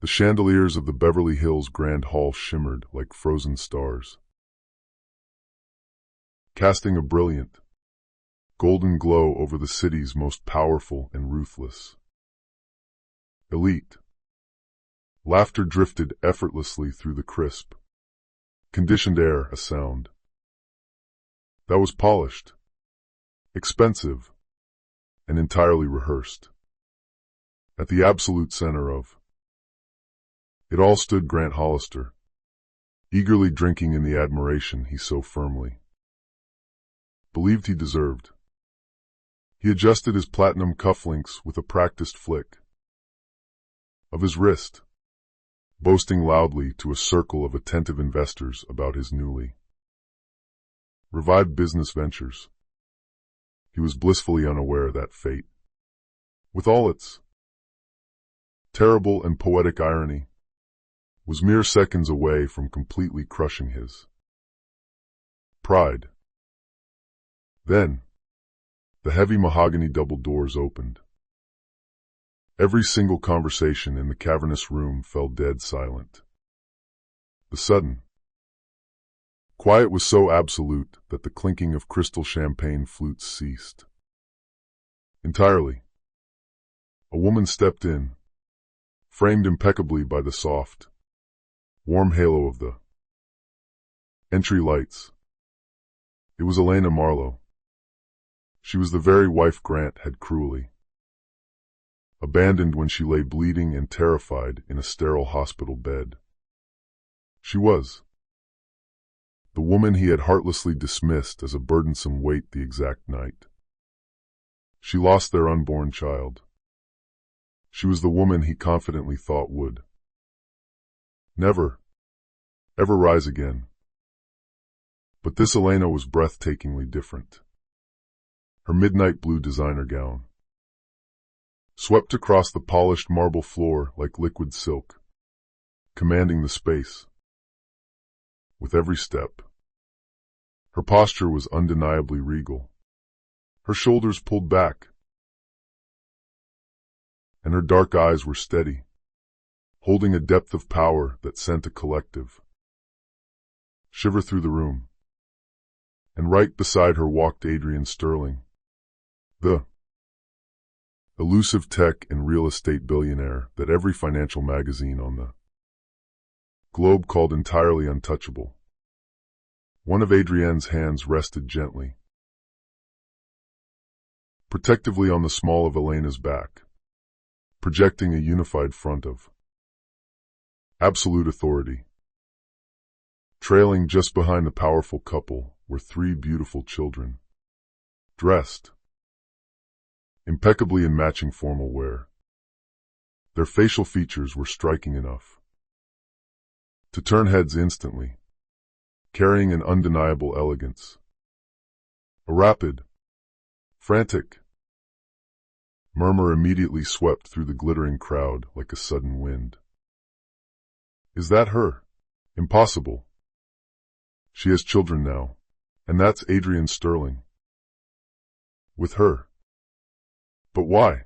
The chandeliers of the Beverly Hills Grand Hall shimmered like frozen stars, casting a brilliant, golden glow over the city's most powerful and ruthless elite. Laughter drifted effortlessly through the crisp, conditioned air, a sound that was polished, expensive, and entirely rehearsed. At the absolute center of it all stood Grant Hollister, eagerly drinking in the admiration he so firmly believed he deserved. He adjusted his platinum cufflinks with a practiced flick of his wrist, boasting loudly to a circle of attentive investors about his newly revived business ventures. He was blissfully unaware that fate, with all its terrible and poetic irony, was mere seconds away from completely crushing his pride. Then, the heavy mahogany double doors opened. Every single conversation in the cavernous room fell dead silent. The sudden quiet was so absolute that the clinking of crystal champagne flutes ceased entirely. A woman stepped in, framed impeccably by the soft, warm halo of the entry lights. It was Elena Marlowe. She was the very wife Grant had cruelly abandoned when she lay bleeding and terrified in a sterile hospital bed. She was the woman he had heartlessly dismissed as a burdensome weight the exact night she lost their unborn child. She was the woman he confidently thought would never, ever rise again. But this Elena was breathtakingly different. Her midnight blue designer gown swept across the polished marble floor like liquid silk, commanding the space with every step. Her posture was undeniably regal, her shoulders pulled back, and her dark eyes were steady, holding a depth of power that sent a collective shiver through the room. And right beside her walked Adrian Sterling, the elusive tech and real estate billionaire that every financial magazine on the globe called entirely untouchable. One of Adrienne's hands rested gently, protectively on the small of Elena's back, projecting a unified front of absolute authority. Trailing just behind the powerful couple were three beautiful children, dressed impeccably in matching formal wear. Their facial features were striking enough to turn heads instantly, carrying an undeniable elegance. A rapid, frantic murmur immediately swept through the glittering crowd like a sudden wind. Is that her? Impossible. She has children now, and that's Adrian Sterling. With her. But why?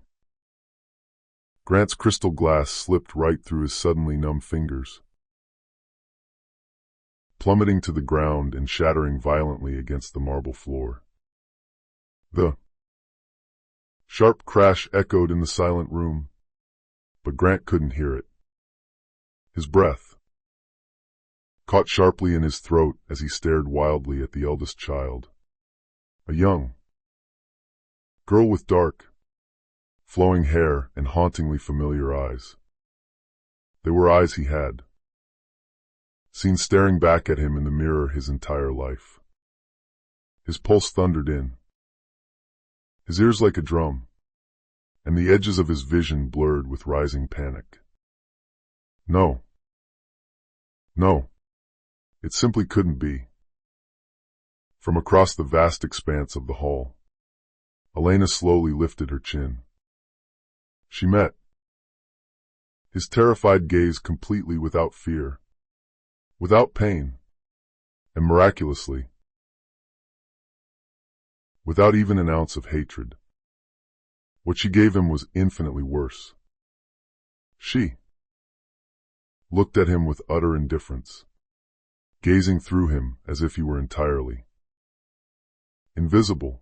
Grant's crystal glass slipped right through his suddenly numb fingers, plummeting to the ground and shattering violently against the marble floor. The sharp crash echoed in the silent room, but Grant couldn't hear it. His breath caught sharply in his throat as he stared wildly at the eldest child, a young girl with dark, flowing hair and hauntingly familiar eyes. They were eyes he had seen staring back at him in the mirror his entire life. His pulse thundered in, his ears like a drum, and the edges of his vision blurred with rising panic. No. No. It simply couldn't be. From across the vast expanse of the hall, Elena slowly lifted her chin. She met his terrified gaze completely without fear, without pain, and miraculously, without even an ounce of hatred. What she gave him was infinitely worse. She looked at him with utter indifference, gazing through him as if he were entirely invisible,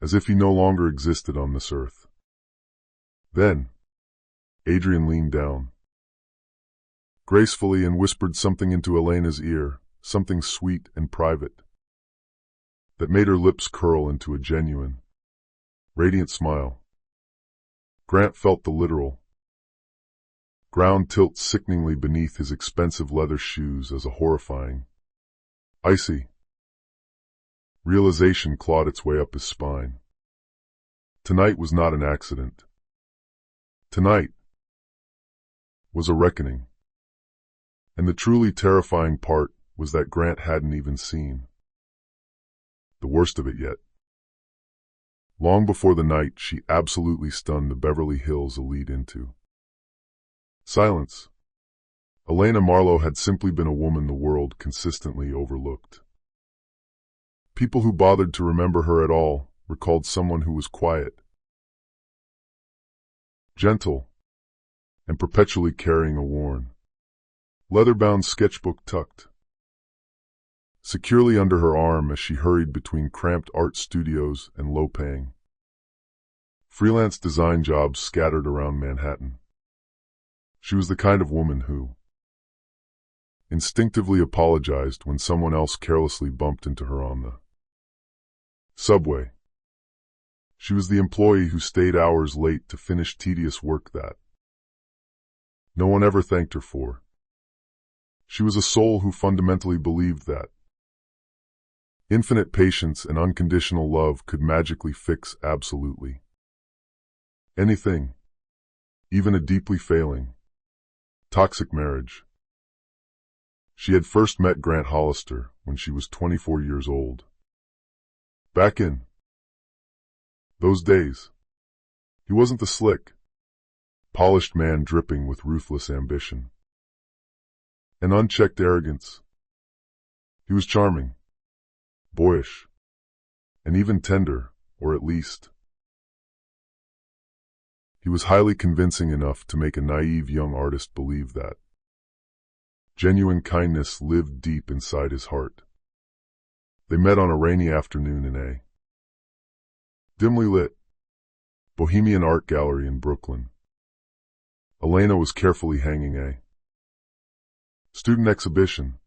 as if he no longer existed on this earth. Then, Adrian leaned down gracefully and whispered something into Elena's ear, something sweet and private, that made her lips curl into a genuine, radiant smile. Grant felt the literal ground tilt sickeningly beneath his expensive leather shoes as a horrifying, icy realization clawed its way up his spine. Tonight was not an accident. Tonight was a reckoning. And the truly terrifying part was that Grant hadn't even seen the worst of it yet. Long before the night she absolutely stunned the Beverly Hills elite into silence, Elena Marlowe had simply been a woman the world consistently overlooked. People who bothered to remember her at all recalled someone who was quiet, gentle, and perpetually carrying a worn, leather-bound sketchbook tucked securely under her arm as she hurried between cramped art studios and low-paying freelance design jobs scattered around Manhattan. She was the kind of woman who instinctively apologized when someone else carelessly bumped into her on the subway. She was the employee who stayed hours late to finish tedious work that no one ever thanked her for. She was a soul who fundamentally believed that infinite patience and unconditional love could magically fix absolutely anything, even a deeply failing, toxic marriage. She had first met Grant Hollister when she was 24 years old. Back in those days, he wasn't the slick, polished man dripping with ruthless ambition and unchecked arrogance. He was charming, boyish, and even tender, or at least he was highly convincing enough to make a naive young artist believe that genuine kindness lived deep inside his heart. They met on a rainy afternoon in a dimly lit Bohemian art gallery in Brooklyn. Elena was carefully hanging a student exhibition,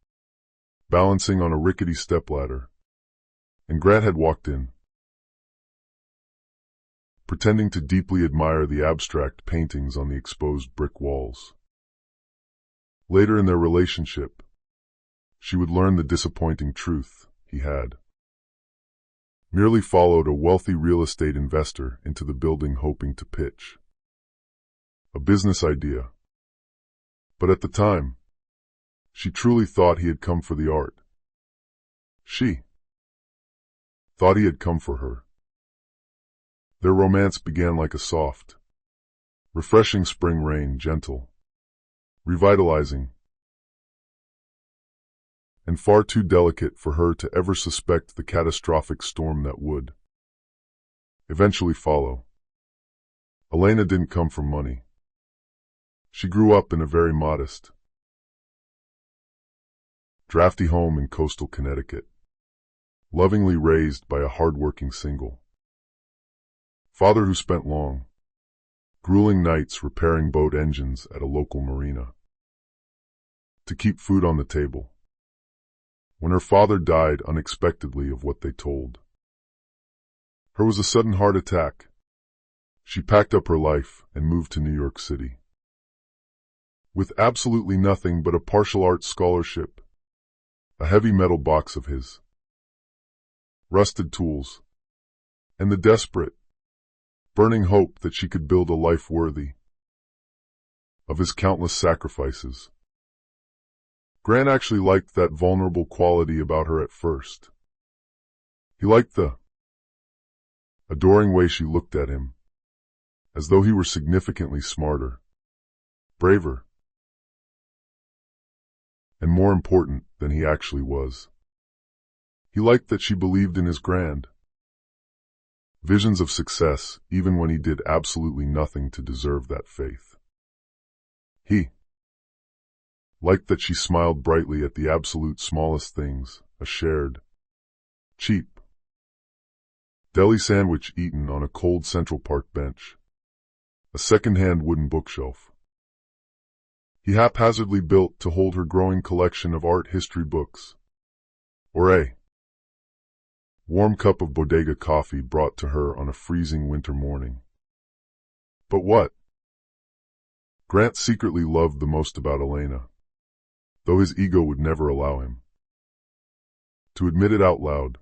balancing on a rickety stepladder, and Grant had walked in, pretending to deeply admire the abstract paintings on the exposed brick walls. Later in their relationship, she would learn the disappointing truth: he had merely followed a wealthy real estate investor into the building hoping to pitch a business idea. But at the time, she truly thought he had come for the art. She thought he had come for her. Their romance began like a soft, refreshing spring rain, gentle, revitalizing, and far too delicate for her to ever suspect the catastrophic storm that would eventually follow. Elena didn't come from money. She grew up in a very modest, drafty home in coastal Connecticut, lovingly raised by a hard-working single father who spent long, grueling nights repairing boat engines at a local marina to keep food on the table. When her father died unexpectedly of what they told her was a sudden heart attack, she packed up her life and moved to New York City. With absolutely nothing but a partial art scholarship, a heavy metal box of his rusted tools, and the desperate, burning hope that she could build a life worthy of his countless sacrifices. Grant actually liked that vulnerable quality about her at first. He liked the adoring way she looked at him, as though he were significantly smarter, braver, and more important than he actually was. He liked that she believed in his grand visions of success, even when he did absolutely nothing to deserve that faith. He liked that she smiled brightly at the absolute smallest things, a shared, cheap deli sandwich eaten on a cold Central Park bench, a second-hand wooden bookshelf he haphazardly built to hold her growing collection of art history books, or a warm cup of bodega coffee brought to her on a freezing winter morning. But what Grant secretly loved the most about Elena, though his ego would never allow him to admit it out loud,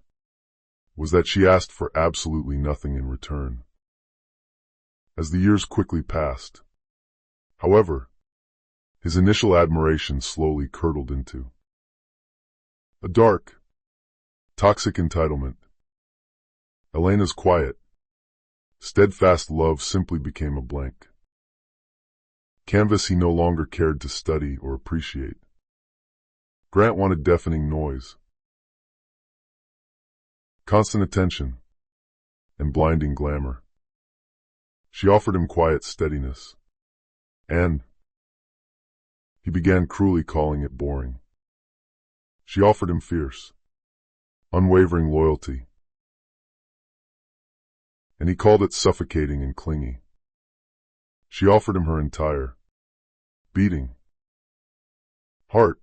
was that she asked for absolutely nothing in return. As the years quickly passed, however, his initial admiration slowly curdled into a dark, toxic entitlement. Elena's quiet, steadfast love simply became a blank canvas he no longer cared to study or appreciate. Grant wanted deafening noise, constant attention, and blinding glamour. She offered him quiet steadiness, and he began cruelly calling it boring. She offered him fierce, unwavering loyalty, and he called it suffocating and clingy. She offered him her entire, beating heart,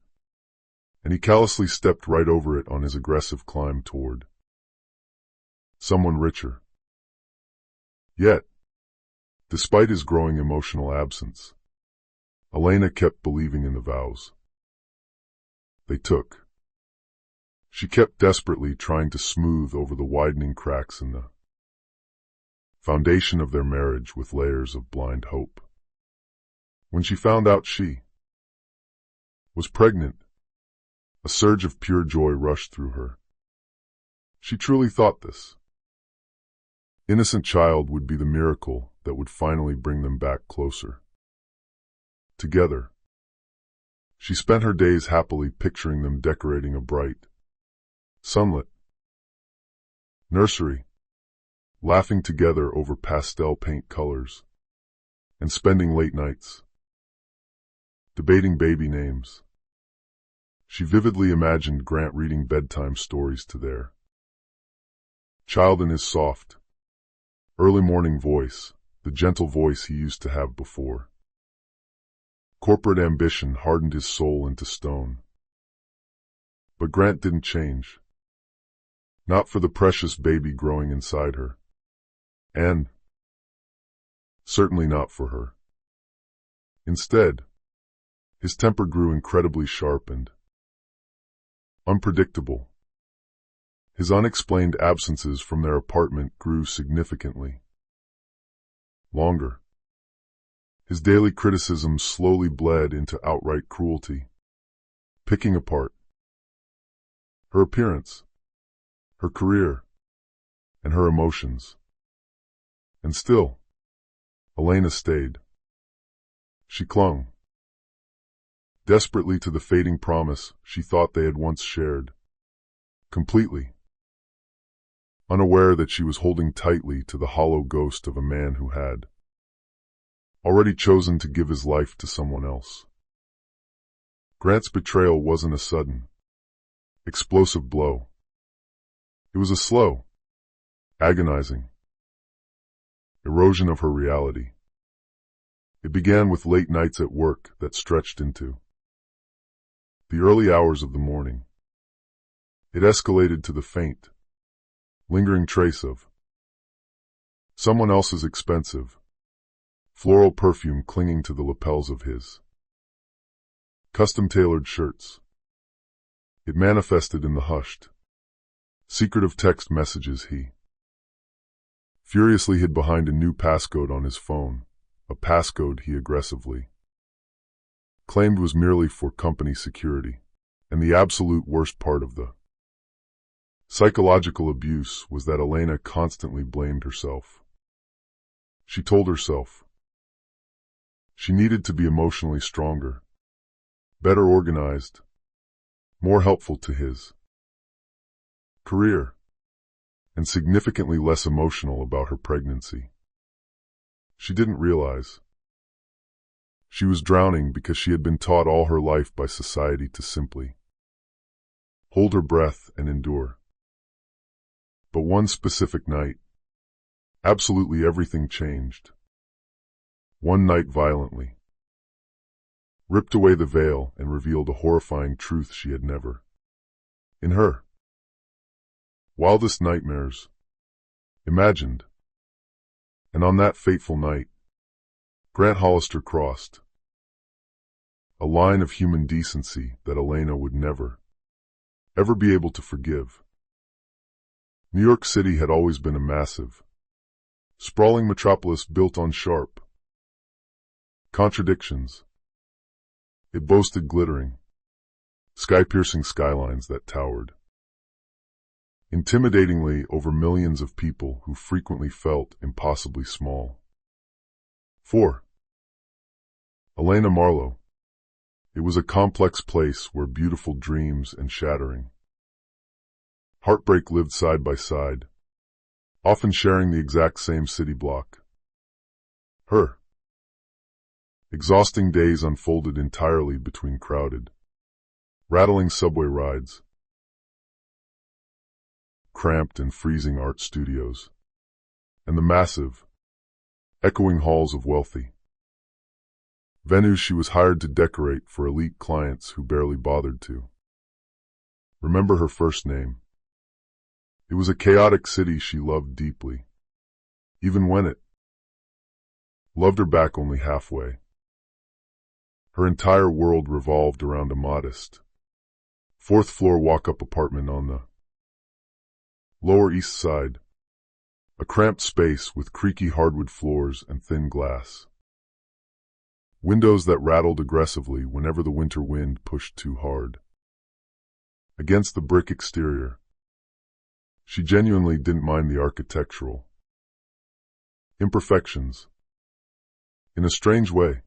and he callously stepped right over it on his aggressive climb toward someone richer. Yet, despite his growing emotional absence, Elena kept believing in the vows they took. She kept desperately trying to smooth over the widening cracks in the foundation of their marriage with layers of blind hope. When she found out she was pregnant, a surge of pure joy rushed through her. She truly thought this innocent child would be the miracle that would finally bring them back closer together. She spent her days happily picturing them decorating a bright, sunlit nursery, laughing together over pastel paint colors, and spending late nights debating baby names. She vividly imagined Grant reading bedtime stories to their child in his soft, early morning voice, the gentle voice he used to have before corporate ambition hardened his soul into stone. But Grant didn't change. Not for the precious baby growing inside her. And certainly not for her. Instead, his temper grew incredibly sharp and unpredictable. His unexplained absences from their apartment grew significantly longer. His daily criticisms slowly bled into outright cruelty, picking apart her appearance, her career, and her emotions. And still, Elena stayed. She clung desperately to the fading promise she thought they had once shared, completely unaware that she was holding tightly to the hollow ghost of a man who had already chosen to give his life to someone else. Grant's betrayal wasn't a sudden, explosive blow. It was a slow, agonizing erosion of her reality. It began with late nights at work that stretched into the early hours of the morning. It escalated to the faint, lingering trace of someone else's expensive, floral perfume clinging to the lapels of his custom-tailored shirts. It manifested in the hushed, secretive text messages he furiously hid behind a new passcode on his phone, a passcode he aggressively claimed was merely for company security. And the absolute worst part of the psychological abuse was that Elena constantly blamed herself. She told herself she needed to be emotionally stronger, better organized, more helpful to his career, and significantly less emotional about her pregnancy. She didn't realize She was drowning because she had been taught all her life by society to simply hold her breath and endure. But one specific night, absolutely everything changed. One night violently ripped away the veil and revealed a horrifying truth she had never, in her wildest nightmares, imagined. And on that fateful night, Grant Hollister crossed a line of human decency that Elena would never, ever be able to forgive. New York City had always been a massive, sprawling metropolis built on sharp contradictions. It boasted glittering, sky-piercing skylines that towered intimidatingly over millions of people who frequently felt impossibly small. For Elena Marlowe, it was a complex place where beautiful dreams and shattering heartbreak lived side by side, often sharing the exact same city block. Her exhausting days unfolded entirely between crowded, rattling subway rides, cramped and freezing art studios, and the massive, echoing halls of wealthy venues she was hired to decorate for elite clients who barely bothered to remember her first name. It was a chaotic city she loved deeply, even when it loved her back only halfway. Her entire world revolved around a modest, fourth-floor walk-up apartment on the Lower East Side, a cramped space with creaky hardwood floors and thin glass windows that rattled aggressively whenever the winter wind pushed too hard against the brick exterior. She genuinely didn't mind the architectural imperfections. In a strange way,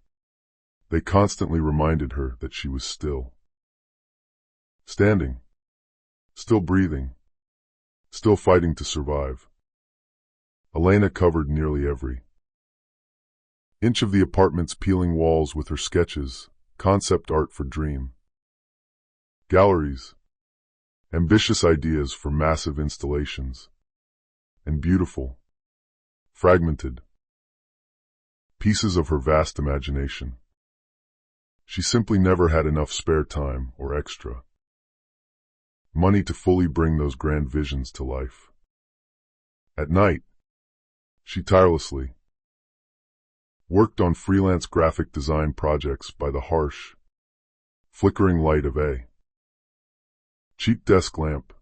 they constantly reminded her that she was still standing, still breathing, still fighting to survive. Elena covered nearly every inch of the apartment's peeling walls with her sketches, concept art for dream galleries, ambitious ideas for massive installations, and beautiful, fragmented pieces of her vast imagination. She simply never had enough spare time or extra money to fully bring those grand visions to life. At night, she tirelessly worked on freelance graphic design projects by the harsh, flickering light of a cheap desk lamp,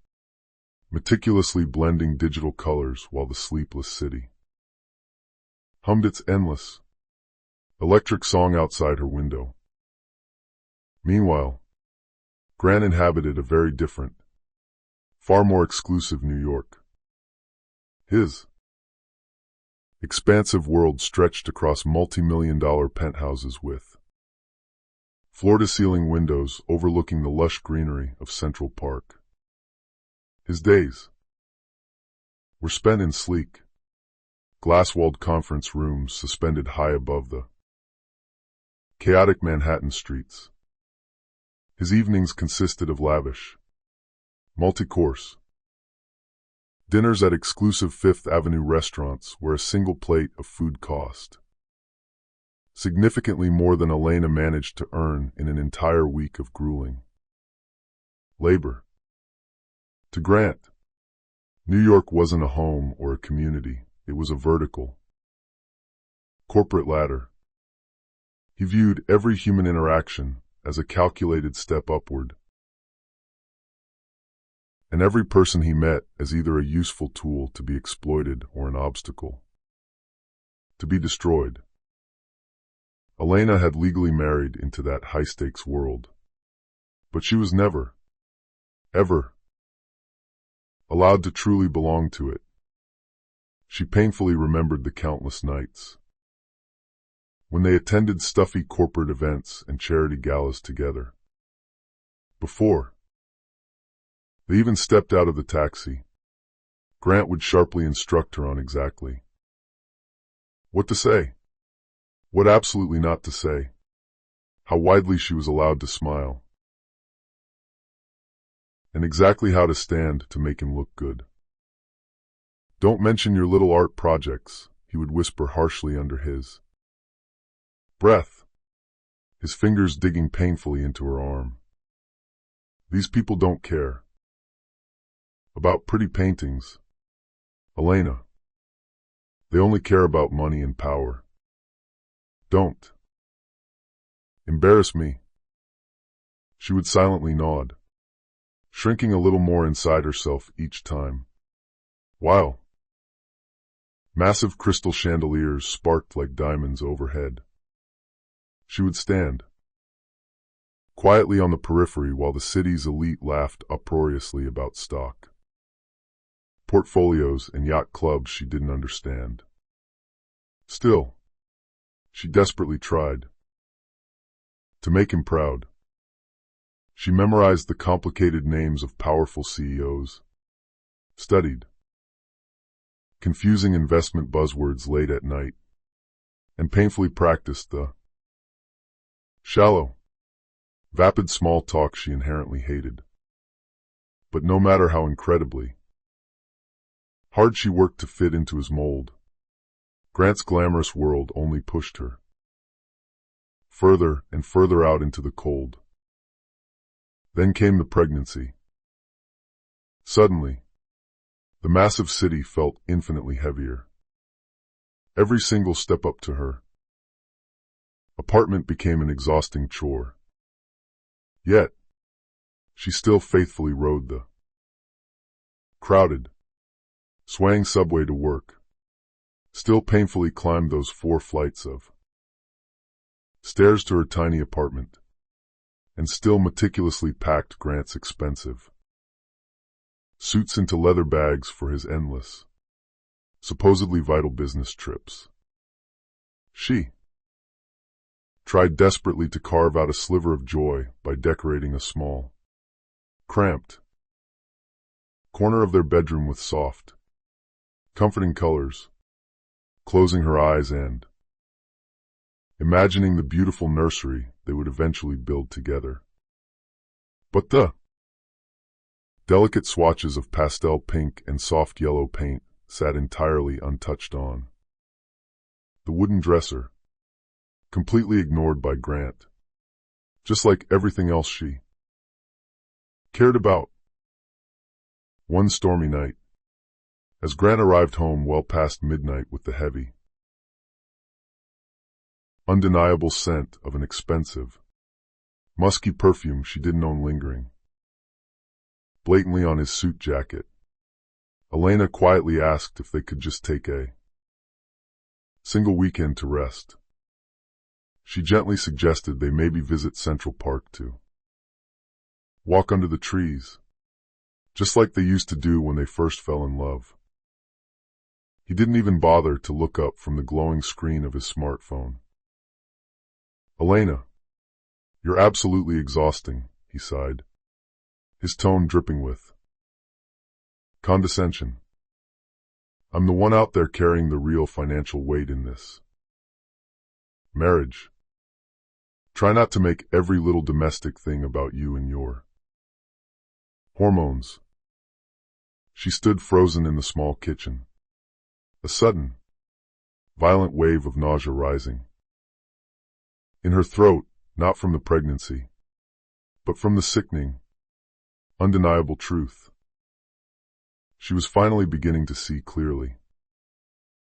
meticulously blending digital colors while the sleepless city hummed its endless, electric song outside her window. Meanwhile, Grant inhabited a very different, far more exclusive New York. His expansive world stretched across multi-million-dollar penthouses with floor-to-ceiling windows overlooking the lush greenery of Central Park. His days were spent in sleek, glass-walled conference rooms suspended high above the chaotic Manhattan streets. His evenings consisted of lavish, multi-course dinners at exclusive Fifth Avenue restaurants where a single plate of food cost significantly more than Elena managed to earn in an entire week of grueling labor. To Grant, New York wasn't a home or a community, it was a vertical, corporate ladder. He viewed every human interaction as a calculated step upward, and every person he met as either a useful tool to be exploited or an obstacle to be destroyed. Elena had legally married into that high-stakes world, but she was never, ever, allowed to truly belong to it. She painfully remembered the countless nights when they attended stuffy corporate events and charity galas together. Before they even stepped out of the taxi, Grant would sharply instruct her on exactly what to say, what absolutely not to say, how widely she was allowed to smile, and exactly how to stand to make him look good. "Don't mention your little art projects," he would whisper harshly under his breath, his fingers digging painfully into her arm. "These people don't care about pretty paintings, Elena. They only care about money and power. Don't embarrass me." She would silently nod, shrinking a little more inside herself each time, while massive crystal chandeliers sparked like diamonds overhead. She would stand quietly on the periphery while the city's elite laughed uproariously about stock, portfolios, and yacht clubs she didn't understand. Still, she desperately tried to make him proud. She memorized the complicated names of powerful CEOs, studied confusing investment buzzwords late at night, and painfully practiced the shallow, vapid small talk she inherently hated. But no matter how incredibly hard she worked to fit into his mold, Grant's glamorous world only pushed her further and further out into the cold. Then came the pregnancy. Suddenly, the massive city felt infinitely heavier. Every single step up to her apartment became an exhausting chore. Yet, she still faithfully rode the crowded, swaying subway to work, still painfully climbed those 4 flights of stairs to her tiny apartment, and still meticulously packed Grant's expensive suits into leather bags for his endless, supposedly vital business trips. She tried desperately to carve out a sliver of joy by decorating a small, cramped corner of their bedroom with soft, comforting colors, closing her eyes and imagining the beautiful nursery they would eventually build together. But the delicate swatches of pastel pink and soft yellow paint sat entirely untouched on the wooden dresser, completely ignored by Grant, just like everything else she cared about. One stormy night, as Grant arrived home well past midnight with the heavy, undeniable scent of an expensive, musky perfume she didn't own lingering blatantly on his suit jacket, Elena quietly asked if they could just take a single weekend to rest. She gently suggested they maybe visit Central Park to walk under the trees, just like they used to do when they first fell in love. He didn't even bother to look up from the glowing screen of his smartphone. "Elena, you're absolutely exhausting," he sighed, his tone dripping with condescension. "I'm the one out there carrying the real financial weight in this marriage. Try not to make every little domestic thing about you and your hormones." She stood frozen in the small kitchen, a sudden, violent wave of nausea rising in her throat, not from the pregnancy, but from the sickening, undeniable truth. She was finally beginning to see clearly.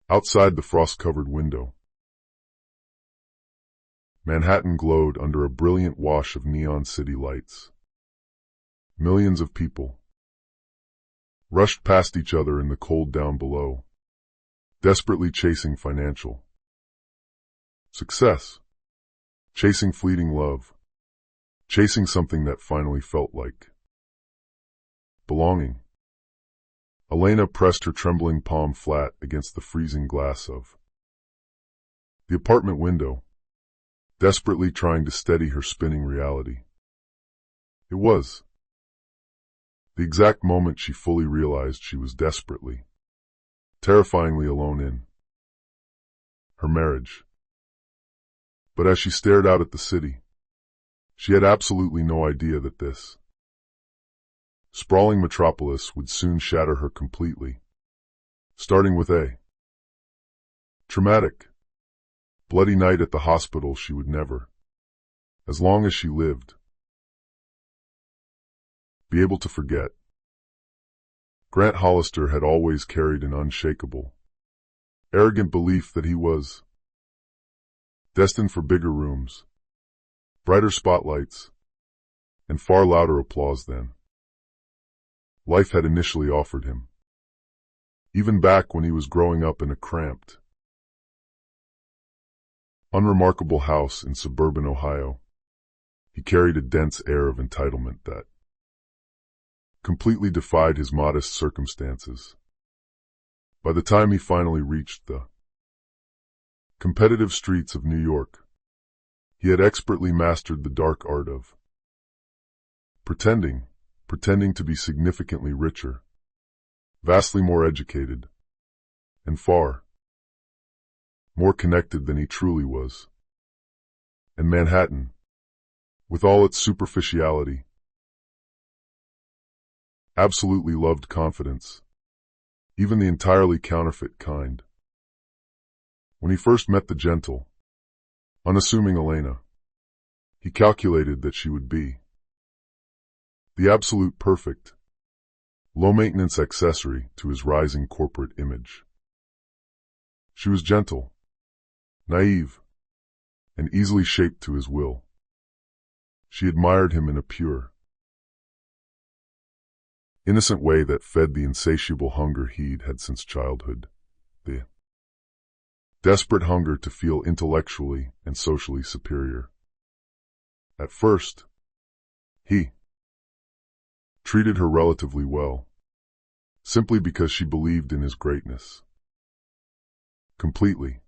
Outside the frost-covered window, Manhattan glowed under a brilliant wash of neon city lights. Millions of people rushed past each other in the cold down below, desperately chasing financial success, chasing fleeting love, chasing something that finally felt like belonging. Elena pressed her trembling palm flat against the freezing glass of the apartment window, desperately trying to steady her spinning reality. It was the exact moment she fully realized she was desperately, terrifyingly alone in her marriage. But as she stared out at the city, She had absolutely no idea that this sprawling metropolis would soon shatter her completely, starting with a traumatic, bloody night at the hospital she would never, as long as she lived, be able to forget. Grant Hollister had always carried an unshakable, arrogant belief that he was destined for bigger rooms, brighter spotlights, and far louder applause than life had initially offered him. Even back when he was growing up in a cramped, unremarkable house in suburban Ohio, he carried a dense air of entitlement that completely defied his modest circumstances. By the time he finally reached the competitive streets of New York, he had expertly mastered the dark art of pretending to be significantly richer, vastly more educated, and far more connected than he truly was. And Manhattan, with all its superficiality, absolutely loved confidence, even the entirely counterfeit kind. When he first met the gentle, unassuming Elena, he calculated that she would be the absolute perfect, low-maintenance accessory to his rising corporate image. She was gentle, naive, and easily shaped to his will. She admired him in a pure, innocent way that fed the insatiable hunger he'd had since childhood, the desperate hunger to feel intellectually and socially superior. At first, he treated her relatively well, simply because she believed in his greatness. Completely.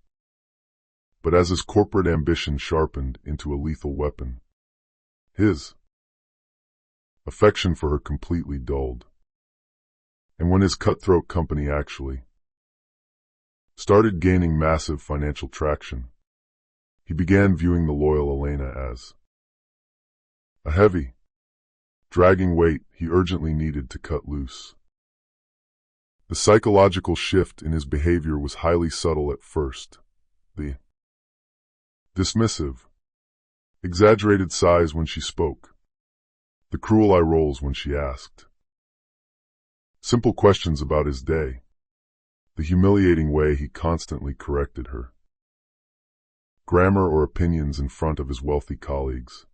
But as his corporate ambition sharpened into a lethal weapon, his affection for her completely dulled. And when his cutthroat company actually started gaining massive financial traction, he began viewing the loyal Elena as a heavy, dragging weight he urgently needed to cut loose. The psychological shift in his behavior was highly subtle at first. The dismissive, exaggerated sighs when she spoke, the cruel eye rolls when she asked simple questions about his day, the humiliating way he constantly corrected her grammar or opinions in front of his wealthy colleagues,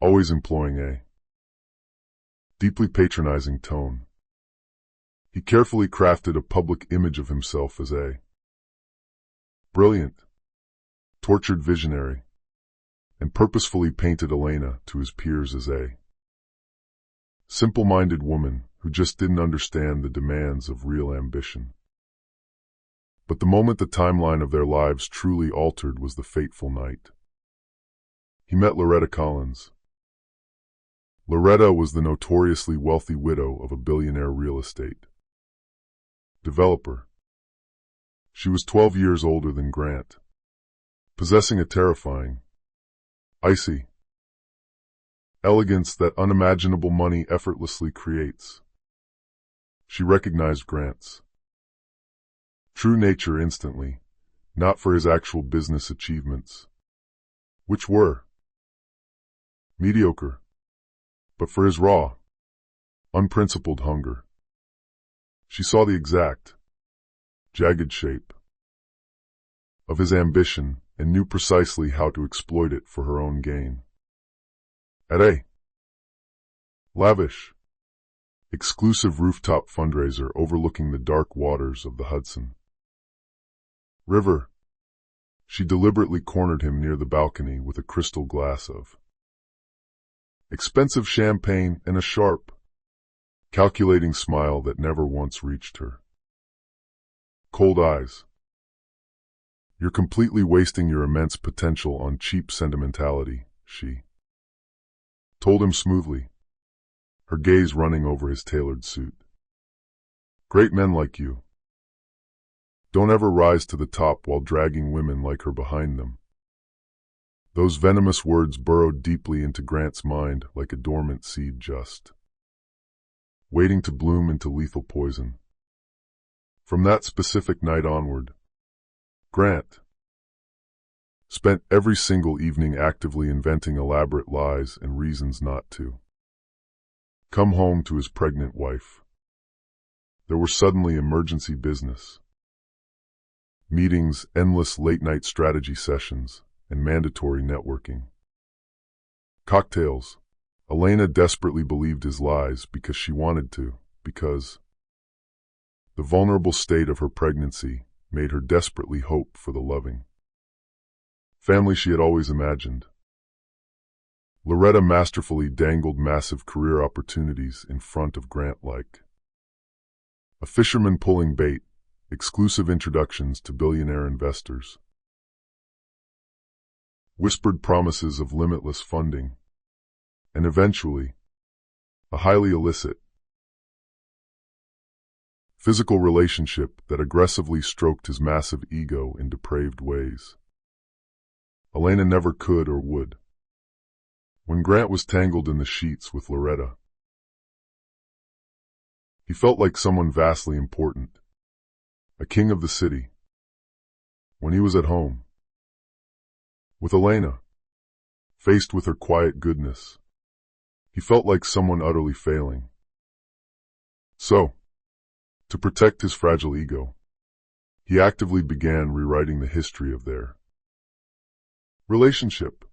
always employing a deeply patronizing tone. He carefully crafted a public image of himself as a brilliant, tortured visionary, and purposefully painted Elena to his peers as a simple-minded woman who just didn't understand the demands of real ambition. But the moment the timeline of their lives truly altered was the fateful night. He met Loretta Collins. Loretta was the notoriously wealthy widow of a billionaire real estate developer. She was 12 years older than Grant, possessing a terrifying, icy elegance that unimaginable money effortlessly creates. She recognized Grant's true nature instantly, not for his actual business achievements, which were mediocre, but for his raw, unprincipled hunger. She saw the exact, jagged shape of his ambition and knew precisely how to exploit it for her own gain. At a lavish, exclusive rooftop fundraiser overlooking the dark waters of the Hudson River, she deliberately cornered him near the balcony with a crystal glass of expensive champagne and a sharp, calculating smile that never once reached her cold eyes. "You're completely wasting your immense potential on cheap sentimentality," she told him smoothly, her gaze running over his tailored suit. "Great men like you don't ever rise to the top while dragging women like her behind them." Those venomous words burrowed deeply into Grant's mind like a dormant seed just waiting to bloom into lethal poison. From that specific night onward, Grant spent every single evening actively inventing elaborate lies and reasons not to come home to his pregnant wife. There were suddenly emergency business, meetings, endless late-night strategy sessions, and mandatory networking. Cocktails. Elena desperately believed his lies because she wanted to, because the vulnerable state of her pregnancy made her desperately hope for the loving family she had always imagined. Loretta masterfully dangled massive career opportunities in front of Grant like a fisherman pulling bait, exclusive introductions to billionaire investors, whispered promises of limitless funding, and eventually, a highly illicit physical relationship that aggressively stroked his massive ego in depraved ways. Elena never could or would. When Grant was tangled in the sheets with Loretta, he felt like someone vastly important, a king of the city. When he was at home with Elena, faced with her quiet goodness, he felt like someone utterly failing. So, to protect his fragile ego, he actively began rewriting the history of their relationship.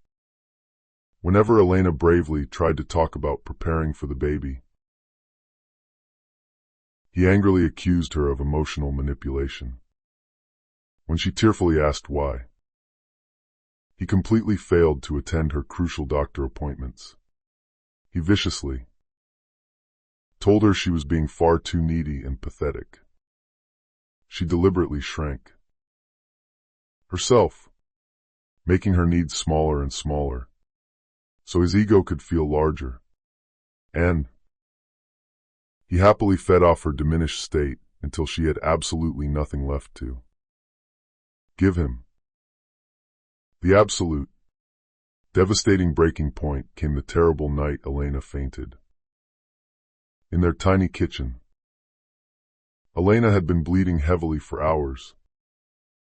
Whenever Elena bravely tried to talk about preparing for the baby, he angrily accused her of emotional manipulation. When she tearfully asked why, he completely failed to attend her crucial doctor appointments. He viciously told her she was being far too needy and pathetic. She deliberately shrank herself, making her needs smaller and smaller, so his ego could feel larger. And he happily fed off her diminished state until she had absolutely nothing left to give him. The absolute, devastating breaking point came the terrible night Elena fainted. In their tiny kitchen, Elena had been bleeding heavily for hours,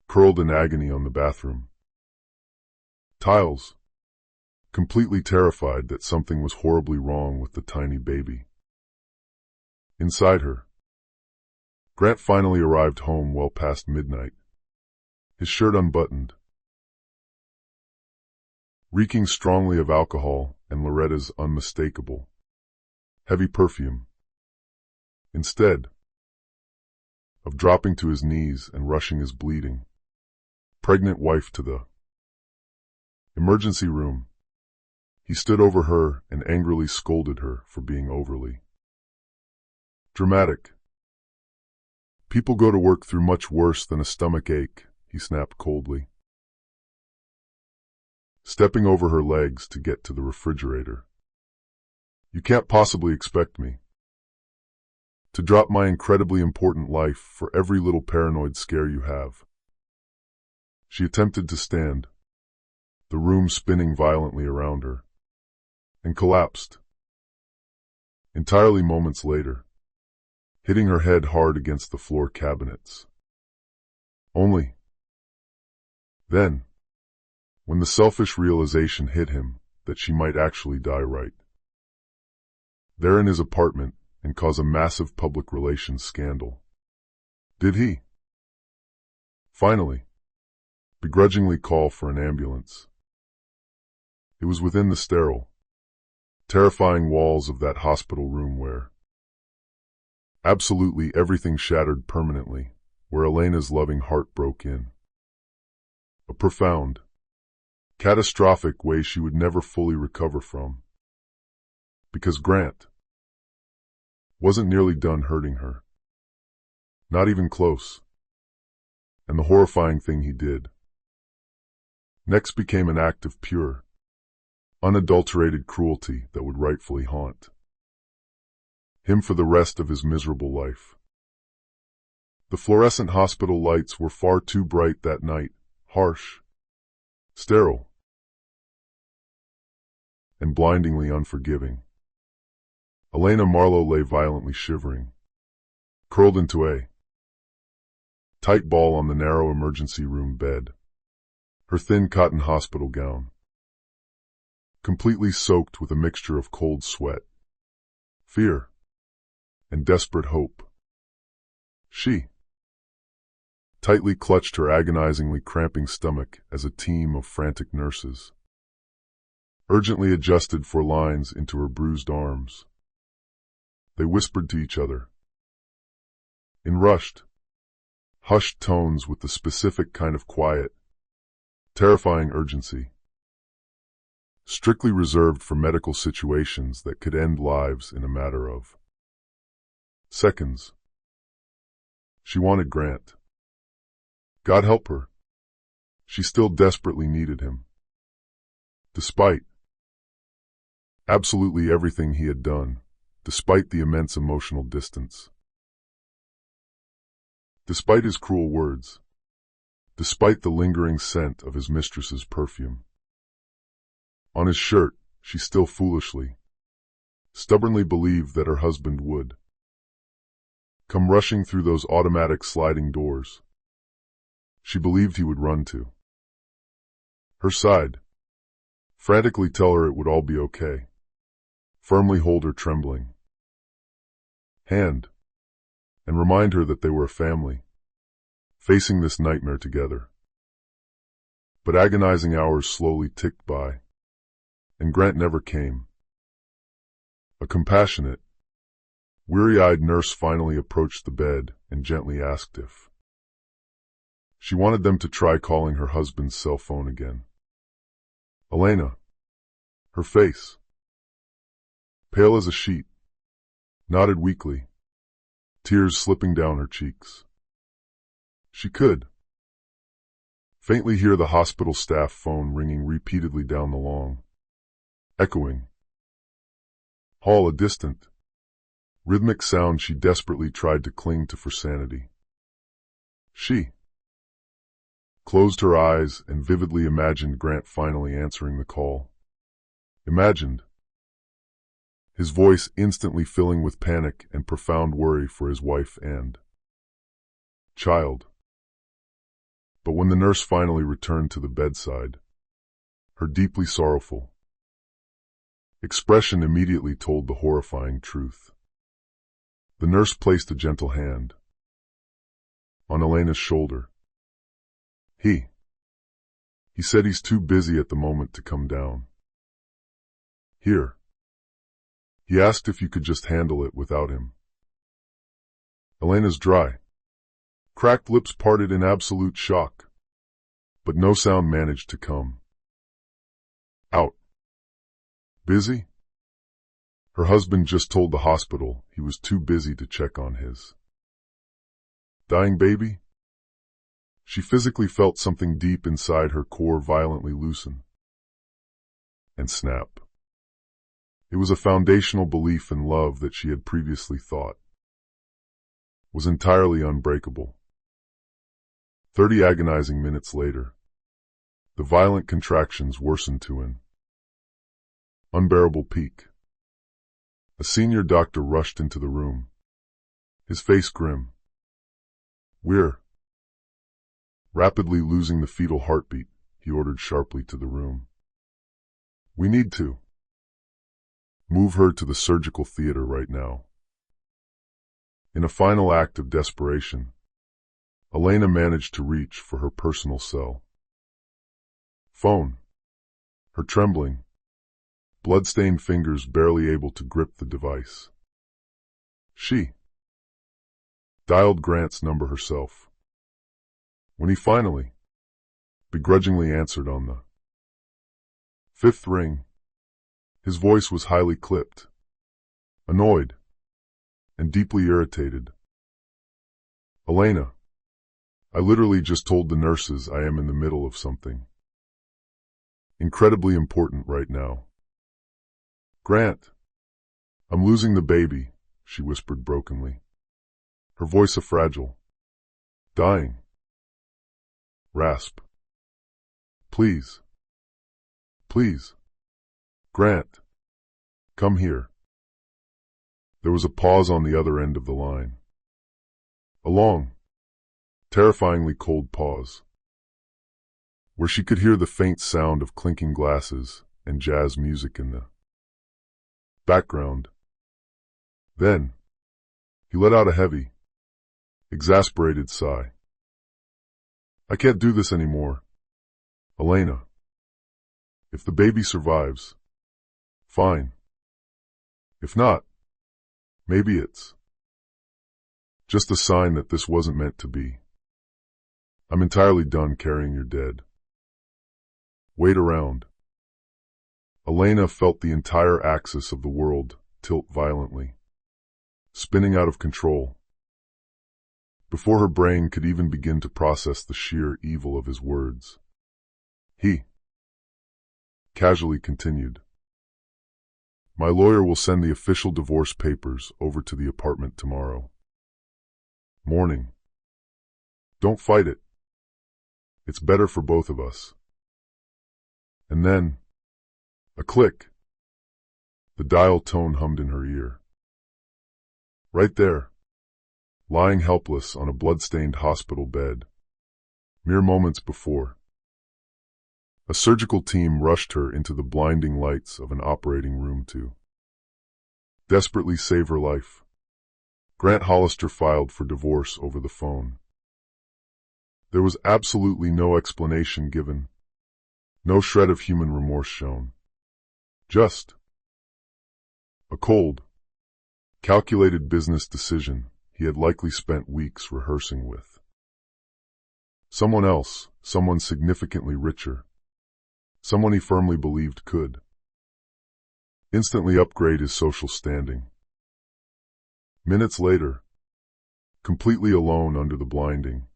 curled in agony on the bathroom tiles, completely terrified that something was horribly wrong with the tiny baby inside her. Grant finally arrived home well past midnight, his shirt unbuttoned, reeking strongly of alcohol and Loretta's unmistakable, heavy perfume. Instead of dropping to his knees and rushing his bleeding, pregnant wife to the emergency room, he stood over her and angrily scolded her for being overly dramatic. People go to work through much worse than a stomach ache, he snapped coldly, stepping over her legs to get to the refrigerator. You can't possibly expect me to drop my incredibly important life for every little paranoid scare you have. She attempted to stand, the room spinning violently around her, and collapsed entirely moments later, hitting her head hard against the floor cabinets. Only then, when the selfish realization hit him that she might actually die right there in his apartment and cause a massive public relations scandal, did he finally begrudgingly call for an ambulance. It was within the sterile, terrifying walls of that hospital room where absolutely everything shattered permanently, where Elena's loving heart broke in a profound, catastrophic way she would never fully recover from, because Grant wasn't nearly done hurting her. Not even close. And the horrifying thing he did next became an act of pure, unadulterated cruelty that would rightfully haunt him for the rest of his miserable life. The fluorescent hospital lights were far too bright that night, harsh, sterile, and blindingly unforgiving. Elena Marlowe lay violently shivering, curled into a tight ball on the narrow emergency room bed, her thin cotton hospital gown completely soaked with a mixture of cold sweat, fear, and desperate hope. She tightly clutched her agonizingly cramping stomach as a team of frantic nurses urgently adjusted four lines into her bruised arms. They whispered to each other in rushed, hushed tones with the specific kind of quiet, terrifying urgency strictly reserved for medical situations that could end lives in a matter of seconds. She wanted Grant. God help her. She still desperately needed him. Despite absolutely everything he had done, despite the immense emotional distance, despite his cruel words, despite the lingering scent of his mistress's perfume on his shirt, she still foolishly, stubbornly believed that her husband would come rushing through those automatic sliding doors. She believed he would run to her side, frantically tell her it would all be okay, firmly hold her trembling hand, and remind her that they were a family, facing this nightmare together. But agonizing hours slowly ticked by, and Grant never came. A compassionate, weary-eyed nurse finally approached the bed and gently asked if she wanted them to try calling her husband's cell phone again. Elena, her face pale as a sheet, nodded weakly, tears slipping down her cheeks. She could faintly hear the hospital staff phone ringing repeatedly down the long, echoing hall, a distant, rhythmic sound she desperately tried to cling to for sanity. She closed her eyes and vividly imagined Grant finally answering the call. Imagined his voice instantly filling with panic and profound worry for his wife and child. But when the nurse finally returned to the bedside, her deeply sorrowful expression immediately told the horrifying truth. The nurse placed a gentle hand on Elena's shoulder. He said he's too busy at the moment to come down here. He asked if you could just handle it without him. Elena's dry, cracked lips parted in absolute shock, but no sound managed to come out. Busy? Her husband just told the hospital he was too busy to check on his dying baby. She physically felt something deep inside her core violently loosen and snap. It was a foundational belief in love that she had previously thought was entirely unbreakable. 30 agonizing minutes later, the violent contractions worsened to an unbearable peak. A senior doctor rushed into the room, his face grim. "We're rapidly losing the fetal heartbeat," he ordered sharply to the room. "We need to move her to the surgical theater right now." In a final act of desperation, Elena managed to reach for her personal cell phone, her trembling, blood-stained fingers barely able to grip the device. She dialed Grant's number herself. When he finally, begrudgingly answered on the 5th ring, his voice was highly clipped, annoyed, and deeply irritated. "Elena, I literally just told the nurses I am in the middle of something incredibly important right now." "Grant, I'm losing the baby," she whispered brokenly, her voice a fragile, dying rasp. "Please, please." Grant, come here. There was a pause on the other end of the line. A long, terrifyingly cold pause, where she could hear the faint sound of clinking glasses and jazz music in the background. Then, he let out a heavy, exasperated sigh. I can't do this anymore, Elena. If the baby survives, fine. If not, maybe it's just a sign that this wasn't meant to be. I'm entirely done carrying your dead. Wait around. Elena felt the entire axis of the world tilt violently, spinning out of control, before her brain could even begin to process the sheer evil of his words. He casually continued, my lawyer will send the official divorce papers over to the apartment tomorrow morning. Don't fight it. It's better for both of us. And then, a click. The dial tone hummed in her ear. Right there, lying helpless on a blood-stained hospital bed, mere moments before, a surgical team rushed her into the blinding lights of an operating room to desperately save her life. Grant Hollister filed for divorce over the phone. There was absolutely no explanation given, no shred of human remorse shown. Just a cold, calculated business decision he had likely spent weeks rehearsing with someone else, someone significantly richer, someone he firmly believed could instantly upgrade his social standing. Minutes later, completely alone under the blinding,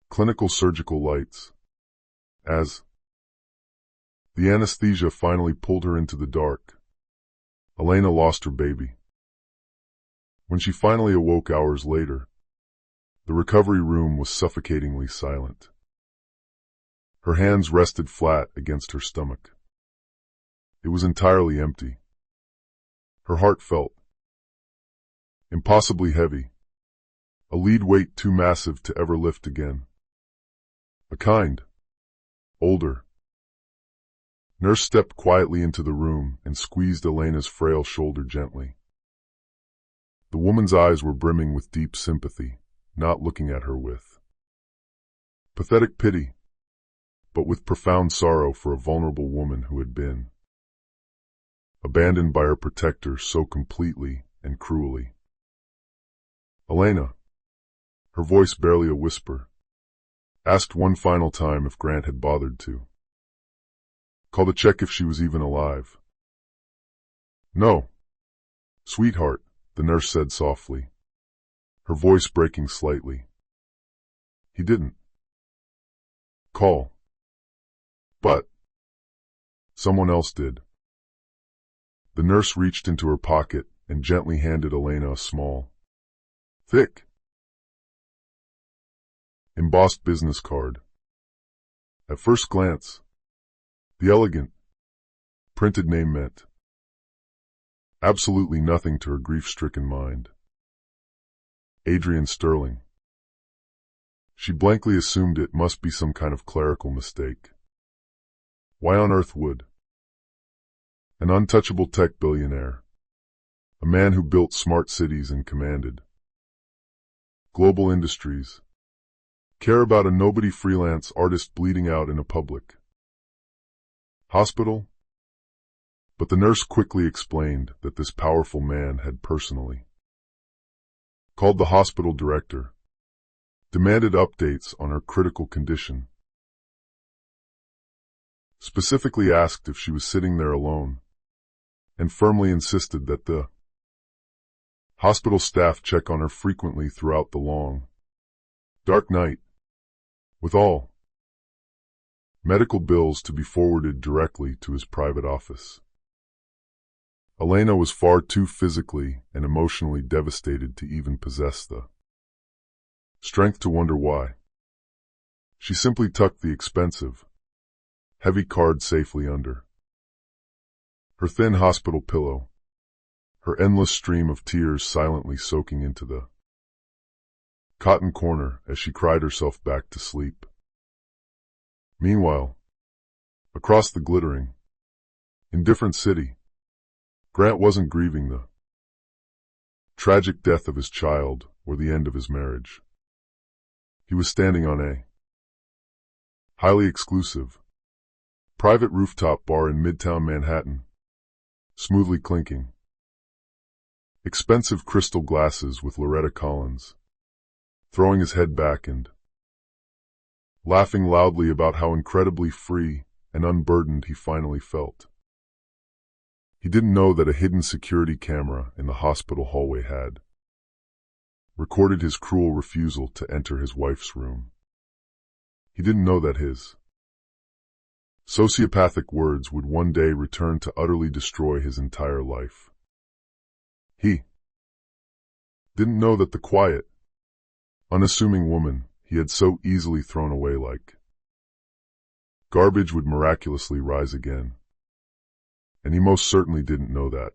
clinical surgical lights, as the anesthesia finally pulled her into the dark, Elena lost her baby. When she finally awoke hours later, the recovery room was suffocatingly silent. Her hands rested flat against her stomach. It was entirely empty. Her heart felt impossibly heavy, a lead weight too massive to ever lift again. A kind, older nurse stepped quietly into the room and squeezed Elena's frail shoulder gently. The woman's eyes were brimming with deep sympathy, not looking at her with pathetic pity, but with profound sorrow for a vulnerable woman who had been abandoned by her protector so completely and cruelly. Elena, her voice barely a whisper, asked one final time if Grant had bothered to call to check if she was even alive. No, sweetheart, the nurse said softly, her voice breaking slightly. He didn't call. But someone else did. The nurse reached into her pocket and gently handed Elena a small, thick, embossed business card. At first glance, the elegant, printed name meant absolutely nothing to her grief-stricken mind. Adrian Sterling. She blankly assumed it must be some kind of clerical mistake. Why on earth would an untouchable tech billionaire, a man who built smart cities and commanded global industries, care about a nobody freelance artist bleeding out in a public hospital? But the nurse quickly explained that this powerful man had personally called the hospital director, demanded updates on her critical condition, specifically asked if she was sitting there alone, and firmly insisted that the hospital staff check on her frequently throughout the long, dark night, with all medical bills to be forwarded directly to his private office. Elena was far too physically and emotionally devastated to even possess the strength to wonder why. She simply tucked the expensive, heavy card safely under Her thin hospital pillow, her endless stream of tears silently soaking into the cotton corner as she cried herself back to sleep. Meanwhile, across the glittering, indifferent city, Grant wasn't grieving the tragic death of his child or the end of his marriage. He was standing on a highly exclusive, private rooftop bar in Midtown Manhattan, smoothly clinking expensive crystal glasses with Loretta Collins, throwing his head back and laughing loudly about how incredibly free and unburdened he finally felt. He didn't know that a hidden security camera in the hospital hallway had recorded his cruel refusal to enter his wife's room. He didn't know that his sociopathic words would one day return to utterly destroy his entire life. He didn't know that the quiet, unassuming woman he had so easily thrown away like garbage would miraculously rise again. And he most certainly didn't know that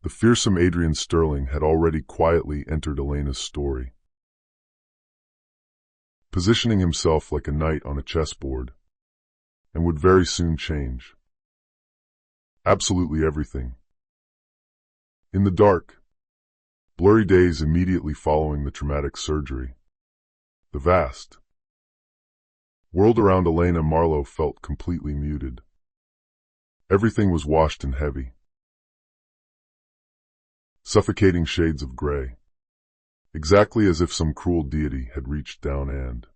the fearsome Adrian Sterling had already quietly entered Elena's story, positioning himself like a knight on a chessboard, and would very soon change absolutely everything. In the dark, blurry days immediately following the traumatic surgery, the vast world around Elena Marlowe felt completely muted. Everything was washed in heavy, suffocating shades of gray, exactly as if some cruel deity had reached down and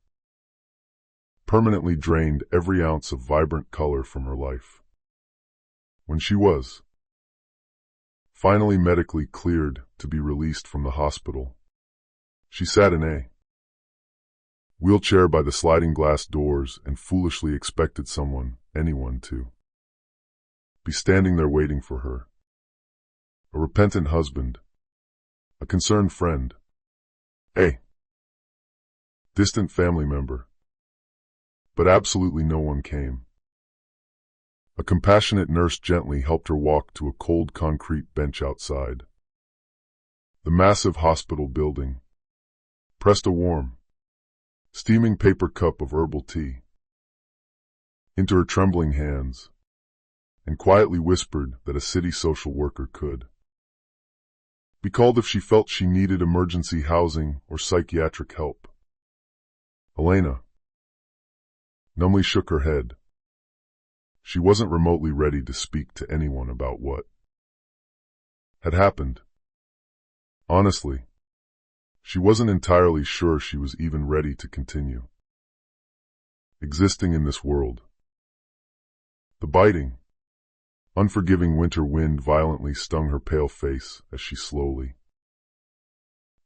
permanently drained every ounce of vibrant color from her life. When she was finally medically cleared to be released from the hospital, she sat in a wheelchair by the sliding glass doors and foolishly expected anyone to be standing there waiting for her. A repentant husband, a concerned friend, a distant family member. But absolutely no one came. A compassionate nurse gently helped her walk to a cold concrete bench outside. The massive hospital building pressed a warm, steaming paper cup of herbal tea into her trembling hands and quietly whispered that a city social worker could be called if she felt she needed emergency housing or psychiatric help. Elena numbly shook her head. She wasn't remotely ready to speak to anyone about what had happened. Honestly, she wasn't entirely sure she was even ready to continue existing in this world. The biting, unforgiving winter wind violently stung her pale face as she slowly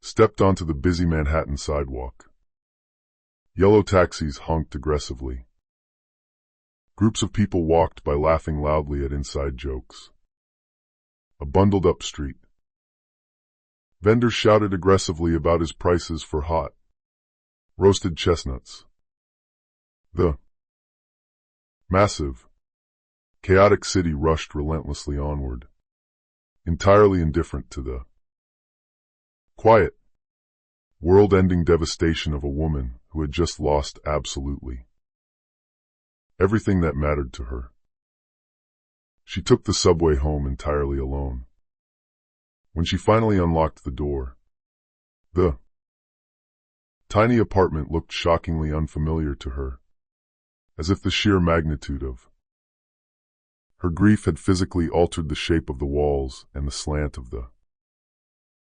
stepped onto the busy Manhattan sidewalk. Yellow taxis honked aggressively. Groups of people walked by laughing loudly at inside jokes. A bundled-up street. Vendors shouted aggressively about his prices for hot, roasted chestnuts. The massive, chaotic city rushed relentlessly onward, entirely indifferent to the quiet, world-ending devastation of a woman who had just lost absolutely everything that mattered to her. She took the subway home entirely alone. When she finally unlocked the door, the tiny apartment looked shockingly unfamiliar to her, as if the sheer magnitude of her grief had physically altered the shape of the walls and the slant of the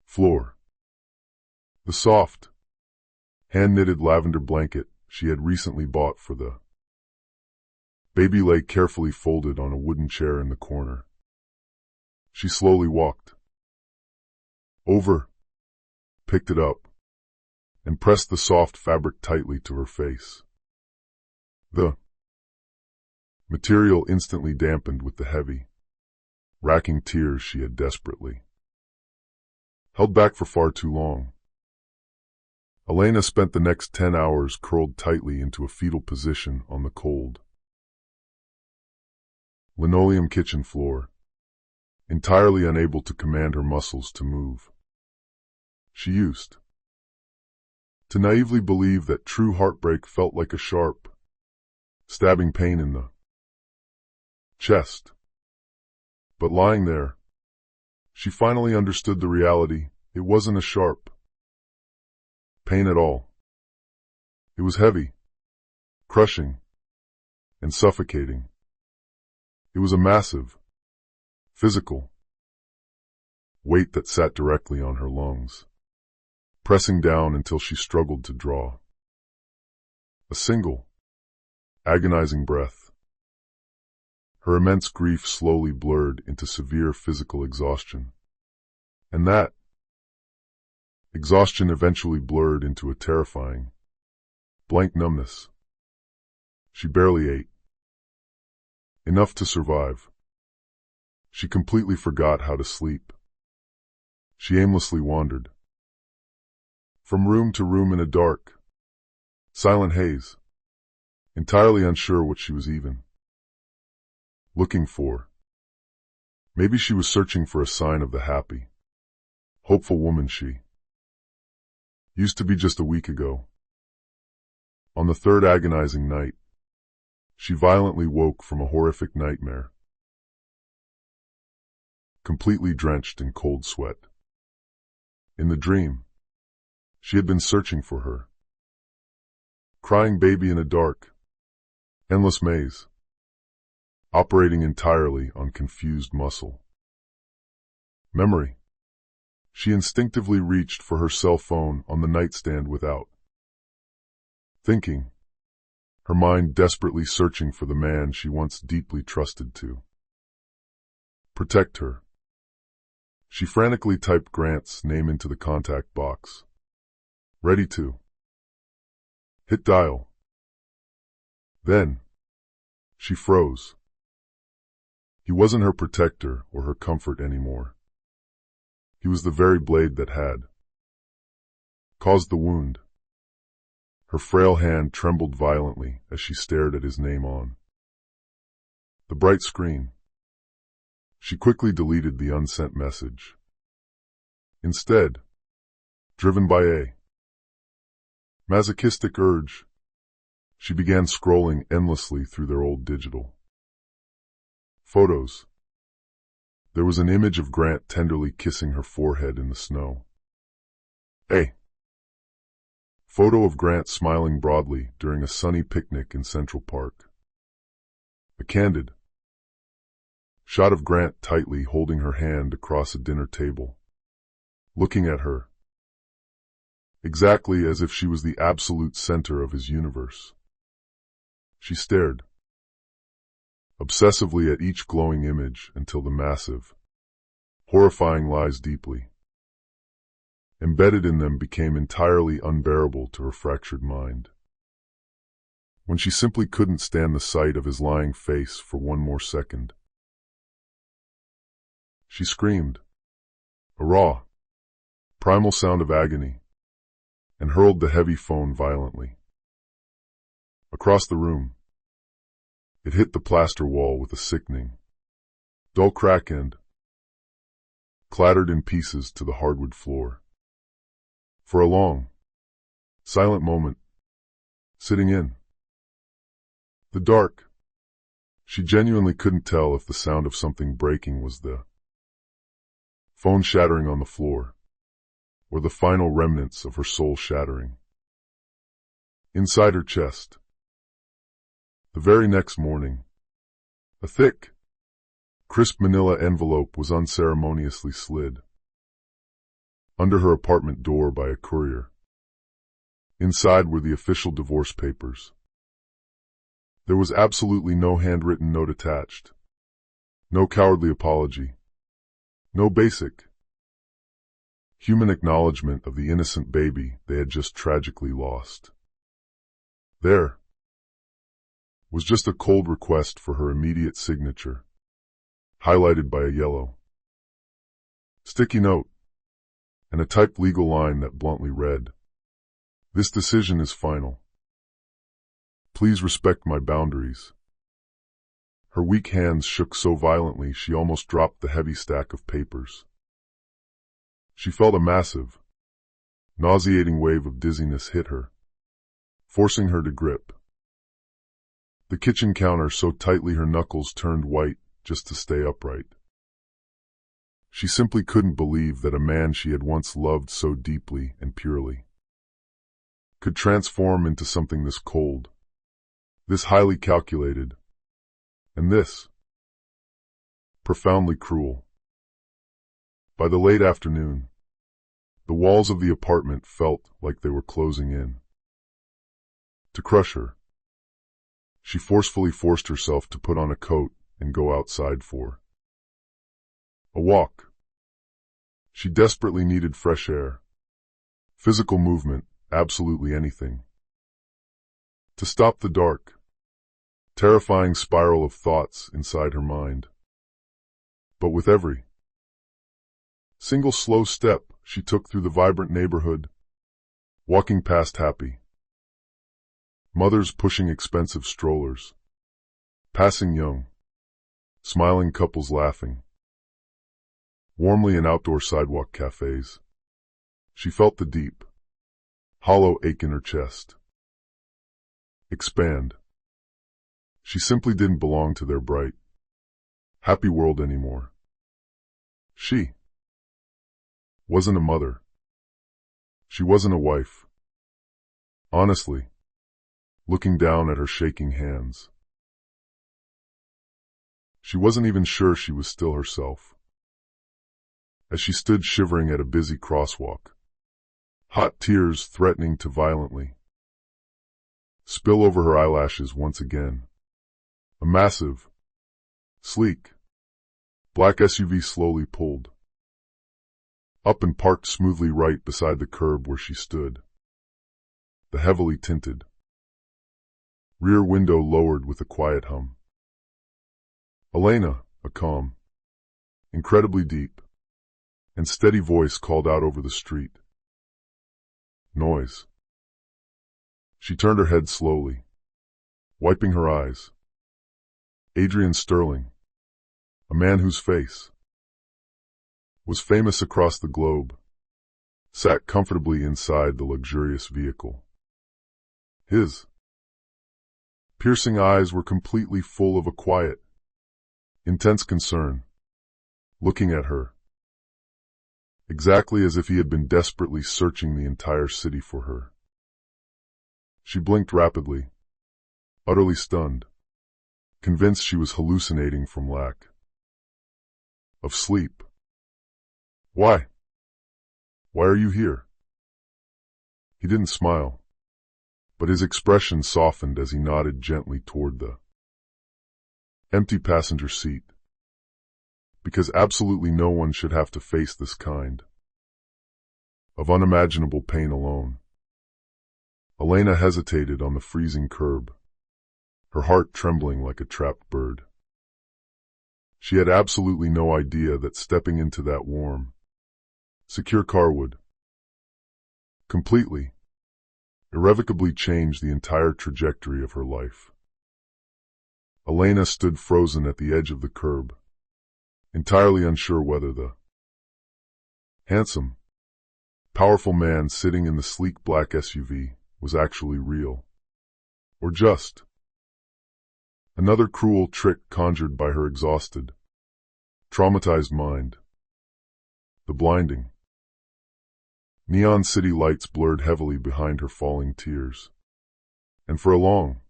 floor. The soft, hand-knitted lavender blanket she had recently bought for the baby lay carefully folded on a wooden chair in the corner. She slowly walked over, picked it up, and pressed the soft fabric tightly to her face. The material instantly dampened with the heavy, racking tears she had desperately held back for far too long. Elena spent the next 10 hours curled tightly into a fetal position on the cold, linoleum kitchen floor, entirely unable to command her muscles to move. She used to naively believe that true heartbreak felt like a sharp, stabbing pain in the chest. But lying there, she finally understood the reality. It wasn't a sharp pain at all. It was heavy, crushing, and suffocating. It was a massive, physical weight that sat directly on her lungs, pressing down until she struggled to draw a single, agonizing breath. Her immense grief slowly blurred into severe physical exhaustion, and that exhaustion eventually blurred into a terrifying, blank numbness. She barely ate enough to survive. She completely forgot how to sleep. She aimlessly wandered from room to room in a dark, silent haze, entirely unsure what she was even looking for. Maybe she was searching for a sign of the happy, hopeful woman she used to be just a week ago. On the third agonizing night, she violently woke from a horrific nightmare, completely drenched in cold sweat. In the dream, she had been searching for her crying baby in a dark, endless maze, operating entirely on confused muscle memory. She instinctively reached for her cell phone on the nightstand without thinking, her mind desperately searching for the man she once deeply trusted to protect her. She frantically typed Grant's name into the contact box, ready to hit dial. Then, she froze. He wasn't her protector or her comfort anymore. He was the very blade that had caused the wound. Her frail hand trembled violently as she stared at his name on the bright screen. She quickly deleted the unsent message. Instead, driven by a masochistic urge, she began scrolling endlessly through their old digital photos. There was an image of Grant tenderly kissing her forehead in the snow. A photo of Grant smiling broadly during a sunny picnic in Central Park. A candid shot of Grant tightly holding her hand across a dinner table, looking at her, exactly as if she was the absolute center of his universe. She stared obsessively at each glowing image until the massive, horrifying lies deeply embedded in them became entirely unbearable to her fractured mind. When she simply couldn't stand the sight of his lying face for one more second, she screamed, a raw, primal sound of agony, and hurled the heavy phone violently across the room. It hit the plaster wall with a sickening, dull crack and clattered in pieces to the hardwood floor. For a long, silent moment, sitting in the dark, she genuinely couldn't tell if the sound of something breaking was the phone shattering on the floor, or the final remnants of her soul shattering inside her chest. The very next morning, a thick, crisp manila envelope was unceremoniously slid under her apartment door by a courier. Inside were the official divorce papers. There was absolutely no handwritten note attached, no cowardly apology, no basic human acknowledgement of the innocent baby they had just tragically lost. There was just a cold request for her immediate signature, highlighted by a yellow sticky note, and a typed legal line that bluntly read, "This decision is final. Please respect my boundaries." Her weak hands shook so violently she almost dropped the heavy stack of papers. She felt a massive, nauseating wave of dizziness hit her, forcing her to grip the kitchen counter so tightly her knuckles turned white just to stay upright. She simply couldn't believe that a man she had once loved so deeply and purely could transform into something this cold, this highly calculated, and this profoundly cruel. By the late afternoon, the walls of the apartment felt like they were closing in. To crush her, she forcefully forced herself to put on a coat and go outside for a walk. She desperately needed fresh air, physical movement, absolutely anything to stop the dark, terrifying spiral of thoughts inside her mind. But with every single slow step she took through the vibrant neighborhood, walking past happy mothers pushing expensive strollers, passing young, smiling couples laughing warmly in outdoor sidewalk cafes, she felt the deep, hollow ache in her chest expand. She simply didn't belong to their bright, happy world anymore. She wasn't a mother. She wasn't a wife. Honestly, looking down at her shaking hands, she wasn't even sure she was still herself. As she stood shivering at a busy crosswalk, hot tears threatening to violently spill over her eyelashes once again, a massive, sleek, black SUV slowly pulled up and parked smoothly right beside the curb where she stood. The heavily tinted rear window lowered with a quiet hum. Elena, a calm, incredibly deep, and steady voice called out over the street. Noise. She turned her head slowly, wiping her eyes. Adrian Sterling, a man whose face was famous across the globe, sat comfortably inside the luxurious vehicle. His piercing eyes were completely full of a quiet, intense concern, looking at her, exactly as if he had been desperately searching the entire city for her. She blinked rapidly, utterly stunned, convinced she was hallucinating from lack of sleep. Why? Why are you here? He didn't smile, but his expression softened as he nodded gently toward the empty passenger seat. Because absolutely no one should have to face this kind of unimaginable pain alone. Elena hesitated on the freezing curb, her heart trembling like a trapped bird. She had absolutely no idea that stepping into that warm, secure car would completely, irrevocably change the entire trajectory of her life. Elena stood frozen at the edge of the curb, entirely unsure whether the handsome, powerful man sitting in the sleek black SUV was actually real, or just another cruel trick conjured by her exhausted, traumatized mind. The blinding neon city lights blurred heavily behind her falling tears, and for a long,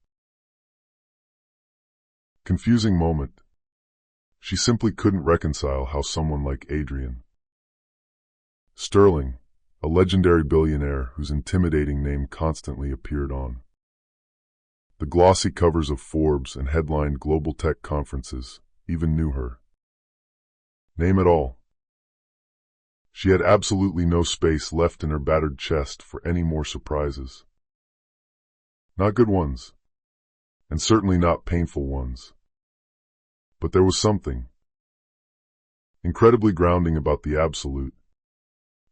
confusing moment, she simply couldn't reconcile how someone like Adrian Sterling, a legendary billionaire whose intimidating name constantly appeared on the glossy covers of Forbes and headlined global tech conferences, even knew her name at all. She had absolutely no space left in her battered chest for any more surprises. Not good ones, and certainly not painful ones. But there was something incredibly grounding about the absolute,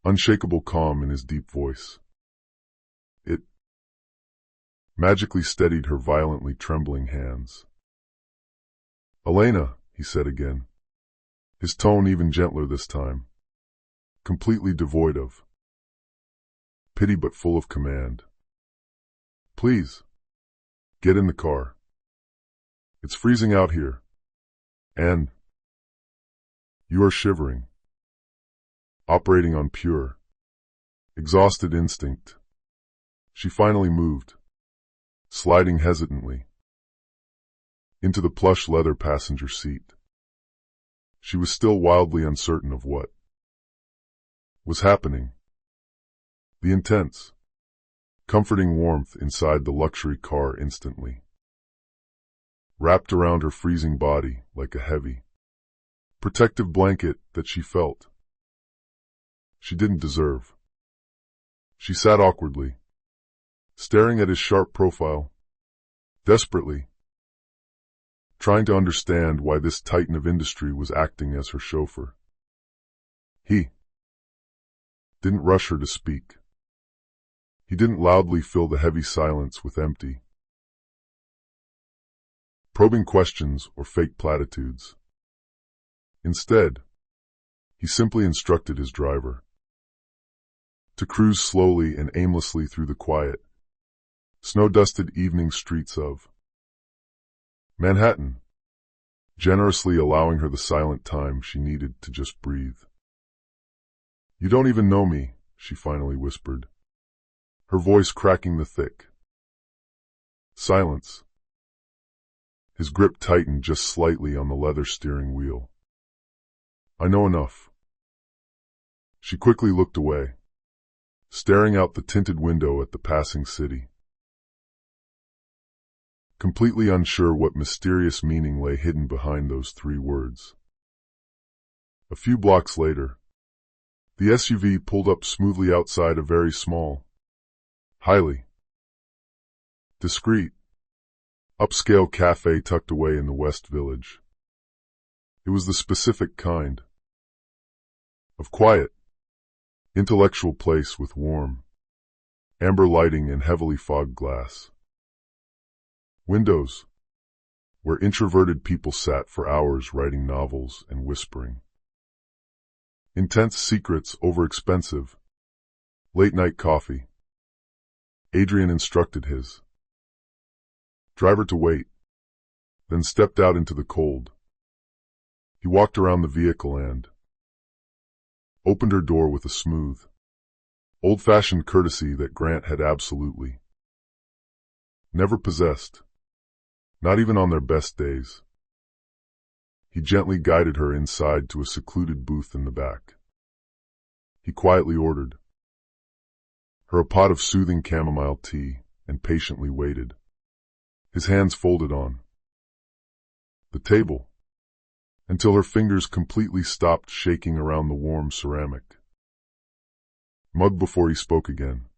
unshakable calm in his deep voice. It magically steadied her violently trembling hands. Elena, he said again, his tone even gentler this time, completely devoid of pity but full of command. Please, get in the car. It's freezing out here. And you are shivering, operating on pure, exhausted instinct. She finally moved, sliding hesitantly into the plush leather passenger seat. She was still wildly uncertain of what was happening. The intense, comforting warmth inside the luxury car instantly wrapped around her freezing body like a heavy, protective blanket that she felt she didn't deserve. She sat awkwardly, staring at his sharp profile, desperately, trying to understand why this titan of industry was acting as her chauffeur. He didn't rush her to speak. He didn't loudly fill the heavy silence with empty, probing questions or fake platitudes. Instead, he simply instructed his driver to cruise slowly and aimlessly through the quiet, snow-dusted evening streets of Manhattan, generously allowing her the silent time she needed to just breathe. "You don't even know me," she finally whispered, her voice cracking the thick silence. His grip tightened just slightly on the leather steering wheel. "I know enough." She quickly looked away, staring out the tinted window at the passing city, completely unsure what mysterious meaning lay hidden behind those 3 words. A few blocks later, the SUV pulled up smoothly outside a very small, highly discreet, upscale cafe tucked away in the West Village. It was the specific kind of quiet, intellectual place with warm, amber lighting and heavily fogged glass windows, where introverted people sat for hours writing novels and whispering intense secrets over expensive, late-night coffee. Adrian instructed his driver to wait, then stepped out into the cold. He walked around the vehicle and opened her door with a smooth, old-fashioned courtesy that Grant had absolutely never possessed, not even on their best days. He gently guided her inside to a secluded booth in the back. He quietly ordered her a pot of soothing chamomile tea and patiently waited, his hands folded on the table, until her fingers completely stopped shaking around the warm ceramic mug before he spoke again.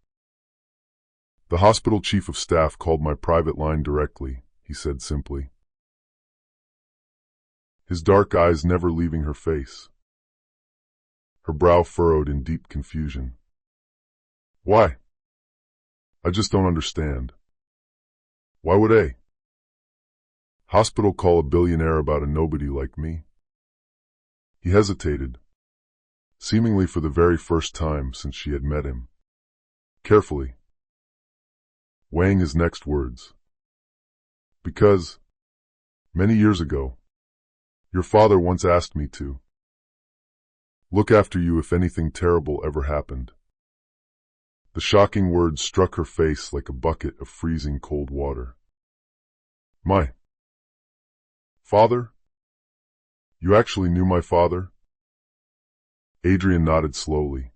"The hospital chief of staff called my private line directly," he said simply, his dark eyes never leaving her face, her brow furrowed in deep confusion. "Why? I just don't understand. Why would a hospital call a billionaire about a nobody like me?" He hesitated, seemingly for the very first time since she had met him, carefully weighing his next words. "Because, many years ago, your father once asked me to look after you if anything terrible ever happened." The shocking words struck her face like a bucket of freezing cold water. "My father? You actually knew my father?" Adrian nodded slowly,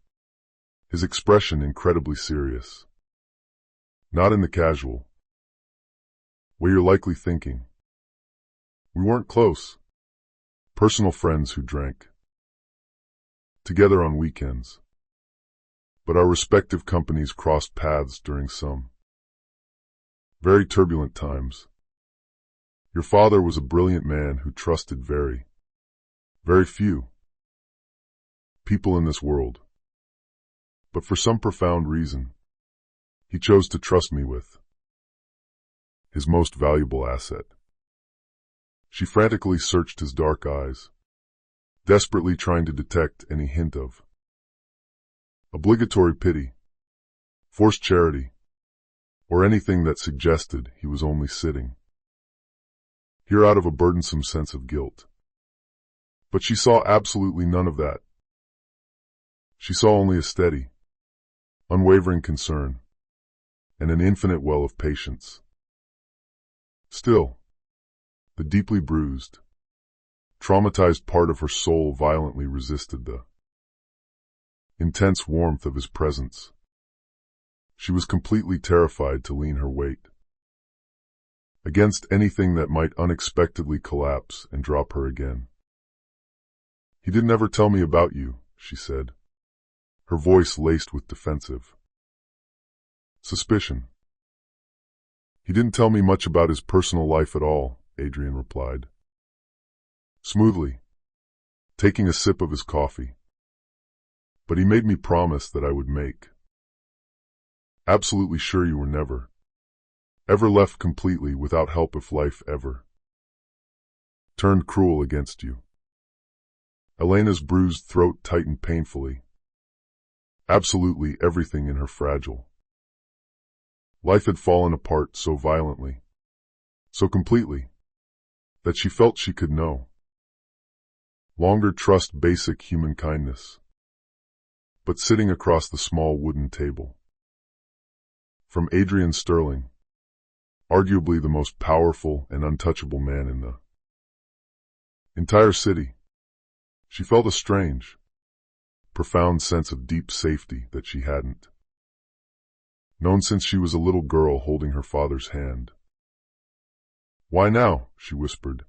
his expression incredibly serious. "Not in the casual way you're likely thinking. We weren't close. Personal friends who drank together on weekends. But our respective companies crossed paths during some very turbulent times. Your father was a brilliant man who trusted very few people in this world. But for some profound reason, he chose to trust me with his most valuable asset." She frantically searched his dark eyes, desperately trying to detect any hint of obligatory pity, forced charity, or anything that suggested he was only sitting here out of a burdensome sense of guilt. But she saw absolutely none of that. She saw only a steady, unwavering concern, and an infinite well of patience. Still, the deeply bruised, traumatized part of her soul violently resisted the intense warmth of his presence. She was completely terrified to lean her weight against anything that might unexpectedly collapse and drop her again. "He didn't ever tell me about you," she said, her voice laced with defensive suspicion. "He didn't tell me much about his personal life at all," Adrian replied, smoothly, taking a sip of his coffee. "But he made me promise that I would make absolutely sure you were never, ever left completely without help if life ever turned cruel against you." Elena's bruised throat tightened painfully. Absolutely everything in her fragile life had fallen apart so violently, so completely, that she felt she could no longer trust basic human kindness. But sitting across the small wooden table from Adrian Sterling, arguably the most powerful and untouchable man in the entire city, she felt a strange, profound sense of deep safety that she hadn't known since she was a little girl holding her father's hand. "Why now?" she whispered,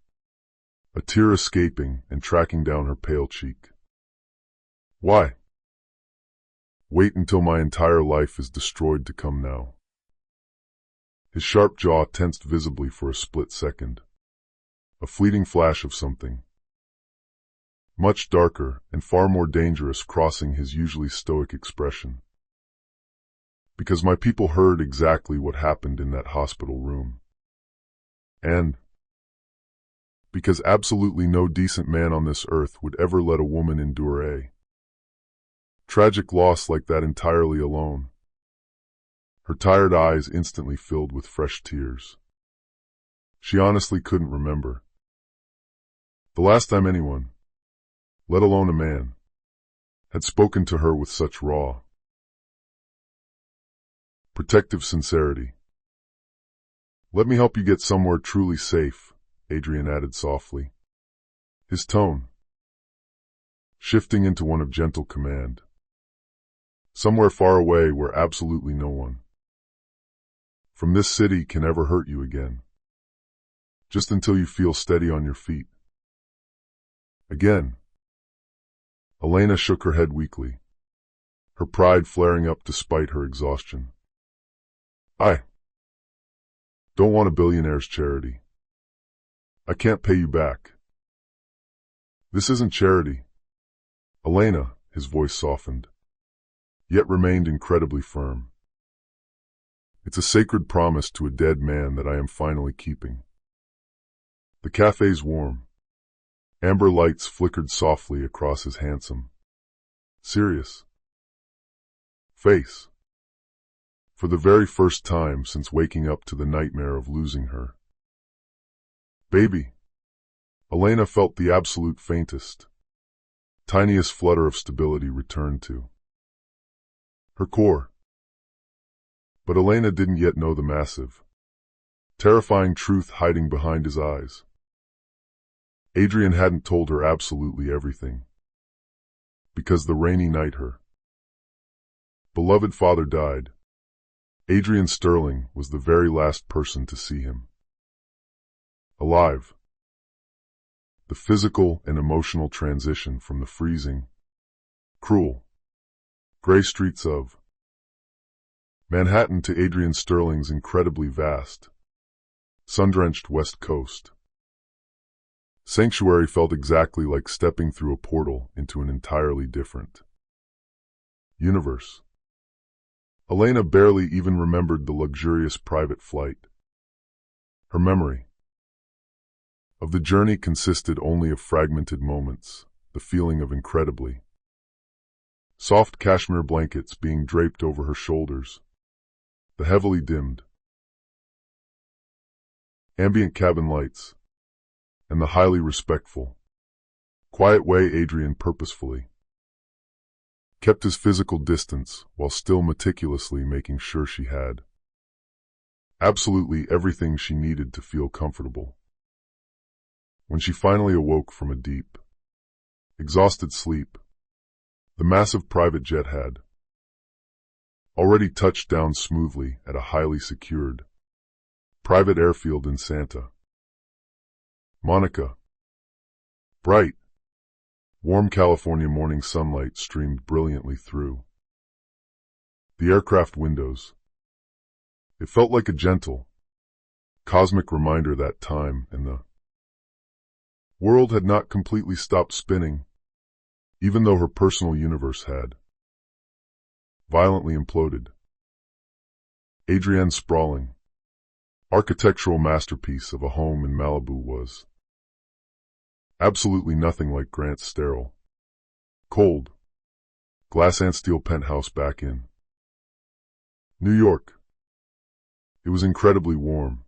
a tear escaping and tracking down her pale cheek. "Why wait until my entire life is destroyed to come now?" His sharp jaw tensed visibly for a split second, a fleeting flash of something much darker and far more dangerous crossing his usually stoic expression. "Because my people heard exactly what happened in that hospital room. And because absolutely no decent man on this earth would ever let a woman endure a tragic loss like that entirely alone." Her tired eyes instantly filled with fresh tears. She honestly couldn't remember the last time anyone, let alone a man, had spoken to her with such raw, protective sincerity. "Let me help you get somewhere truly safe," Adrian added softly, his tone shifting into one of gentle command. "Somewhere far away where absolutely no one from this city can ever hurt you again. Just until you feel steady on your feet again." Elena shook her head weakly, her pride flaring up despite her exhaustion. "I don't want a billionaire's charity. I can't pay you back." "This isn't charity." Elena, his voice softened, yet remained incredibly firm. "It's a sacred promise to a dead man that I am finally keeping." The cafe's warm, amber lights flickered softly across his handsome, serious face. For the very first time since waking up to the nightmare of losing her baby, Elena felt the absolute faintest, tiniest flutter of stability return to her core. But Elena didn't yet know the massive, terrifying truth hiding behind his eyes. Adrian hadn't told her absolutely everything, because the rainy night her beloved father died, Adrian Sterling was the very last person to see him alive. The physical and emotional transition from the freezing, cruel, gray streets of Manhattan to Adrian Sterling's incredibly vast, sun-drenched West Coast sanctuary felt exactly like stepping through a portal into an entirely different universe. Elena barely even remembered the luxurious private flight. Her memory of the journey consisted only of fragmented moments, the feeling of incredibly soft cashmere blankets being draped over her shoulders, the heavily dimmed ambient cabin lights, and the highly respectful, quiet way Adrian purposefully kept his physical distance while still meticulously making sure she had absolutely everything she needed to feel comfortable. When she finally awoke from a deep, exhausted sleep, the massive private jet had already touched down smoothly at a highly secured private airfield in Santa Monica. Bright, warm California morning sunlight streamed brilliantly through the aircraft windows. It felt like a gentle, cosmic reminder that time and the world had not completely stopped spinning, even though her personal universe had violently imploded. Adrienne's sprawling, architectural masterpiece of a home in Malibu was absolutely nothing like Grant's sterile, cold, glass and steel penthouse back in New York. It was incredibly warm,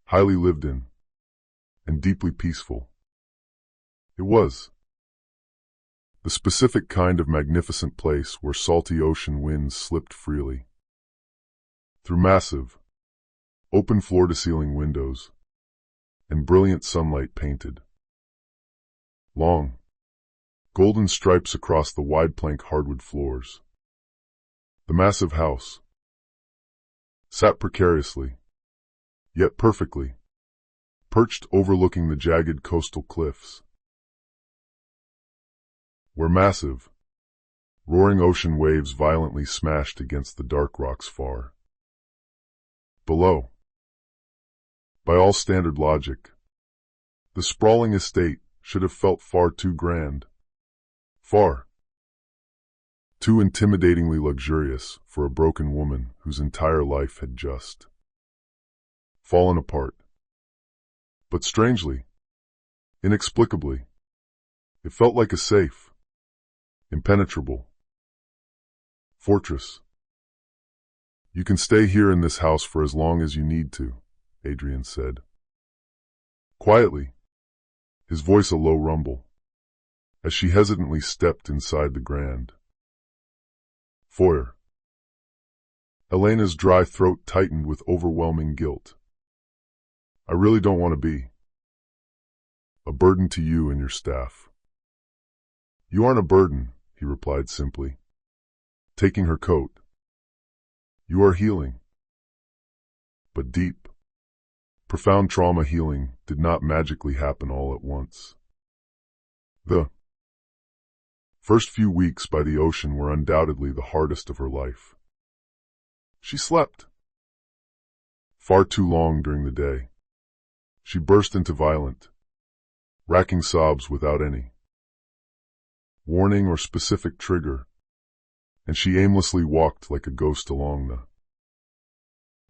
highly lived in, and deeply peaceful. It was the specific kind of magnificent place where salty ocean winds slipped freely through massive, open floor-to-ceiling windows, and brilliant sunlight painted long, golden stripes across the wide plank hardwood floors. The massive house sat precariously, yet perfectly, perched overlooking the jagged coastal cliffs, where massive, roaring ocean waves violently smashed against the dark rocks far below. By all standard logic, the sprawling estate should have felt far too grand, far too intimidatingly luxurious for a broken woman whose entire life had just fallen apart. But strangely, inexplicably, it felt like a safe, impenetrable fortress. "You can stay here in this house for as long as you need to," Adrian said quietly, his voice a low rumble, as she hesitantly stepped inside the grand foyer. Elena's dry throat tightened with overwhelming guilt. "I really don't want to be a burden to you and your staff." "You aren't a burden," he replied simply, taking her coat. "You are healing." But deep, profound trauma healing did not magically happen all at once. The first few weeks by the ocean were undoubtedly the hardest of her life. She slept far too long during the day. She burst into violent, racking sobs without any warning or specific trigger, and she aimlessly walked like a ghost along the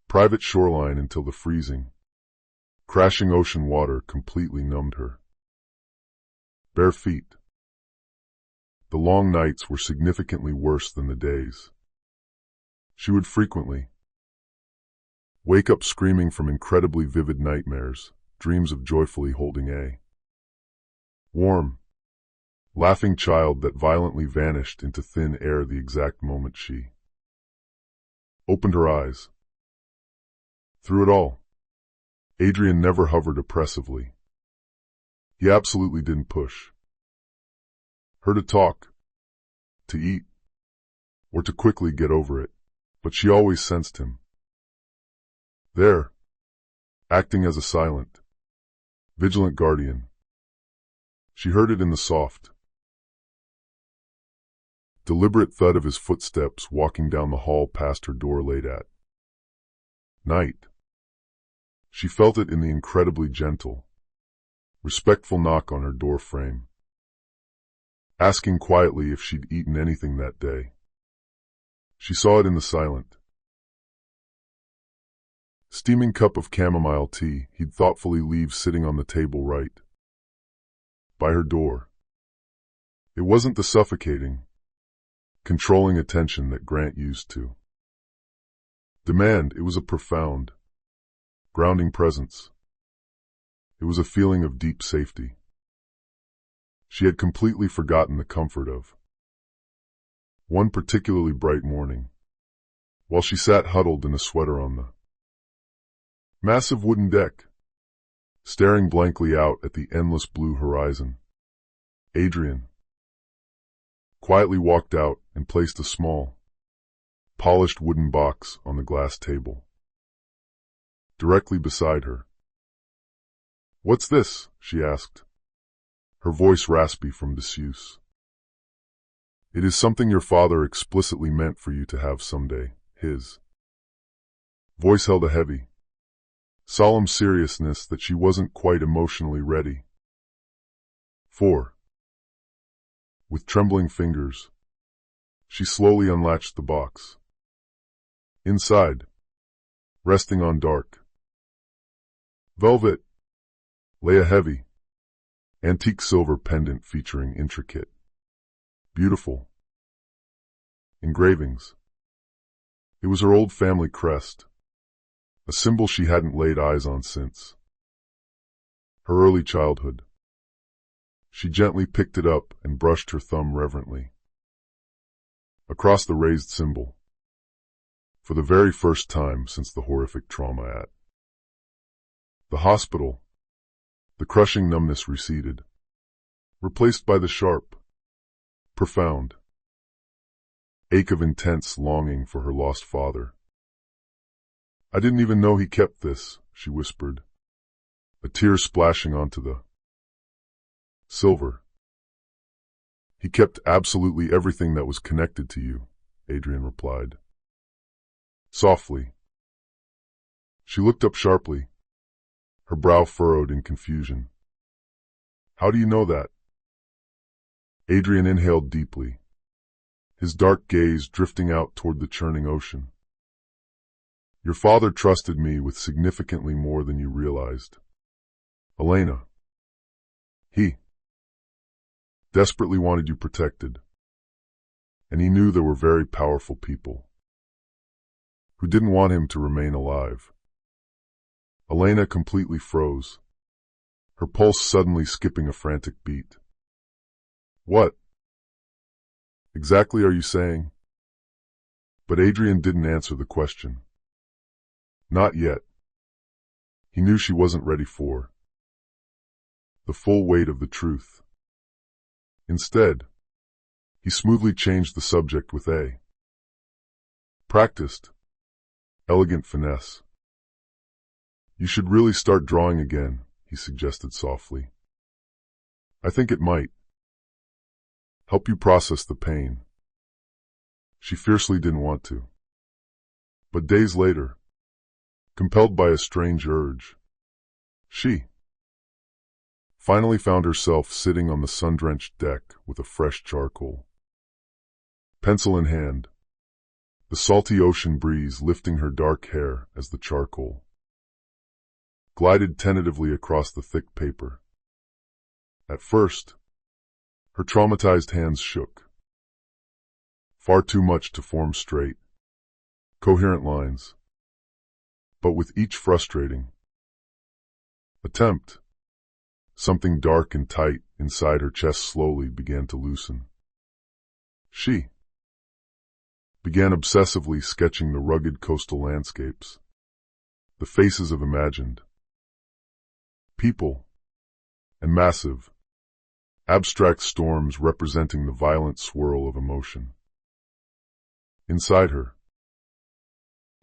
private shoreline until the freezing, crashing ocean water completely numbed her bare feet. The long nights were significantly worse than the days. She would frequently wake up screaming from incredibly vivid nightmares, dreams of joyfully holding a warm, laughing child that violently vanished into thin air the exact moment she opened her eyes. Through it all, Adrian never hovered oppressively. He absolutely didn't push her to talk, to eat, or to quickly get over it, but she always sensed him there, acting as a silent, vigilant guardian. She heard it in the soft, deliberate thud of his footsteps walking down the hall past her door late at night. She felt it in the incredibly gentle, respectful knock on her door frame, asking quietly if she'd eaten anything that day. She saw it in the silent, steaming cup of chamomile tea he'd thoughtfully leave sitting on the table right by her door. It wasn't the suffocating, controlling attention that Grant used to demand. It was a profound, grounding presence. It was a feeling of deep safety. She had completely forgotten the comfort of one particularly bright morning, while she sat huddled in a sweater on the massive wooden deck, staring blankly out at the endless blue horizon. Adrian quietly walked out and placed a small, polished wooden box on the glass table directly beside her. "What's this?" she asked, her voice raspy from disuse. "It is something your father explicitly meant for you to have someday." His voice held a heavy, solemn seriousness that she wasn't quite emotionally ready for. With trembling fingers, she slowly unlatched the box. Inside, resting on dark velvet, lay a heavy, antique silver pendant featuring intricate, beautiful engravings. It was her old family crest, a symbol she hadn't laid eyes on since her early childhood. She gently picked it up and brushed her thumb reverently across the raised symbol. For the very first time since the horrific trauma at the hospital, the crushing numbness receded, replaced by the sharp, profound ache of intense longing for her lost father. "I didn't even know he kept this," she whispered, a tear splashing onto the silver. "He kept absolutely everything that was connected to you," Adrian replied softly. She looked up sharply, her brow furrowed in confusion. "How do you know that?" Adrian inhaled deeply, his dark gaze drifting out toward the churning ocean. "Your father trusted me with significantly more than you realized, Elena. He desperately wanted you protected, and he knew there were very powerful people who didn't want him to remain alive." Elena completely froze, her pulse suddenly skipping a frantic beat. "What exactly are you saying?" But Adrian didn't answer the question. Not yet. He knew she wasn't ready for the full weight of the truth. Instead, he smoothly changed the subject with a practiced, elegant finesse. "You should really start drawing again," he suggested softly. "I think it might help you process the pain." She fiercely didn't want to. But days later, compelled by a strange urge, she finally found herself sitting on the sun-drenched deck with a fresh charcoal pencil in hand, the salty ocean breeze lifting her dark hair as the charcoal glided tentatively across the thick paper. At first, her traumatized hands shook, far too much to form straight, coherent lines. But with each frustrating attempt, something dark and tight inside her chest slowly began to loosen. She began obsessively sketching the rugged coastal landscapes, the faces of imagined people, and massive, abstract storms representing the violent swirl of emotion. Inside her,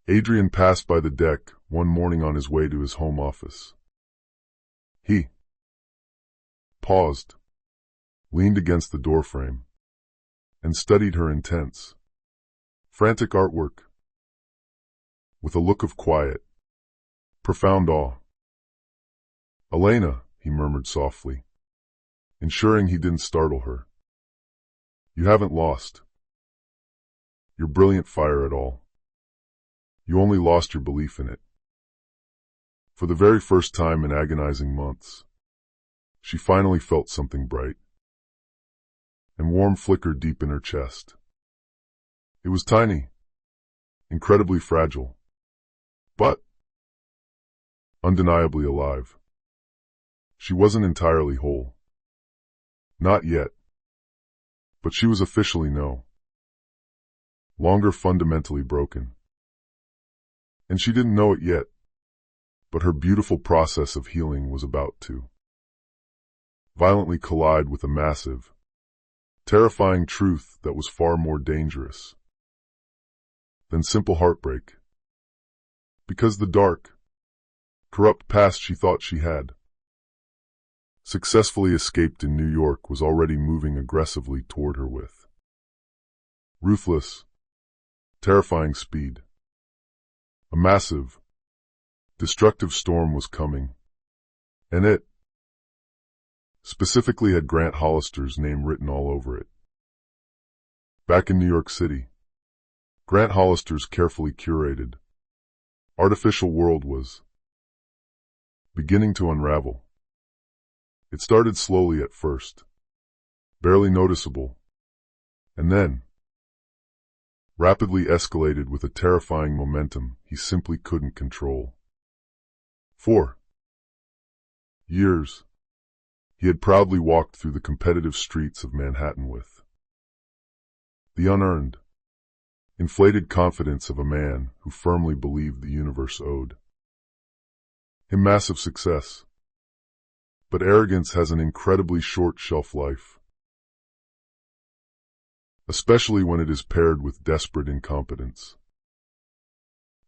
Adrian passed by the deck one morning on his way to his home office. He paused, leaned against the doorframe, and studied her intense, frantic artwork with a look of quiet, profound awe. "Elena," he murmured softly, ensuring he didn't startle her, "you haven't lost your brilliant fire at all. You only lost your belief in it." For the very first time in agonizing months, she finally felt something bright and warm flicker deep in her chest. It was tiny, incredibly fragile, but undeniably alive. She wasn't entirely whole. Not yet. But she was officially no longer fundamentally broken. And she didn't know it yet, but her beautiful process of healing was about to violently collide with a massive, terrifying truth that was far more dangerous than simple heartbreak. Because the dark, corrupt past she thought she had successfully escaped in New York was already moving aggressively toward her with ruthless, terrifying speed. A massive, destructive storm was coming, and it specifically had Grant Hollister's name written all over it. Back in New York City, Grant Hollister's carefully curated, artificial world was beginning to unravel. It started slowly at first, barely noticeable, and then rapidly escalated with a terrifying momentum he simply couldn't control. For years, he had proudly walked through the competitive streets of Manhattan with the unearned, inflated confidence of a man who firmly believed the universe owed him massive success. But arrogance has an incredibly short shelf life, especially when it is paired with desperate incompetence.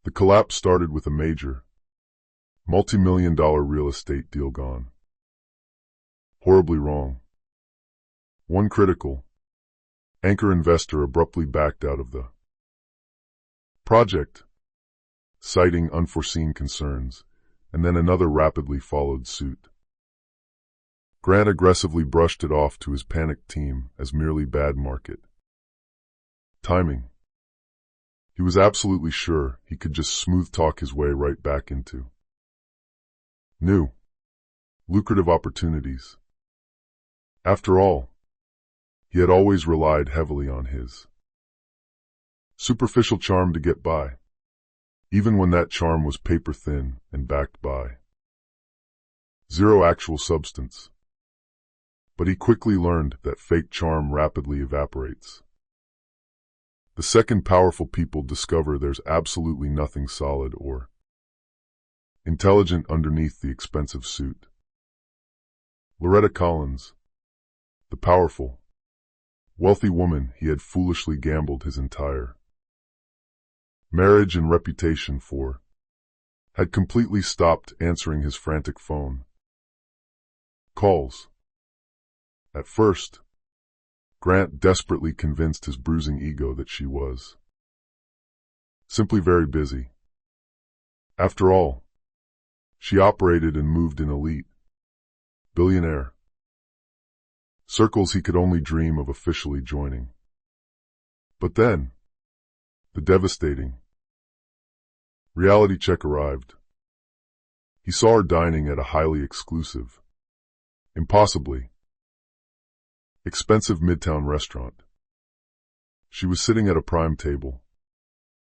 The collapse started with a major, multi-million-dollar real estate deal gone horribly wrong. One critical, anchor investor abruptly backed out of the project, citing unforeseen concerns, and then another rapidly followed suit. Grant aggressively brushed it off to his panicked team as merely bad market timing. He was absolutely sure he could just smooth talk his way right back into new, lucrative opportunities. After all, he had always relied heavily on his superficial charm to get by, even when that charm was paper-thin and backed by zero actual substance. But he quickly learned that fake charm rapidly evaporates. The second powerful people discover there's absolutely nothing solid or intelligent underneath the expensive suit. Loretta Collins, the powerful, wealthy woman he had foolishly gambled his entire marriage and reputation for, had completely stopped answering his frantic phone calls. At first, Grant desperately convinced his bruising ego that she was simply very busy. After all, she operated and moved in elite, billionaire circles he could only dream of officially joining. But then, the devastating reality check arrived. He saw her dining at a highly exclusive, impossibly expensive midtown restaurant. She was sitting at a prime table,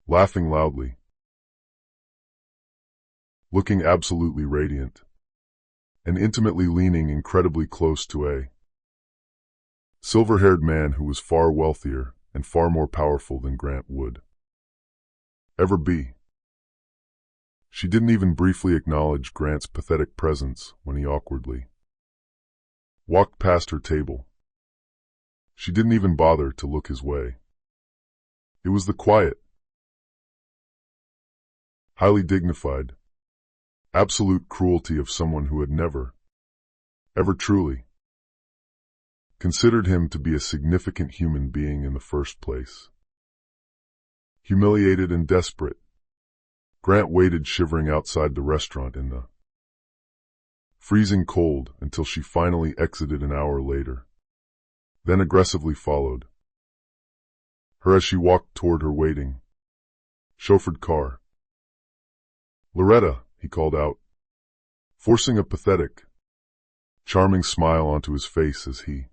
laughing loudly, looking absolutely radiant, and intimately leaning incredibly close to a silver-haired man who was far wealthier and far more powerful than Grant would ever be. She didn't even briefly acknowledge Grant's pathetic presence when he awkwardly walked past her table. She didn't even bother to look his way. It was the quiet, highly dignified, absolute cruelty of someone who had never, ever truly considered him to be a significant human being in the first place. Humiliated and desperate, Grant waited shivering outside the restaurant in the freezing cold until she finally exited an hour later, then aggressively followed her as she walked toward her waiting, chauffeured car. "Loretta," he called out, forcing a pathetic, charming smile onto his face as he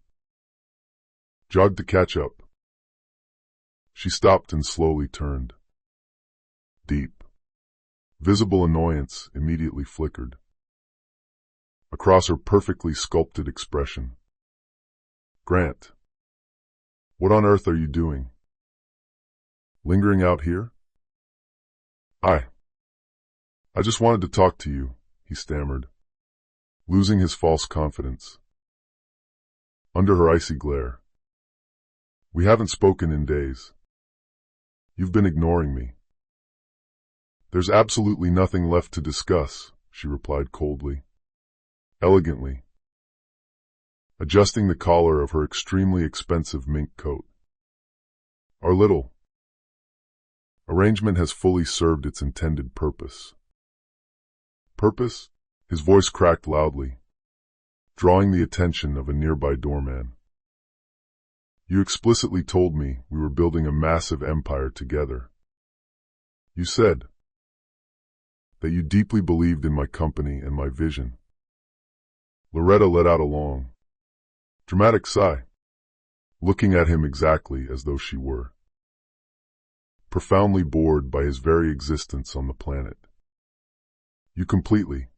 jogged to catch up. She stopped and slowly turned. Deep, visible annoyance immediately flickered across her perfectly sculpted expression. "Grant, what on earth are you doing? Lingering out here?" I just wanted to talk to you," he stammered, losing his false confidence. Under her icy glare, "We haven't spoken in days. You've been ignoring me." "There's absolutely nothing left to discuss," she replied coldly, elegantly, adjusting the collar of her extremely expensive mink coat. "Our little arrangement has fully served its intended purpose." "Purpose?" His voice cracked loudly, drawing the attention of a nearby doorman. "You explicitly told me we were building a massive empire together. You said that you deeply believed in my company and my vision." Loretta let out a long, dramatic sigh, looking at him exactly as though she were profoundly bored by his very existence on the planet. "You completely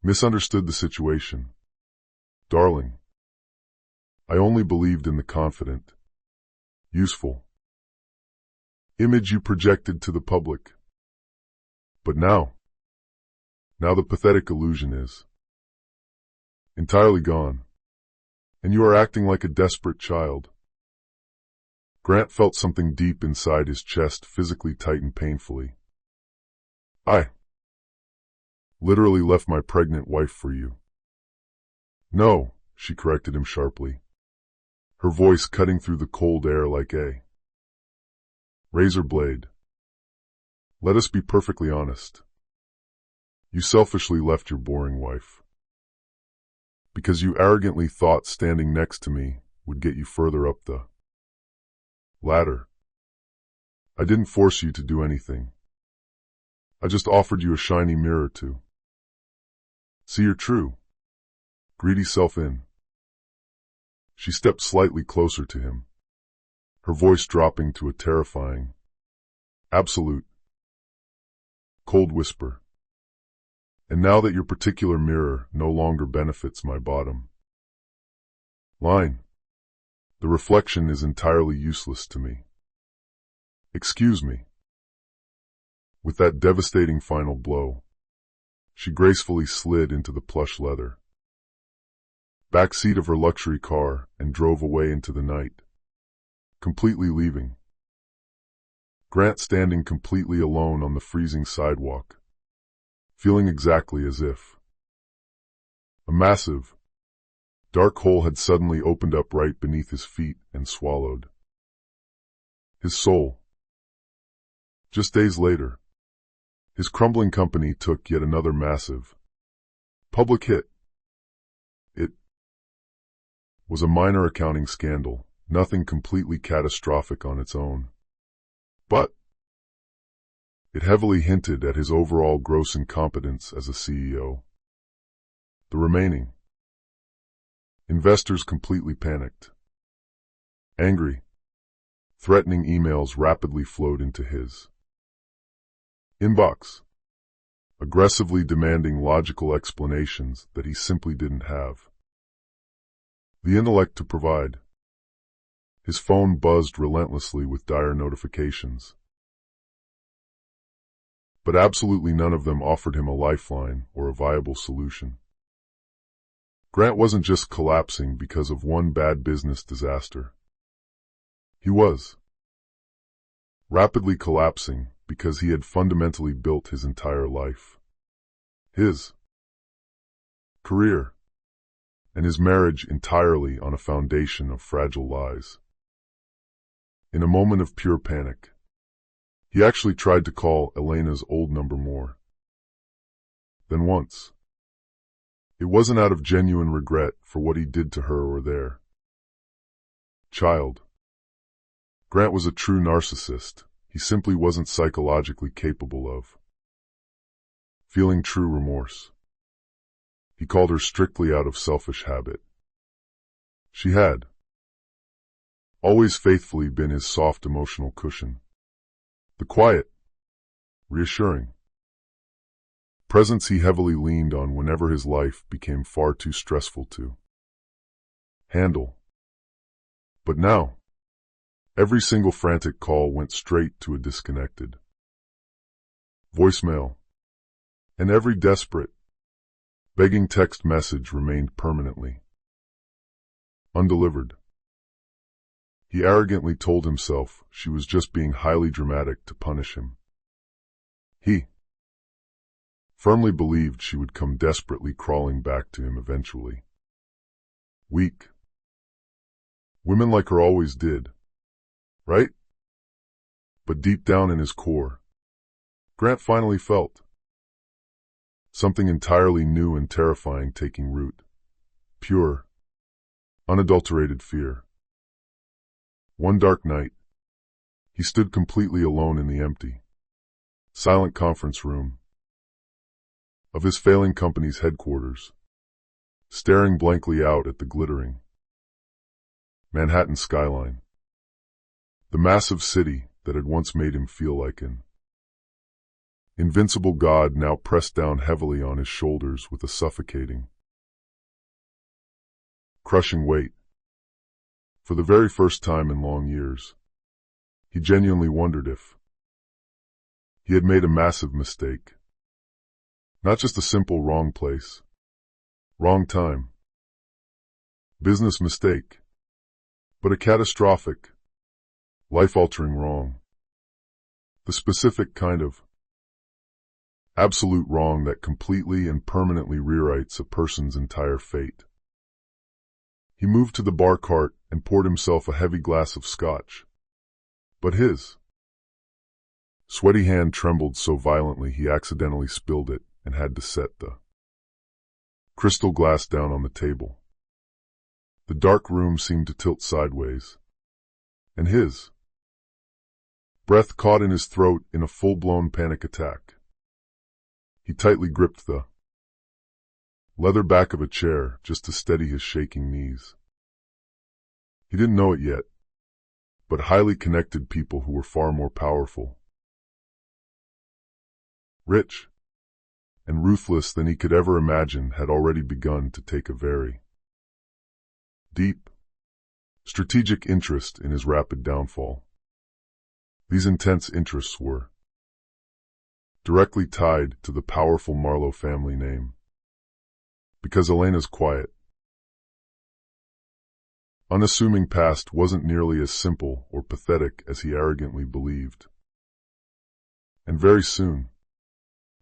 misunderstood the situation, darling. I only believed in the confident, useful image you projected to the public. But now the pathetic illusion is entirely gone, and you are acting like a desperate child." Grant felt something deep inside his chest physically tighten painfully. "I literally left my pregnant wife for you." "No," she corrected him sharply, her voice cutting through the cold air like a razor blade. "Let us be perfectly honest. You selfishly left your boring wife because you arrogantly thought standing next to me would get you further up the ladder. I didn't force you to do anything. I just offered you a shiny mirror to see your true, greedy self in." She stepped slightly closer to him, her voice dropping to a terrifying, absolute, cold whisper. "And now that your particular mirror no longer benefits my bottom line, the reflection is entirely useless to me. Excuse me." With that devastating final blow, she gracefully slid into the plush leather back seat of her luxury car and drove away into the night, completely leaving Grant standing completely alone on the freezing sidewalk, feeling exactly as if a massive, dark hole had suddenly opened up right beneath his feet and swallowed his soul. Just days later, his crumbling company took yet another massive public hit. It was a minor accounting scandal, nothing completely catastrophic on its own, but it heavily hinted at his overall gross incompetence as a CEO. The remaining investors completely panicked. Angry, threatening emails rapidly flowed into his inbox, aggressively demanding logical explanations that he simply didn't have the intellect to provide. His phone buzzed relentlessly with dire notifications, but absolutely none of them offered him a lifeline or a viable solution. Grant wasn't just collapsing because of one bad business disaster. He was rapidly collapsing because he had fundamentally built his entire life, his career, and his marriage entirely on a foundation of fragile lies. In a moment of pure panic, he actually tried to call Elena's old number more than once. It wasn't out of genuine regret for what he did to her or their child. Grant was a true narcissist. He simply wasn't psychologically capable of feeling true remorse. He called her strictly out of selfish habit. She had always faithfully been his soft emotional cushion. The quiet, reassuring presence he heavily leaned on whenever his life became far too stressful to handle. But now, every single frantic call went straight to a disconnected voicemail, and every desperate, begging text message remained permanently undelivered. He arrogantly told himself she was just being highly dramatic to punish him. He firmly believed she would come desperately crawling back to him eventually. Weak. Women like her always did, right? But deep down in his core, Grant finally felt something entirely new and terrifying taking root. Pure, unadulterated fear. One dark night, he stood completely alone in the empty, silent conference room of his failing company's headquarters, staring blankly out at the glittering Manhattan skyline. The massive city that had once made him feel like an invincible god now pressed down heavily on his shoulders with a suffocating, crushing weight. For the very first time in long years, he genuinely wondered if he had made a massive mistake. Not just a simple wrong place, wrong time, business mistake, but a catastrophic, life-altering wrong. The specific kind of absolute wrong that completely and permanently rewrites a person's entire fate. He moved to the bar cart and poured himself a heavy glass of scotch. But his sweaty hand trembled so violently he accidentally spilled it and had to set the crystal glass down on the table. The dark room seemed to tilt sideways, and his breath caught in his throat in a full-blown panic attack. He tightly gripped the leather back of a chair just to steady his shaking knees. He didn't know it yet, but highly connected people who were far more powerful, rich, and ruthless than he could ever imagine had already begun to take a very deep, strategic interest in his rapid downfall. These intense interests were directly tied to the powerful Marlowe family name. Because Elena's quiet, unassuming past wasn't nearly as simple or pathetic as he arrogantly believed. And very soon,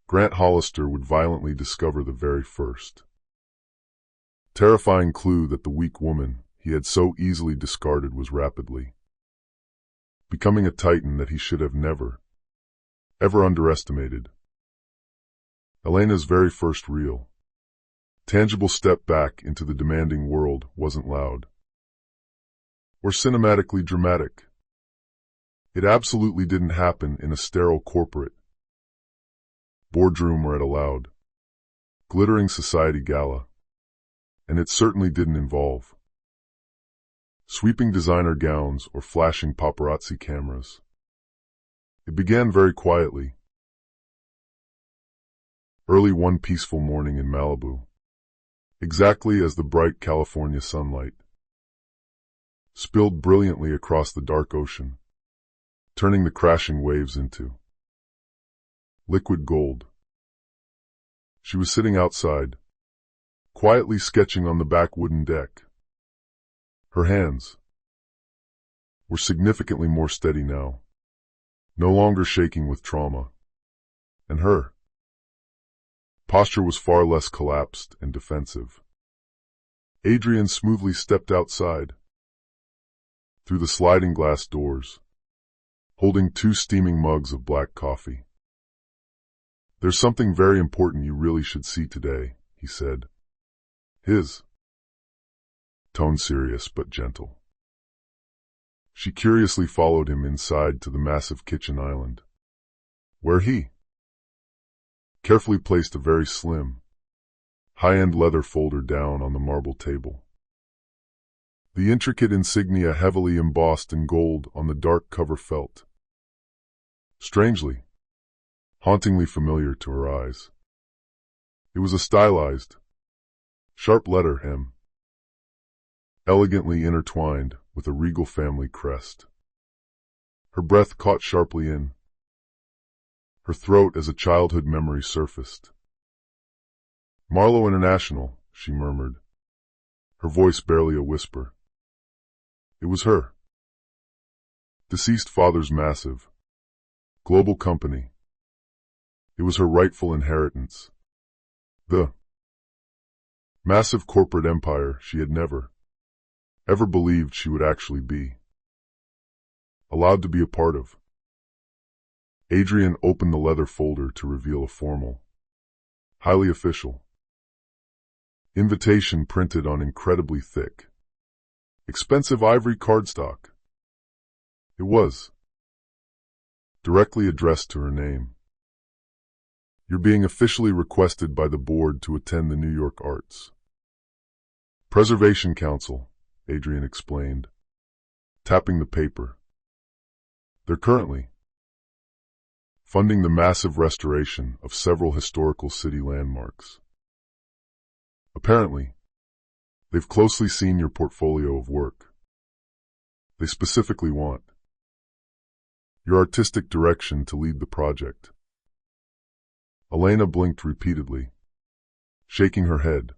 Grant Hollister would violently discover the very first terrifying clue that the weak woman he had so easily discarded was rapidly becoming a titan that he should have never, ever underestimated. Elena's very first real, tangible step back into the demanding world wasn't loud or cinematically dramatic. It absolutely didn't happen in a sterile corporate boardroom or at a loud, glittering society gala, and it certainly didn't involve sweeping designer gowns or flashing paparazzi cameras. It began very quietly, early one peaceful morning in Malibu, exactly as the bright California sunlight spilled brilliantly across the dark ocean, turning the crashing waves into liquid gold. She was sitting outside, quietly sketching on the back wooden deck. Her hands were significantly more steady now, no longer shaking with trauma, and her posture was far less collapsed and defensive. Adrian smoothly stepped outside, through the sliding glass doors, holding 2 steaming mugs of black coffee. "There's something very important you really should see today," he said, his tone serious but gentle. She curiously followed him inside to the massive kitchen island, where he carefully placed a very slim, high-end leather folder down on the marble table. The intricate insignia heavily embossed in gold on the dark cover felt strangely, hauntingly familiar to her eyes. It was a stylized, sharp letter M, elegantly intertwined with a regal family crest. Her breath caught sharply in her throat as a childhood memory surfaced. "Marlowe International," she murmured, her voice barely a whisper. It was her deceased father's massive, global company. It was her rightful inheritance. The massive corporate empire she had never, ever believed she would actually be allowed to be a part of. Adrian opened the leather folder to reveal a formal, highly official invitation printed on incredibly thick, expensive ivory cardstock. It was directly addressed to her name. "You're being officially requested by the board to attend the New York Arts Preservation Council," Adrian explained, tapping the paper. "They're currently funding the massive restoration of several historical city landmarks. Apparently, they've closely seen your portfolio of work. They specifically want your artistic direction to lead the project." Elena blinked repeatedly, shaking her head.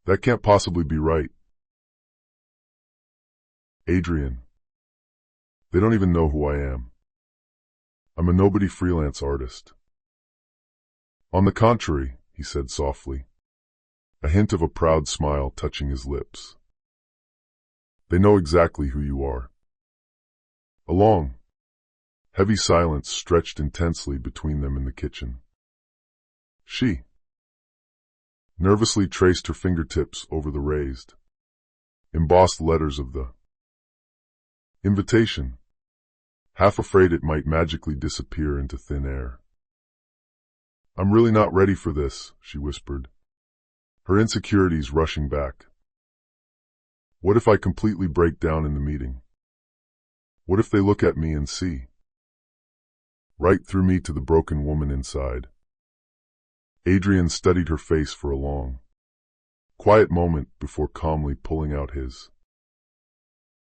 "That can't possibly be right." "Adrian, they don't even know who I am. I'm a nobody freelance artist." "On the contrary," he said softly, a hint of a proud smile touching his lips. "They know exactly who you are." A long, heavy silence stretched intensely between them in the kitchen. She nervously traced her fingertips over the raised, embossed letters of the invitation, half afraid it might magically disappear into thin air. "I'm really not ready for this," she whispered, her insecurities rushing back. "What if I completely break down in the meeting? What if they look at me and see right through me to the broken woman inside?" Adrian studied her face for a long, quiet moment before calmly pulling out his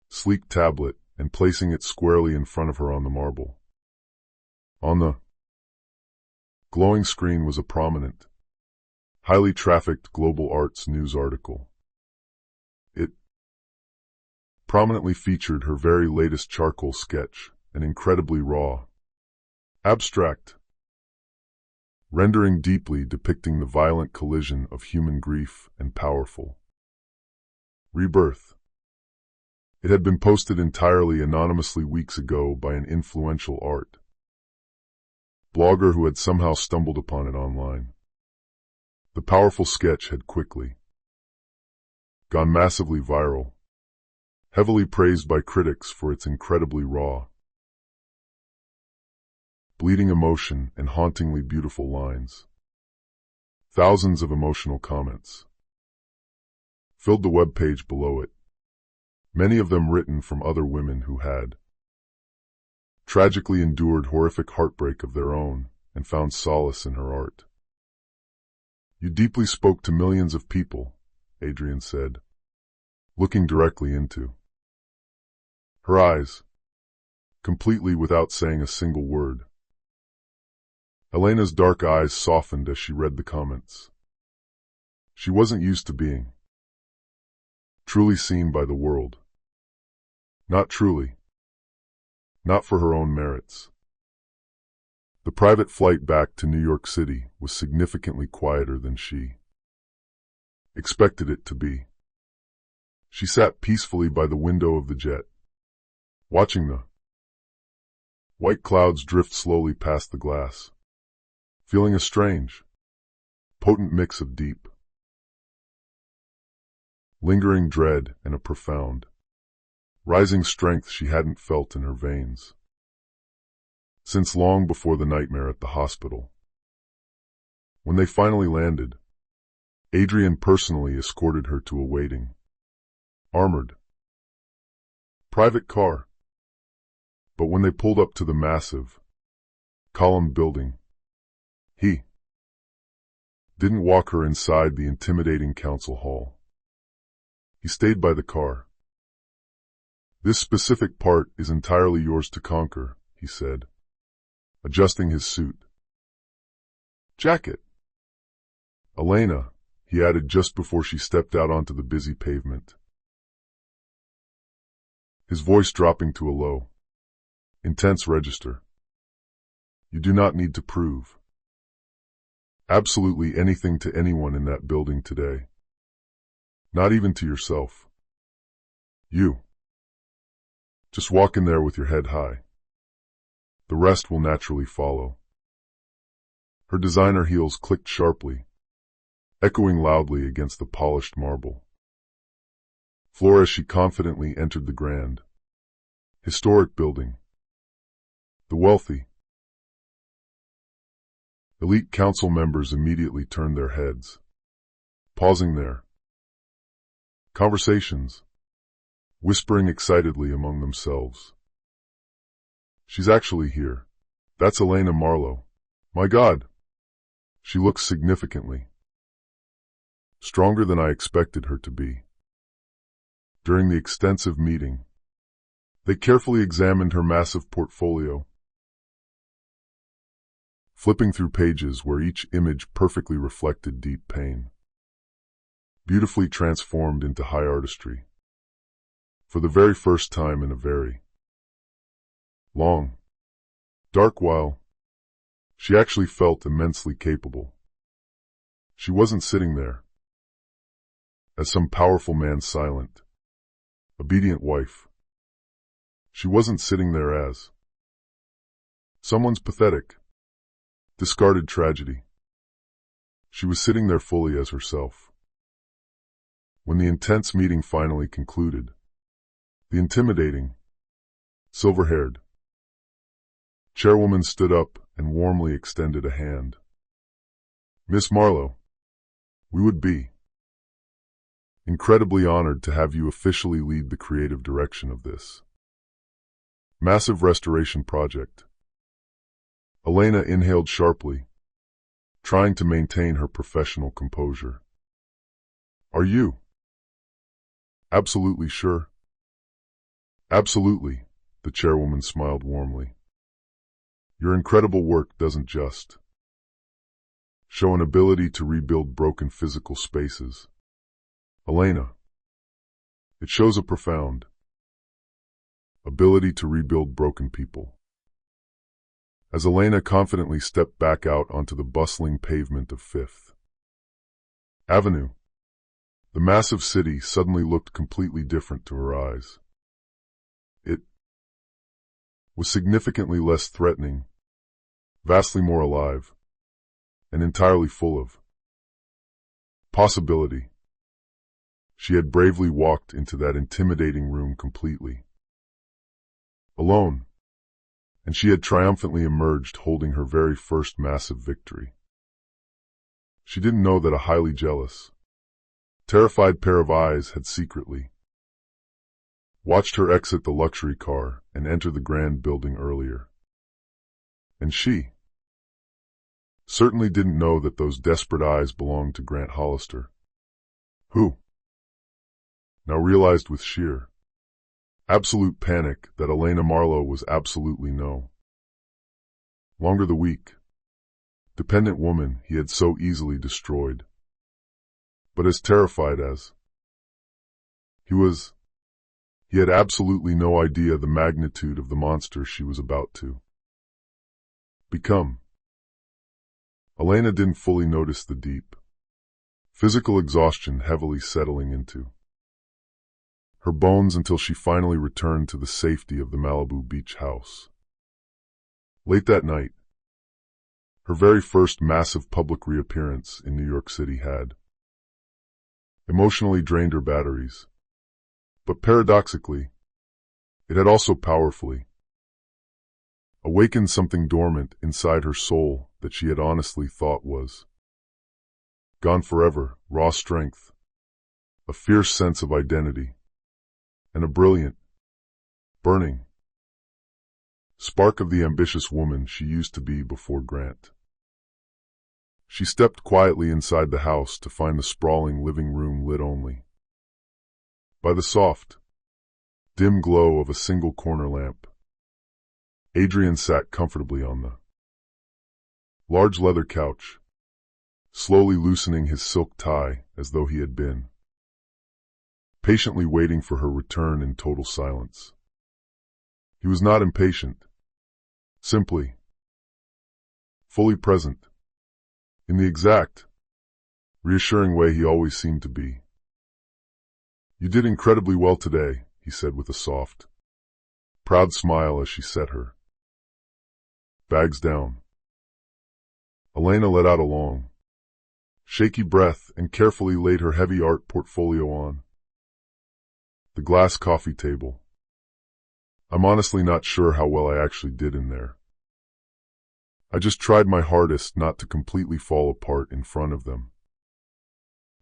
sleek tablet and placing it squarely in front of her on the marble. On the glowing screen was a prominent, highly trafficked global arts news article. It prominently featured her very latest charcoal sketch, an incredibly raw, abstract rendering deeply depicting the violent collision of human grief and powerful rebirth. It had been posted entirely anonymously weeks ago by an influential art blogger who had somehow stumbled upon it online. The powerful sketch had quickly gone massively viral, heavily praised by critics for its incredibly raw, bleeding emotion and hauntingly beautiful lines. Thousands of emotional comments filled the web page below it, many of them written from other women who had tragically endured horrific heartbreak of their own and found solace in her art. "You deeply spoke to millions of people," Adrian said, looking directly into her eyes, completely without saying a single word. Elena's dark eyes softened as she read the comments. She wasn't used to being truly seen by the world. Not truly. Not for her own merits. The private flight back to New York City was significantly quieter than she expected it to be. She sat peacefully by the window of the jet, watching the white clouds drift slowly past the glass, feeling a strange, potent mix of deep, lingering dread and a profound, rising strength she hadn't felt in her veins since long before the nightmare at the hospital. When they finally landed, Adrian personally escorted her to a waiting, armored, private car. But when they pulled up to the massive, columned building, he didn't walk her inside the intimidating council hall. He stayed by the car. "This specific part is entirely yours to conquer," he said, adjusting his suit jacket. "Elena," he added just before she stepped out onto the busy pavement, his voice dropping to a low, intense register. "You do not need to prove absolutely anything to anyone in that building today. Not even to yourself. You just walk in there with your head high. The rest will naturally follow." Her designer heels clicked sharply, echoing loudly against the polished marble floor as she confidently entered the grand, historic building. The wealthy, elite council members immediately turned their heads, pausing their conversations, whispering excitedly among themselves. "She's actually here. That's Elena Marlowe. My God. She looks significantly stronger than I expected her to be." During the extensive meeting, they carefully examined her massive portfolio, flipping through pages where each image perfectly reflected deep pain, beautifully transformed into high artistry. For the very first time in a very long, dark while, she actually felt immensely capable. She wasn't sitting there as some powerful man's silent, obedient wife. She wasn't sitting there as someone's pathetic, discarded tragedy. She was sitting there fully as herself. When the intense meeting finally concluded, the intimidating, silver-haired chairwoman stood up and warmly extended a hand. "Miss Marlowe, we would be incredibly honored to have you officially lead the creative direction of this massive restoration project." Elena inhaled sharply, trying to maintain her professional composure. "Are you absolutely sure?" "Absolutely," the chairwoman smiled warmly. "Your incredible work doesn't just show an ability to rebuild broken physical spaces, Elena. It shows a profound ability to rebuild broken people." As Elena confidently stepped back out onto the bustling pavement of Fifth Avenue, the massive city suddenly looked completely different to her eyes. It was significantly less threatening, vastly more alive, and entirely full of possibility. She had bravely walked into that intimidating room completely alone, and she had triumphantly emerged holding her very first massive victory. She didn't know that a highly jealous, terrified pair of eyes had secretly watched her exit the luxury car and enter the grand building earlier. And she certainly didn't know that those desperate eyes belonged to Grant Hollister, who now realized with sheer, absolute panic that Elena Marlowe was absolutely no longer the weak, dependent woman he had so easily destroyed, but as terrified as he was. He had absolutely no idea the magnitude of the monster she was about to become. Elena didn't fully notice the deep, physical exhaustion heavily settling into her bones until she finally returned to the safety of the Malibu beach house. Late that night, her very first massive public reappearance in New York City had emotionally drained her batteries. But paradoxically, it had also powerfully awakened something dormant inside her soul that she had honestly thought was Gone forever, raw strength, a fierce sense of identity, and a brilliant, burning spark of the ambitious woman she used to be before Grant. She stepped quietly inside the house to find the sprawling living room lit only by the soft, dim glow of a single corner lamp. Adrian sat comfortably on the large leather couch, slowly loosening his silk tie as though he had been patiently waiting for her return in total silence. He was not impatient, simply fully present, in the exact, reassuring way he always seemed to be. "You did incredibly well today," he said with a soft, proud smile as she set her bags down. Elena let out a long, shaky breath and carefully laid her heavy art portfolio on the glass coffee table. "I'm honestly not sure how well I actually did in there. I just tried my hardest not to completely fall apart in front of them."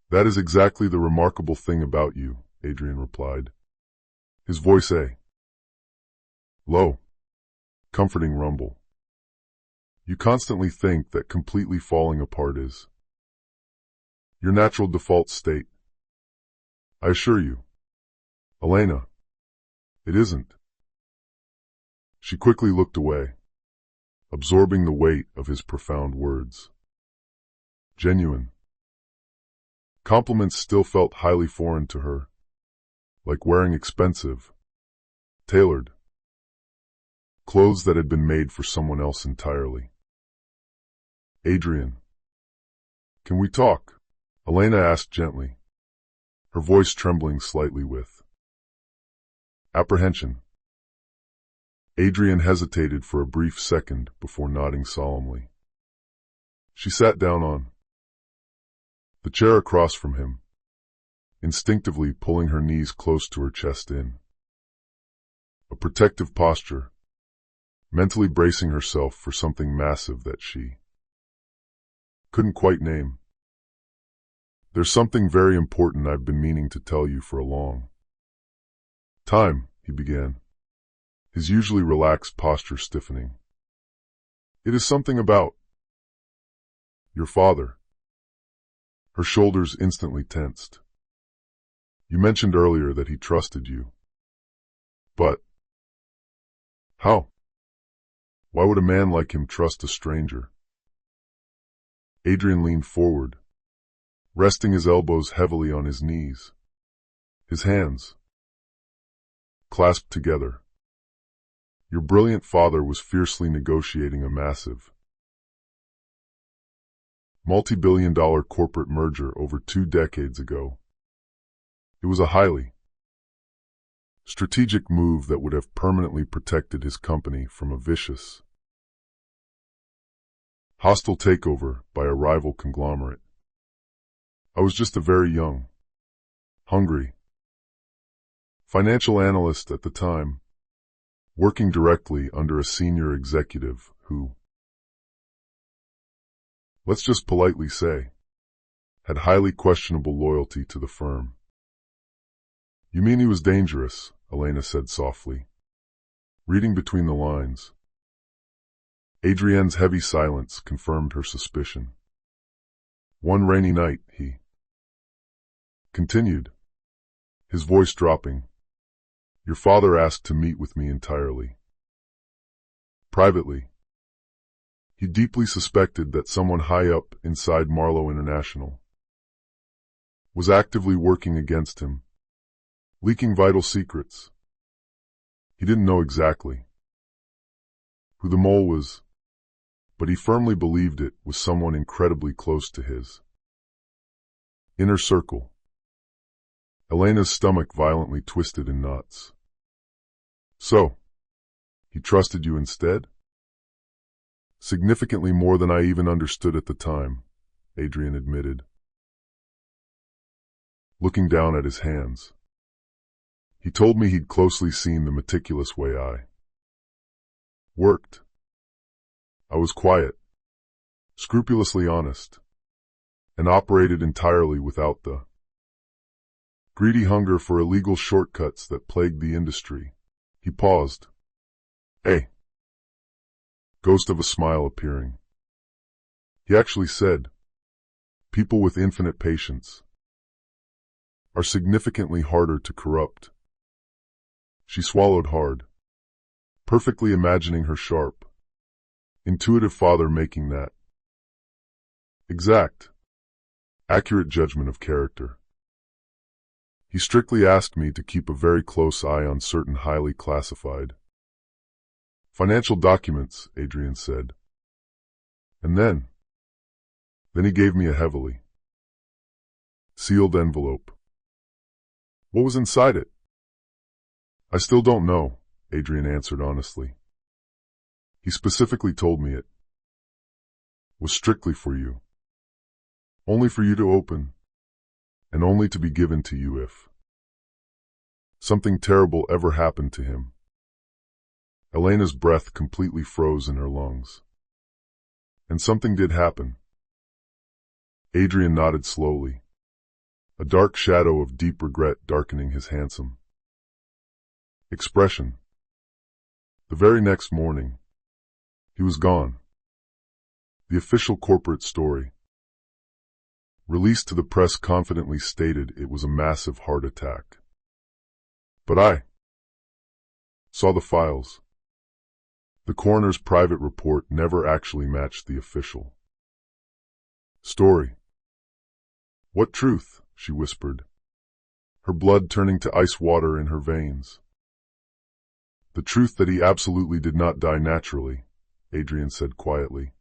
"That is exactly the remarkable thing about you," Adrian replied, his voice a low, comforting rumble. "You constantly think that completely falling apart is your natural default state. I assure you, Elena, it isn't." She quickly looked away, absorbing the weight of his profound words. Genuine compliments still felt highly foreign to her, like wearing expensive, tailored clothes that had been made for someone else entirely. "Adrian, can we talk?" Elena asked gently, her voice trembling slightly with apprehension. Adrian hesitated for a brief second before nodding solemnly. She sat down on the chair across from him, instinctively pulling her knees close to her chest in a protective posture, mentally bracing herself for something massive that she couldn't quite name. "There's something very important I've been meaning to tell you for a long time," he began, his usually relaxed posture stiffening. "It is something about your father." Her shoulders instantly tensed. "You mentioned earlier that he trusted you. But how? Why would a man like him trust a stranger?" Adrian leaned forward, resting his elbows heavily on his knees, his hands clasped together. "Your brilliant father was fiercely negotiating a massive, multi-billion-dollar corporate merger over 2 decades ago. It was a highly strategic move that would have permanently protected his company from a vicious, hostile takeover by a rival conglomerate. I was just a very young, hungry financial analyst at the time, working directly under a senior executive who, let's just politely say, had highly questionable loyalty to the firm." "You mean he was dangerous?" Elena said softly, reading between the lines. Adrienne's heavy silence confirmed her suspicion. "One rainy night, he continued, his voice dropping, your father asked to meet with me entirely privately. He deeply suspected that someone high up inside Marlowe International was actively working against him, leaking vital secrets. He didn't know exactly who the mole was, but he firmly believed it was someone incredibly close to his inner circle." Elena's stomach violently twisted in knots. "So, he trusted you instead?" "Significantly more than I even understood at the time," Adrian admitted, looking down at his hands. "He told me he'd closely seen the meticulous way I worked. I was quiet, scrupulously honest, and operated entirely without the greedy hunger for illegal shortcuts that plagued the industry. He paused. A ghost of a smile appearing. He actually said, "People with infinite patience are significantly harder to corrupt." She swallowed hard, perfectly imagining her sharp, intuitive father making that exact, accurate judgment of character. He strictly asked me to keep a very close eye on certain highly classified financial documents, Adrian said. And then he gave me a heavily sealed envelope. What was inside it? I still don't know, Adrian answered honestly. He specifically told me it was strictly for you. Only for you to open, and only to be given to you if something terrible ever happened to him. Elena's breath completely froze in her lungs. And something did happen. Adrian nodded slowly, a dark shadow of deep regret darkening his handsome expression. The very next morning, he was gone. The official corporate story, released to the press, confidently stated it was a massive heart attack. But I saw the files. The coroner's private report never actually matched the official story. What truth? She whispered, her blood turning to ice water in her veins. The truth that he absolutely did not die naturally, Adrian said quietly,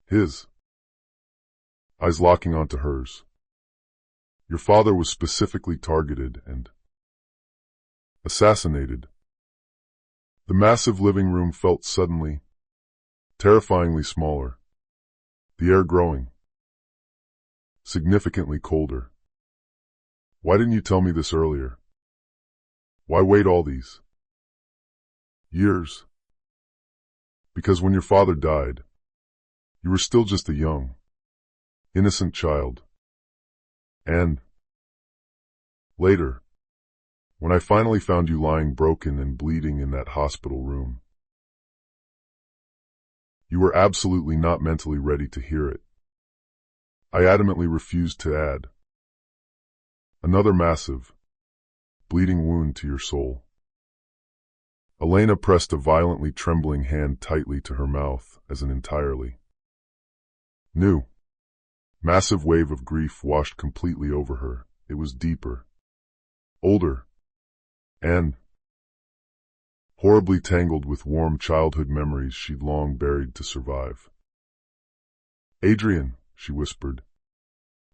his eyes locking onto hers. Your father was specifically targeted and assassinated. The massive living room felt suddenly, terrifyingly smaller, the air growing significantly colder. Why didn't you tell me this earlier? Why wait all these years? Because when your father died, you were still just a young, innocent child. And later, when I finally found you lying broken and bleeding in that hospital room, you were absolutely not mentally ready to hear it. I adamantly refused to add another massive, bleeding wound to your soul. Elena pressed a violently trembling hand tightly to her mouth as an entirely new, massive wave of grief washed completely over her. It was deeper, older, and horribly tangled with warm childhood memories she'd long buried to survive. Adrian, she whispered,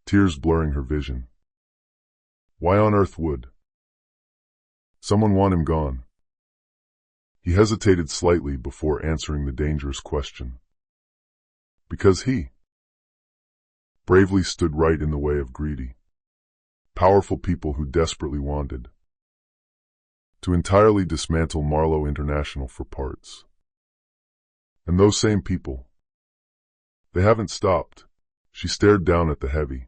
tears blurring her vision. Why on earth would someone want him gone? He hesitated slightly before answering the dangerous question. Because he bravely stood right in the way of greedy, powerful people who desperately wanted to entirely dismantle Marlowe International for parts. And those same people, they haven't stopped. She stared down at the heavy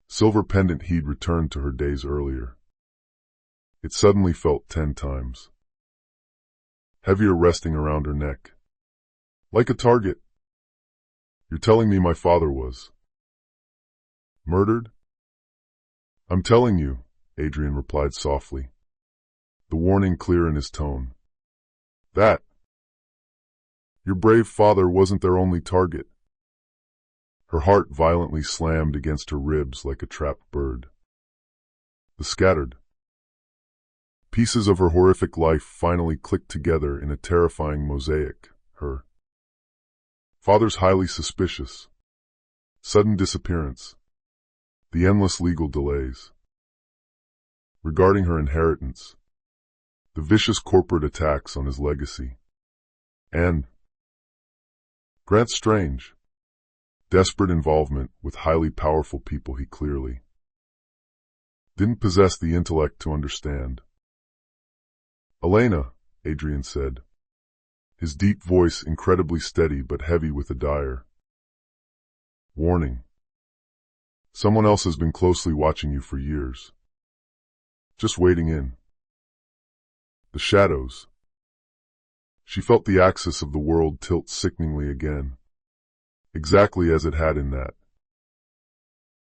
silver pendant he'd returned to her days earlier. It suddenly felt 10 times heavier, resting around her neck, like a target. You're telling me my father was murdered? I'm telling you, Adrian replied softly, the warning clear in his tone, that your brave father wasn't their only target. Her heart violently slammed against her ribs like a trapped bird. The scattered pieces of her horrific life finally clicked together in a terrifying mosaic. Her father's highly suspicious, sudden disappearance, the endless legal delays regarding her inheritance, the vicious corporate attacks on his legacy, and Grant's strange, desperate involvement with highly powerful people he clearly didn't possess the intellect to understand. Elena, Adrian said, his deep voice incredibly steady but heavy with a dire warning. Someone else has been closely watching you for years. Just waiting in. The shadows. She felt the axis of the world tilt sickeningly again, exactly as it had in that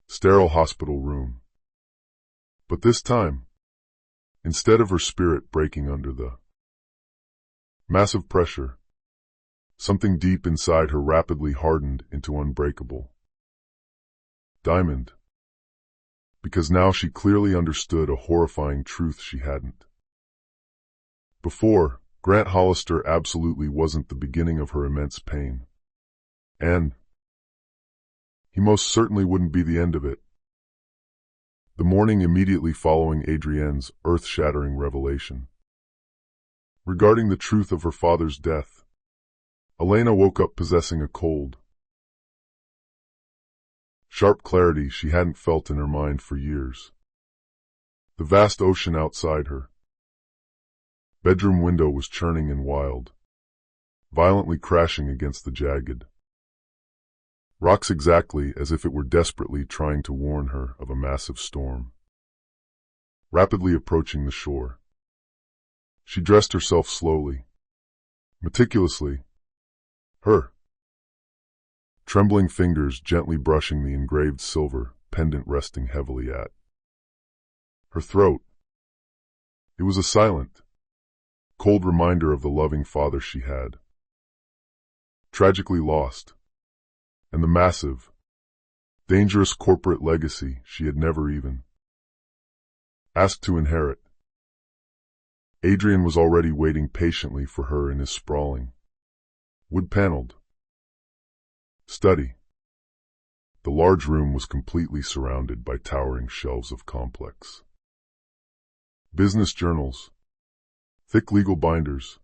sterile hospital room. But this time, instead of her spirit breaking under the massive pressure, something deep inside her rapidly hardened into unbreakable diamond. Because now she clearly understood a horrifying truth she hadn't. Before, Grant Hollister absolutely wasn't the beginning of her immense pain. And he most certainly wouldn't be the end of it. The morning immediately following Adrienne's earth-shattering revelation regarding the truth of her father's death, Elena woke up possessing a cold, sharp clarity she hadn't felt in her mind for years. The vast ocean outside her bedroom window was churning and wild, violently crashing against the jagged rocks exactly as if it were desperately trying to warn her of a massive storm rapidly approaching the shore. She dressed herself slowly, meticulously, her trembling fingers gently brushing the engraved silver pendant resting heavily at her throat. It was a silent, cold reminder of the loving father she had tragically lost, and the massive, dangerous corporate legacy she had never even asked to inherit. Adrian was already waiting patiently for her in his sprawling, wood-paneled study. The large room was completely surrounded by towering shelves of complex business journals, thick legal binders,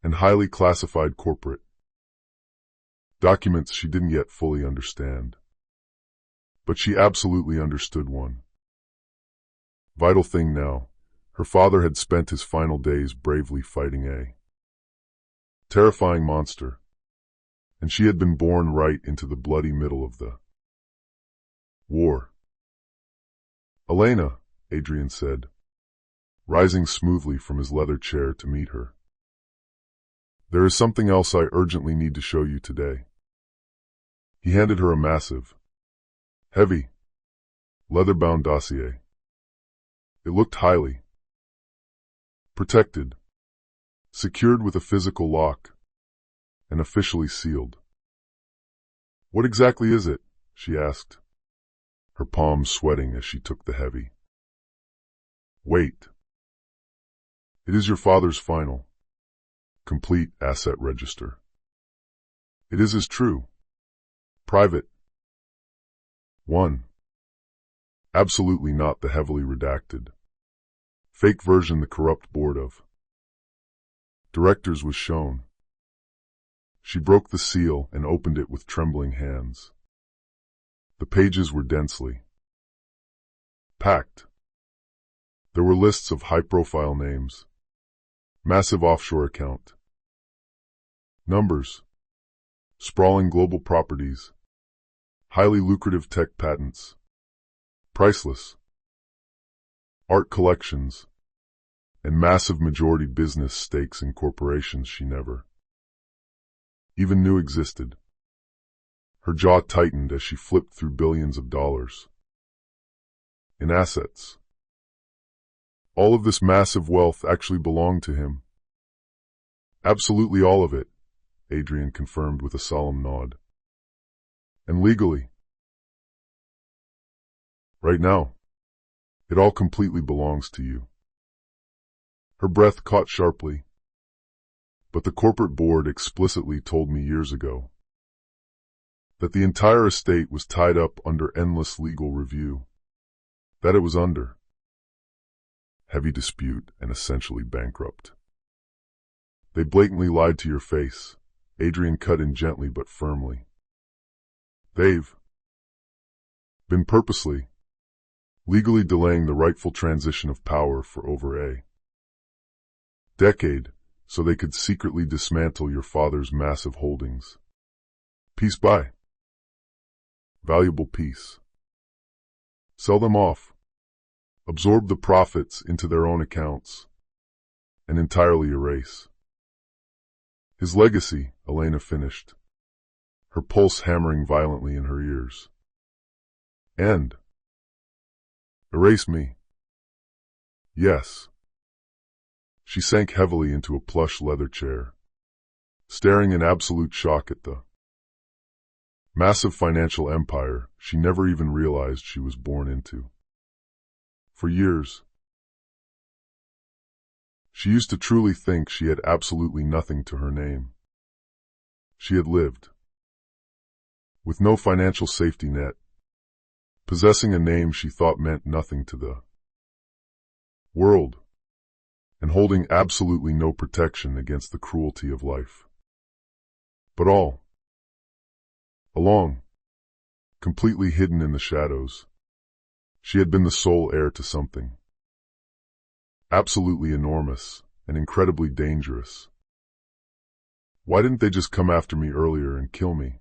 and highly classified corporate documents she didn't yet fully understand. But she absolutely understood one vital thing now. Her father had spent his final days bravely fighting a terrifying monster, and she had been born right into the bloody middle of the war. "Elena," Adrian said, rising smoothly from his leather chair to meet her. "There is something else I urgently need to show you today." He handed her a massive, heavy, leather-bound dossier. It looked highly protected, secured with a physical lock, and officially sealed. "What exactly is it?" she asked, her palms sweating as she took the heavy weight. "It is your father's final, complete asset register. It is his true, private one. Absolutely not the heavily redacted, fake version the corrupt board of directors was shown." She broke the seal and opened it with trembling hands. The pages were densely packed. There were lists of high-profile names, massive offshore account numbers, sprawling global properties, highly lucrative tech patents, priceless art collections, and massive majority business stakes in corporations she never even knew existed. Her jaw tightened as she flipped through billions of dollars in assets. All of this massive wealth actually belonged to him. "Absolutely all of it," Adrian confirmed with a solemn nod. "And legally, right now, it all completely belongs to you." Her breath caught sharply. "But the corporate board explicitly told me years ago that the entire estate was tied up under endless legal review, that it was under heavy dispute and essentially bankrupt. They blatantly lied to your face," Adrian cut in gently but firmly. "They've been purposely, legally delaying the rightful transition of power for over a decade so they could secretly dismantle your father's massive holdings, piece by valuable piece." sell them off, absorb the profits into their own accounts, and entirely erase his legacy, Elena finished, her pulse hammering violently in her ears. And erase me. Yes. She sank heavily into a plush leather chair, staring in absolute shock at the massive financial empire she never even realized she was born into. For years, she used to truly think she had absolutely nothing to her name. She had lived with no financial safety net, possessing a name she thought meant nothing to the world, and holding absolutely no protection against the cruelty of life. But all along, completely hidden in the shadows, she had been the sole heir to something absolutely enormous and incredibly dangerous. Why didn't they just come after me earlier and kill me,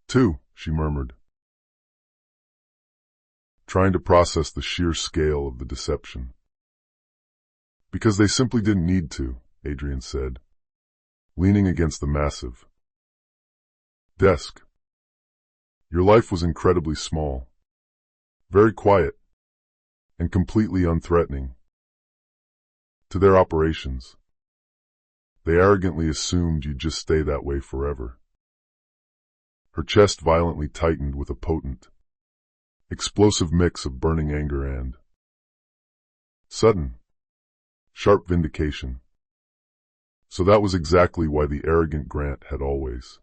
too? She murmured, trying to process the sheer scale of the deception. Because they simply didn't need to, Adrian said, leaning against the massive desk. Your life was incredibly small, very quiet, and completely unthreatening to their operations. They arrogantly assumed you'd just stay that way forever. Her chest violently tightened with a potent, explosive mix of burning anger and sudden, sharp vindication. So that was exactly why the arrogant Grant had always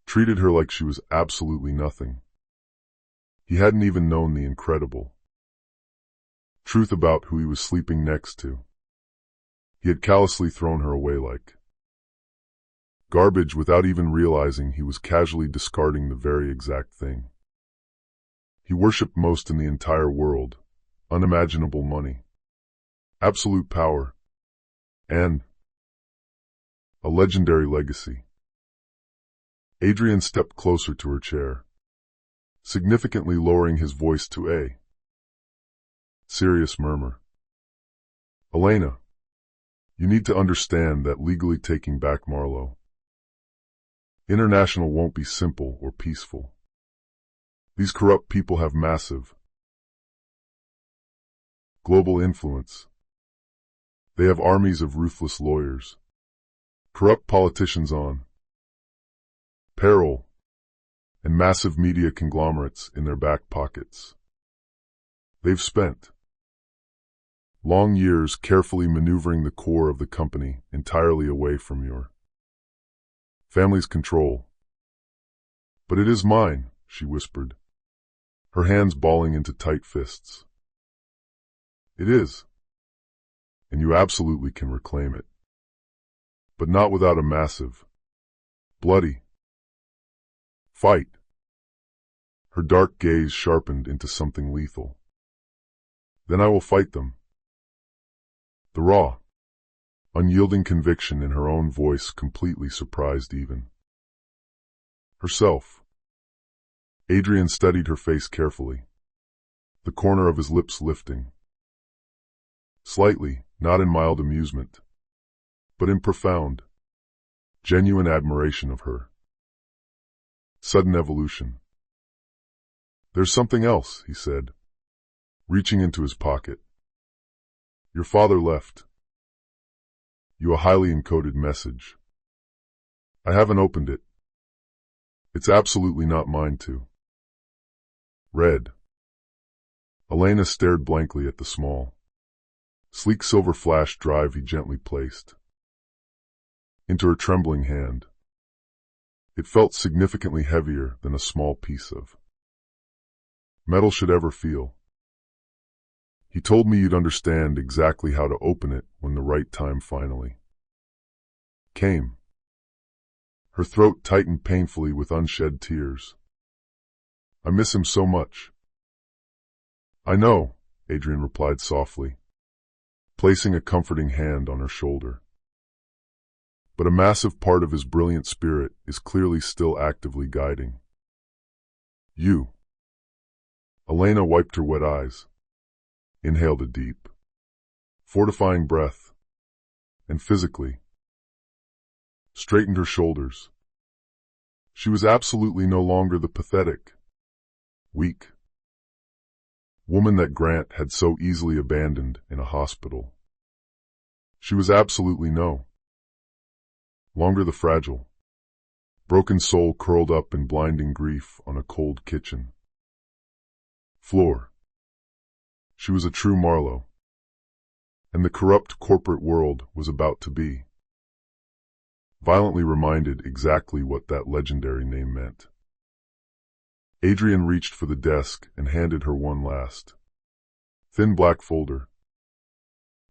treated her like she was absolutely nothing. He hadn't even known the incredible truth about who he was sleeping next to. He had callously thrown her away like garbage without even realizing he was casually discarding the very exact thing he worshipped most in the entire world: unimaginable money, absolute power, and a legendary legacy. Adrian stepped closer to her chair, significantly lowering his voice to a serious murmur. Elena, you need to understand that legally taking back Marlowe International won't be simple or peaceful. These corrupt people have massive global influence. They have armies of ruthless lawyers, corrupt politicians on payroll, and massive media conglomerates in their back pockets. They've spent long years carefully maneuvering the core of the company entirely away from your family's control. But it is mine, she whispered, her hands balling into tight fists. It is, and you absolutely can reclaim it. But not without a massive, bloody fight. Her dark gaze sharpened into something lethal. Then I will fight them. The raw, unyielding conviction in her own voice completely surprised even herself. Adrian studied her face carefully, the corner of his lips lifting slightly, not in mild amusement, but in profound, genuine admiration of her sudden evolution. There's something else, he said, reaching into his pocket. Your father left you a highly encoded message. I haven't opened it. It's absolutely not mine to read. Elena stared blankly at the small, sleek silver flash drive he gently placed into her trembling hand. It felt significantly heavier than a small piece of metal should ever feel. He told me you'd understand exactly how to open it when the right time finally came. Her throat tightened painfully with unshed tears. I miss him so much. I know, Adrian replied softly, placing a comforting hand on her shoulder. But a massive part of his brilliant spirit is clearly still actively guiding you. Elena wiped her wet eyes, inhaled a deep, fortifying breath, and physically straightened her shoulders. She was absolutely no longer the pathetic, weak woman that Grant had so easily abandoned in a hospital. She was absolutely no longer the fragile, broken soul curled up in blinding grief on a cold kitchen floor. She was a true Marlowe, and the corrupt corporate world was about to be violently reminded exactly what that legendary name meant. Adrian reached for the desk and handed her one last, thin black folder.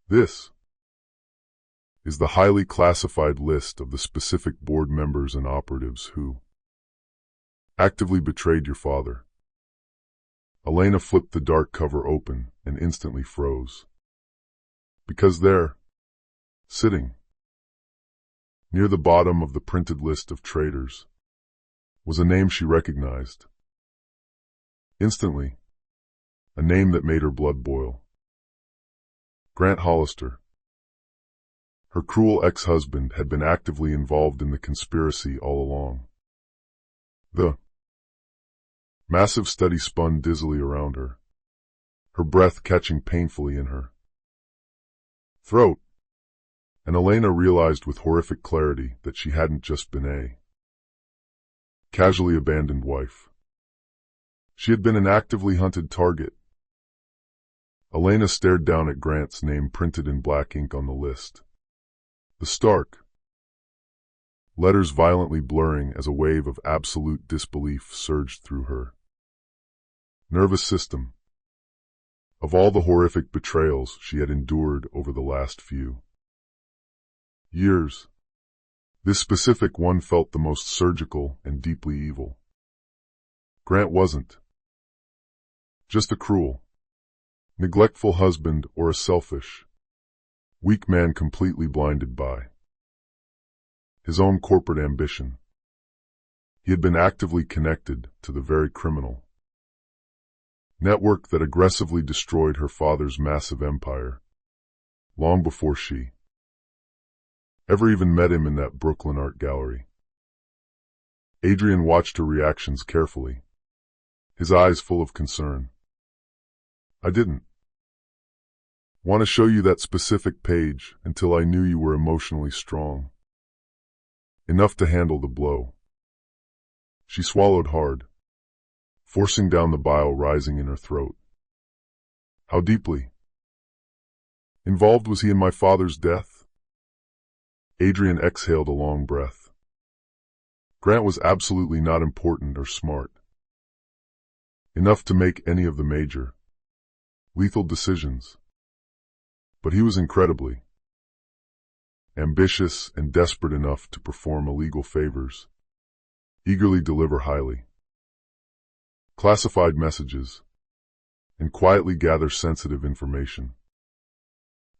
This is the highly classified list of the specific board members and operatives who actively betrayed your father. Elena flipped the dark cover open and instantly froze. Because there, sitting near the bottom of the printed list of traitors, was a name she recognized. Instantly, a name that made her blood boil. Grant Hollister. Her cruel ex-husband had been actively involved in the conspiracy all along. The massive study spun dizzily around her, her breath catching painfully in her throat, and Elena realized with horrific clarity that she hadn't just been a casually abandoned wife. She had been an actively hunted target. Elena stared down at Grant's name printed in black ink on the list. The stark letters violently blurring as a wave of absolute disbelief surged through her nervous system. Of all the horrific betrayals she had endured over the last few years, this specific one felt the most surgical and deeply evil. Grant wasn't just a cruel, neglectful husband or a selfish, weak man completely blinded by his own corporate ambition. He had been actively connected to the very criminal network that aggressively destroyed her father's massive empire long before she ever even met him in that Brooklyn art gallery. Adrian watched her reactions carefully, his eyes full of concern. I didn't want to show you that specific page until I knew you were emotionally strong enough to handle the blow. She swallowed hard, forcing down the bile rising in her throat. How deeply involved was he in my father's death? Adrian exhaled a long breath. Grant was absolutely not important or smart enough to make any of the major, lethal decisions. But he was incredibly ambitious and desperate enough to perform illegal favors, eagerly deliver highly classified messages, and quietly gather sensitive information.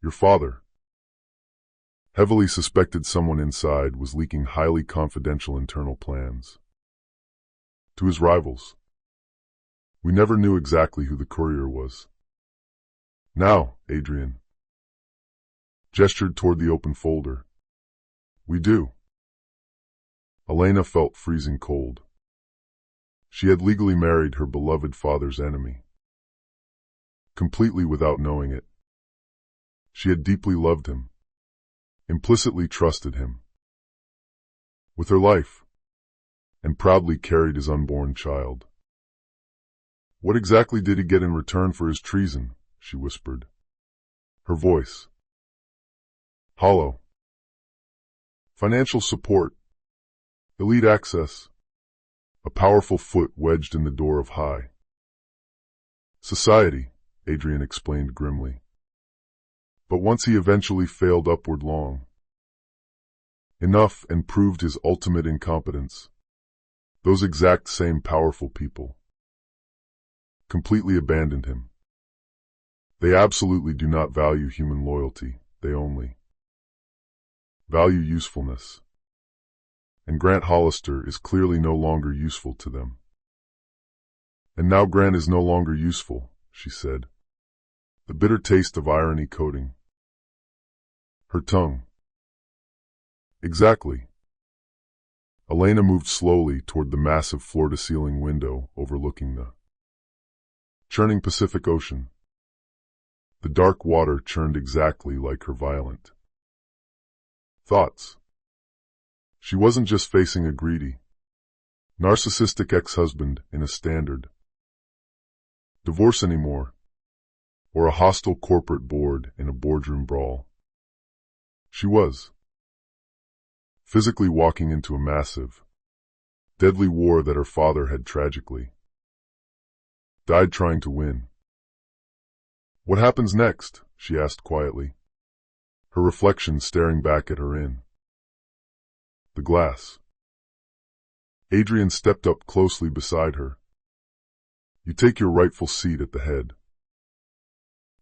Your father heavily suspected someone inside was leaking highly confidential internal plans to his rivals. We never knew exactly who the courier was. Now, Adrian gestured toward the open folder. We do. Elena felt freezing cold. She had legally married her beloved father's enemy, completely without knowing it. She had deeply loved him, implicitly trusted him with her life, and proudly carried his unborn child. What exactly did he get in return for his treason? She whispered, her voice hollow. Financial support, elite access, a powerful foot wedged in the door of high society, Adrian explained grimly. But once he eventually failed upward long enough and proved his ultimate incompetence, those exact same powerful people completely abandoned him. They absolutely do not value human loyalty, they only value usefulness. And Grant Hollister is clearly no longer useful to them. And now Grant is no longer useful, she said, the bitter taste of irony coating her tongue. Exactly. Elena moved slowly toward the massive floor-to-ceiling window overlooking the churning Pacific Ocean. The dark water churned exactly like her violent thoughts. She wasn't just facing a greedy, narcissistic ex-husband in a standard divorce anymore, or a hostile corporate board in a boardroom brawl. She was physically walking into a massive, deadly war that her father had tragically died trying to win. What happens next? She asked quietly, her reflection staring back at her in the glass. Adrian stepped up closely beside her. You take your rightful seat at the head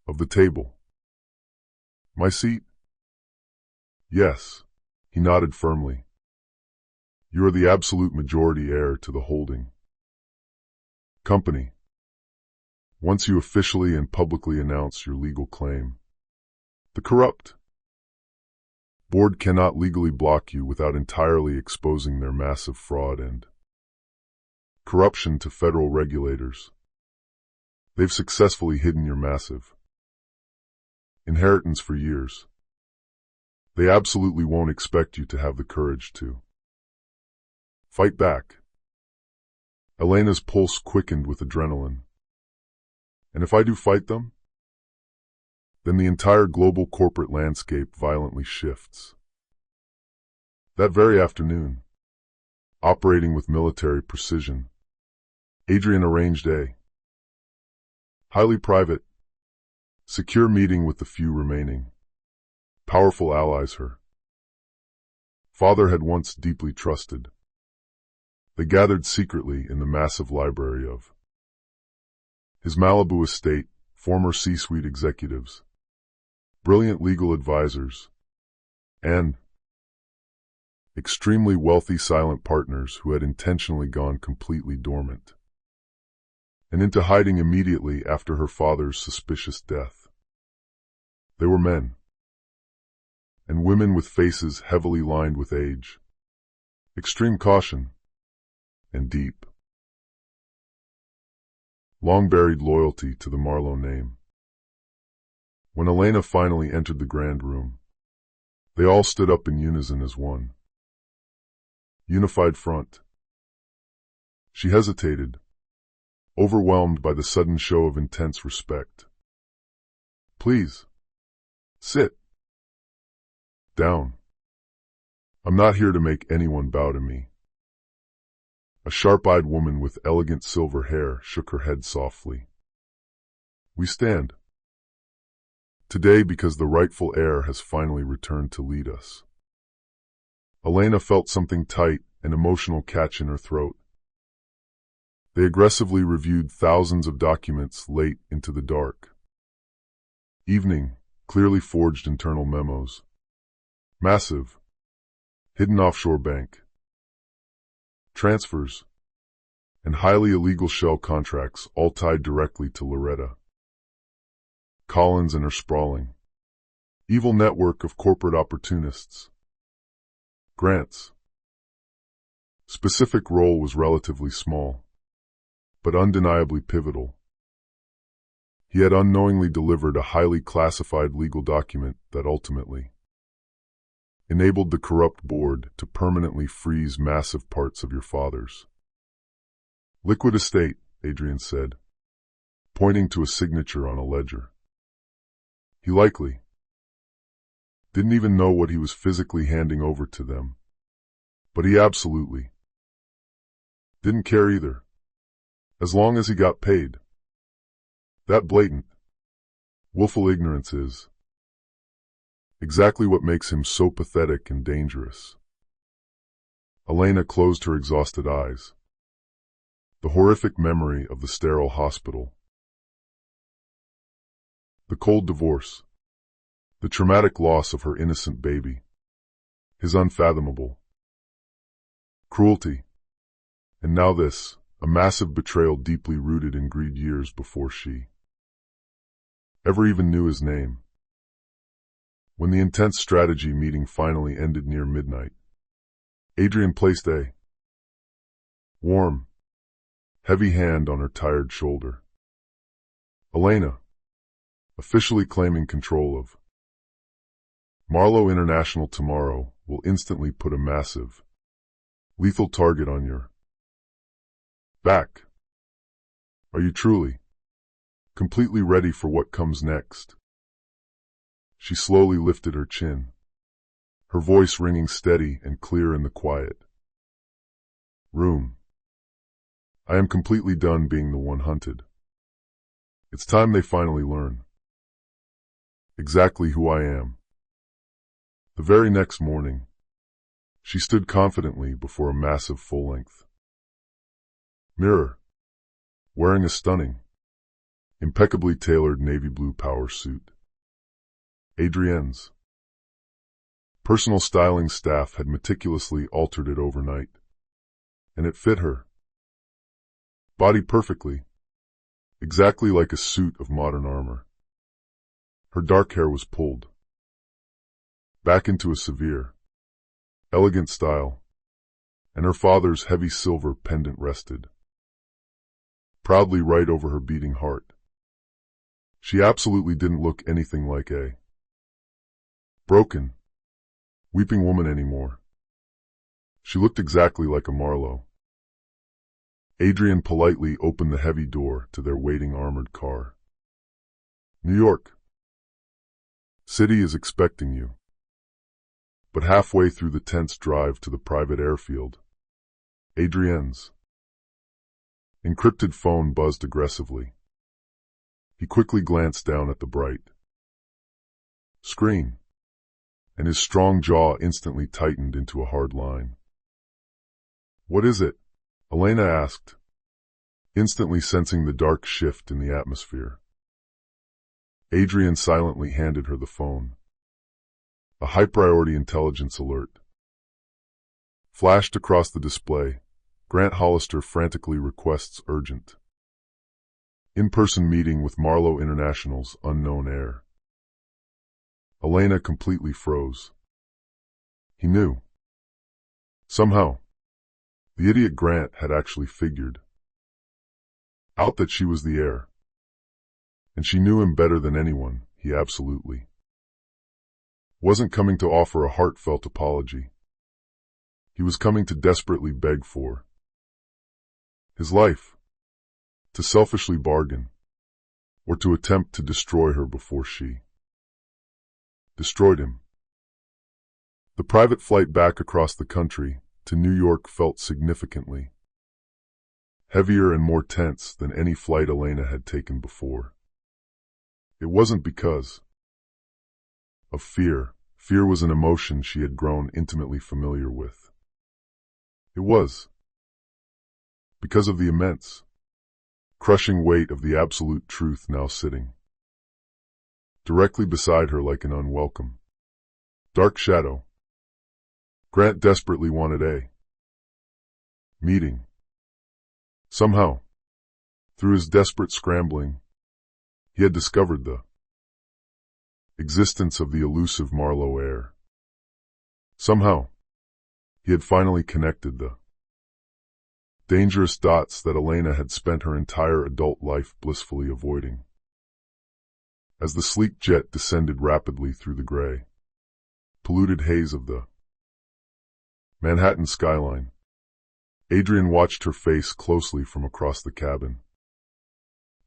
of the table. My seat? Yes, he nodded firmly. You are the absolute majority heir to the holding company. Once you officially and publicly announce your legal claim, the corrupt board cannot legally block you without entirely exposing their massive fraud and corruption to federal regulators. They've successfully hidden your massive inheritance for years. They absolutely won't expect you to have the courage to fight back. Elena's pulse quickened with adrenaline. And if I do fight them, then the entire global corporate landscape violently shifts. That very afternoon, operating with military precision, Adrian arranged a highly private, secure meeting with the few remaining powerful allies her father had once deeply trusted. They gathered secretly in the massive library of his Malibu estate, former C-suite executives, brilliant legal advisors, and extremely wealthy silent partners who had intentionally gone completely dormant and into hiding immediately after her father's suspicious death. They were men and women with faces heavily lined with age, extreme caution, and deep, long-buried loyalty to the Marlowe name. When Elena finally entered the grand room, they all stood up in unison as one unified front. She hesitated, overwhelmed by the sudden show of intense respect. Please, sit down. I'm not here to make anyone bow to me. A sharp-eyed woman with elegant silver hair shook her head softly. We stand today because the rightful heir has finally returned to lead us. Elena felt something tight, an emotional catch in her throat. They aggressively reviewed thousands of documents late into the dark evening, clearly forged internal memos, massive, hidden offshore bank transfers, and highly illegal shell contracts, all tied directly to Loretta Collins and her sprawling, evil network of corporate opportunists. Grant's specific role was relatively small, but undeniably pivotal. He had unknowingly delivered a highly classified legal document that ultimately enabled the corrupt board to permanently freeze massive parts of your father's liquid estate, Adrian said, pointing to a signature on a ledger. He likely didn't even know what he was physically handing over to them, but he absolutely didn't care either, as long as he got paid. That blatant, willful ignorance is exactly what makes him so pathetic and dangerous. Elena closed her exhausted eyes. The horrific memory of the sterile hospital, the cold divorce, the traumatic loss of her innocent baby, his unfathomable cruelty, and now this, a massive betrayal deeply rooted in greed years before she ever even knew his name. When the intense strategy meeting finally ended near midnight, Adrian placed a warm, heavy hand on her tired shoulder. Elena, officially claiming control of Marlowe International tomorrow, will instantly put a massive, lethal target on your back. Are you truly completely ready for what comes next? She slowly lifted her chin, her voice ringing steady and clear in the quiet room. I am completely done being the one hunted. It's time they finally learn exactly who I am. The very next morning, she stood confidently before a massive full-length mirror, wearing a stunning, impeccably tailored navy blue power suit. Adrienne's personal styling staff had meticulously altered it overnight, and it fit her body perfectly, exactly like a suit of modern armor. Her dark hair was pulled back into a severe, elegant style, and her father's heavy silver pendant rested proudly right over her beating heart. She absolutely didn't look anything like a broken, weeping woman anymore. She looked exactly like a Marlowe. Adrian politely opened the heavy door to their waiting armored car. New York City is expecting you. But halfway through the tense drive to the private airfield, Adrienne's encrypted phone buzzed aggressively. He quickly glanced down at the bright screen, and his strong jaw instantly tightened into a hard line. What is it? Elena asked, instantly sensing the dark shift in the atmosphere. Adrian silently handed her the phone. A high-priority intelligence alert flashed across the display. Grant Hollister frantically requests urgent in-person meeting with Marlowe International's unknown heir. Elena completely froze. He knew. Somehow, the idiot Grant had actually figured out that she was the heir. And she knew him better than anyone. He absolutely wasn't coming to offer a heartfelt apology. He was coming to desperately beg for his life, to selfishly bargain, or to attempt to destroy her before she destroyed him. The private flight back across the country to New York felt significantly heavier and more tense than any flight Elena had taken before. It wasn't because of fear. Fear was an emotion she had grown intimately familiar with. It was because of the immense, crushing weight of the absolute truth now sitting directly beside her like an unwelcome, dark shadow. Grant desperately wanted a meeting. Somehow, through his desperate scrambling, he had discovered the existence of the elusive Marlowe heir. Somehow, he had finally connected the dangerous dots that Elena had spent her entire adult life blissfully avoiding. As the sleek jet descended rapidly through the gray, polluted haze of the Manhattan skyline, Adrian watched her face closely from across the cabin.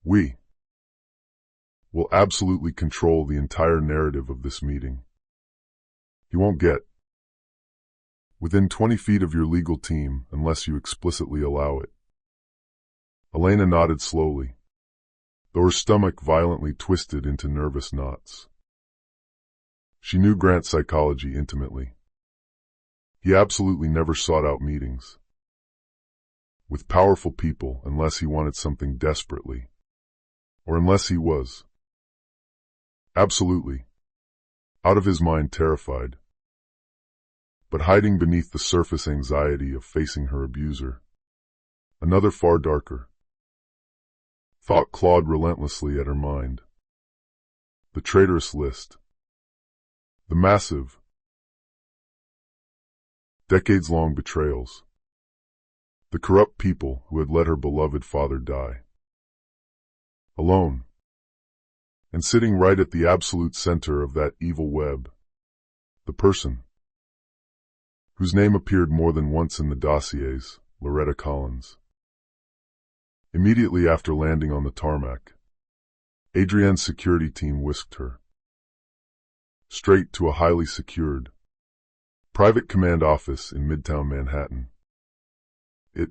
We will absolutely control the entire narrative of this meeting. You won't get within 20 feet of your legal team unless you explicitly allow it. Elena nodded slowly, though her stomach violently twisted into nervous knots. She knew Grant's psychology intimately. He absolutely never sought out meetings with powerful people unless he wanted something desperately, or unless he was absolutely out of his mind terrified, but hiding beneath the surface anxiety of facing her abuser. Another far darker thought clawed relentlessly at her mind. The traitorous list. The massive, decades-long betrayals. The corrupt people who had let her beloved father die. Alone. And sitting right at the absolute center of that evil web. The person whose name appeared more than once in the dossiers, Loretta Collins. Immediately after landing on the tarmac, Adrienne's security team whisked her straight to a highly secured private command office in Midtown Manhattan. It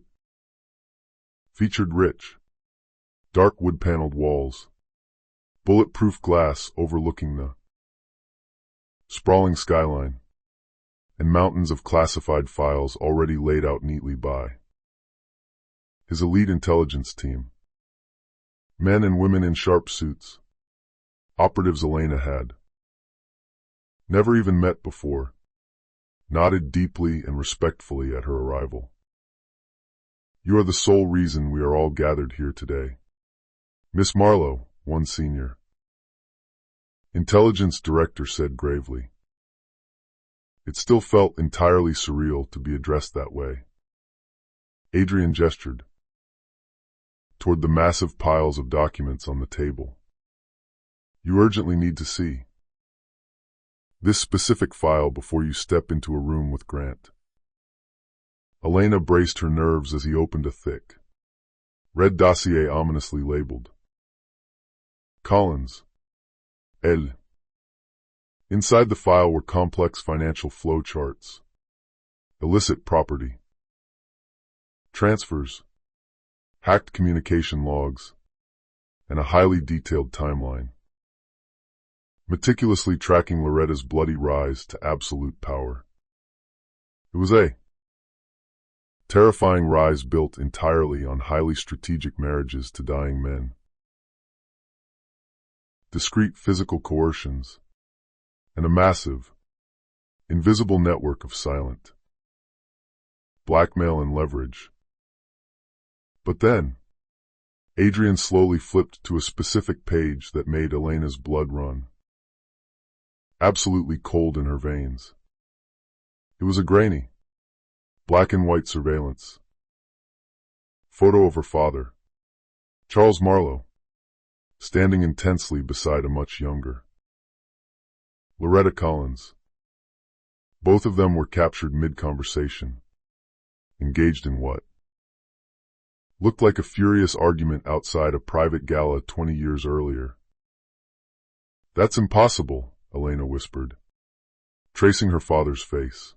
featured rich, dark wood-paneled walls, bulletproof glass overlooking the sprawling skyline, and mountains of classified files already laid out neatly by his elite intelligence team. Men and women in sharp suits, operatives Elena had never even met before, nodded deeply and respectfully at her arrival. "You are the sole reason we are all gathered here today, Miss Marlowe," one senior intelligence director said gravely. It still felt entirely surreal to be addressed that way. Adrienne gestured toward the massive piles of documents on the table. "You urgently need to see this specific file before you step into a room with Grant." Elena braced her nerves as he opened a thick, red dossier ominously labeled Collins, L. Inside the file were complex financial flow charts, illicit property transfers, hacked communication logs, and a highly detailed timeline, meticulously tracking Loretta's bloody rise to absolute power. It was a terrifying rise built entirely on highly strategic marriages to dying men, discreet physical coercions, and a massive, invisible network of silent blackmail and leverage. But then, Adrienne slowly flipped to a specific page that made Elena's blood run absolutely cold in her veins. It was a grainy, black and white surveillance photo of her father, Charles Marlowe, standing intensely beside a much younger Loretta Collins. Both of them were captured mid-conversation, engaged in what looked like a furious argument outside a private gala 20 years earlier. "That's impossible," Elena whispered, tracing her father's face.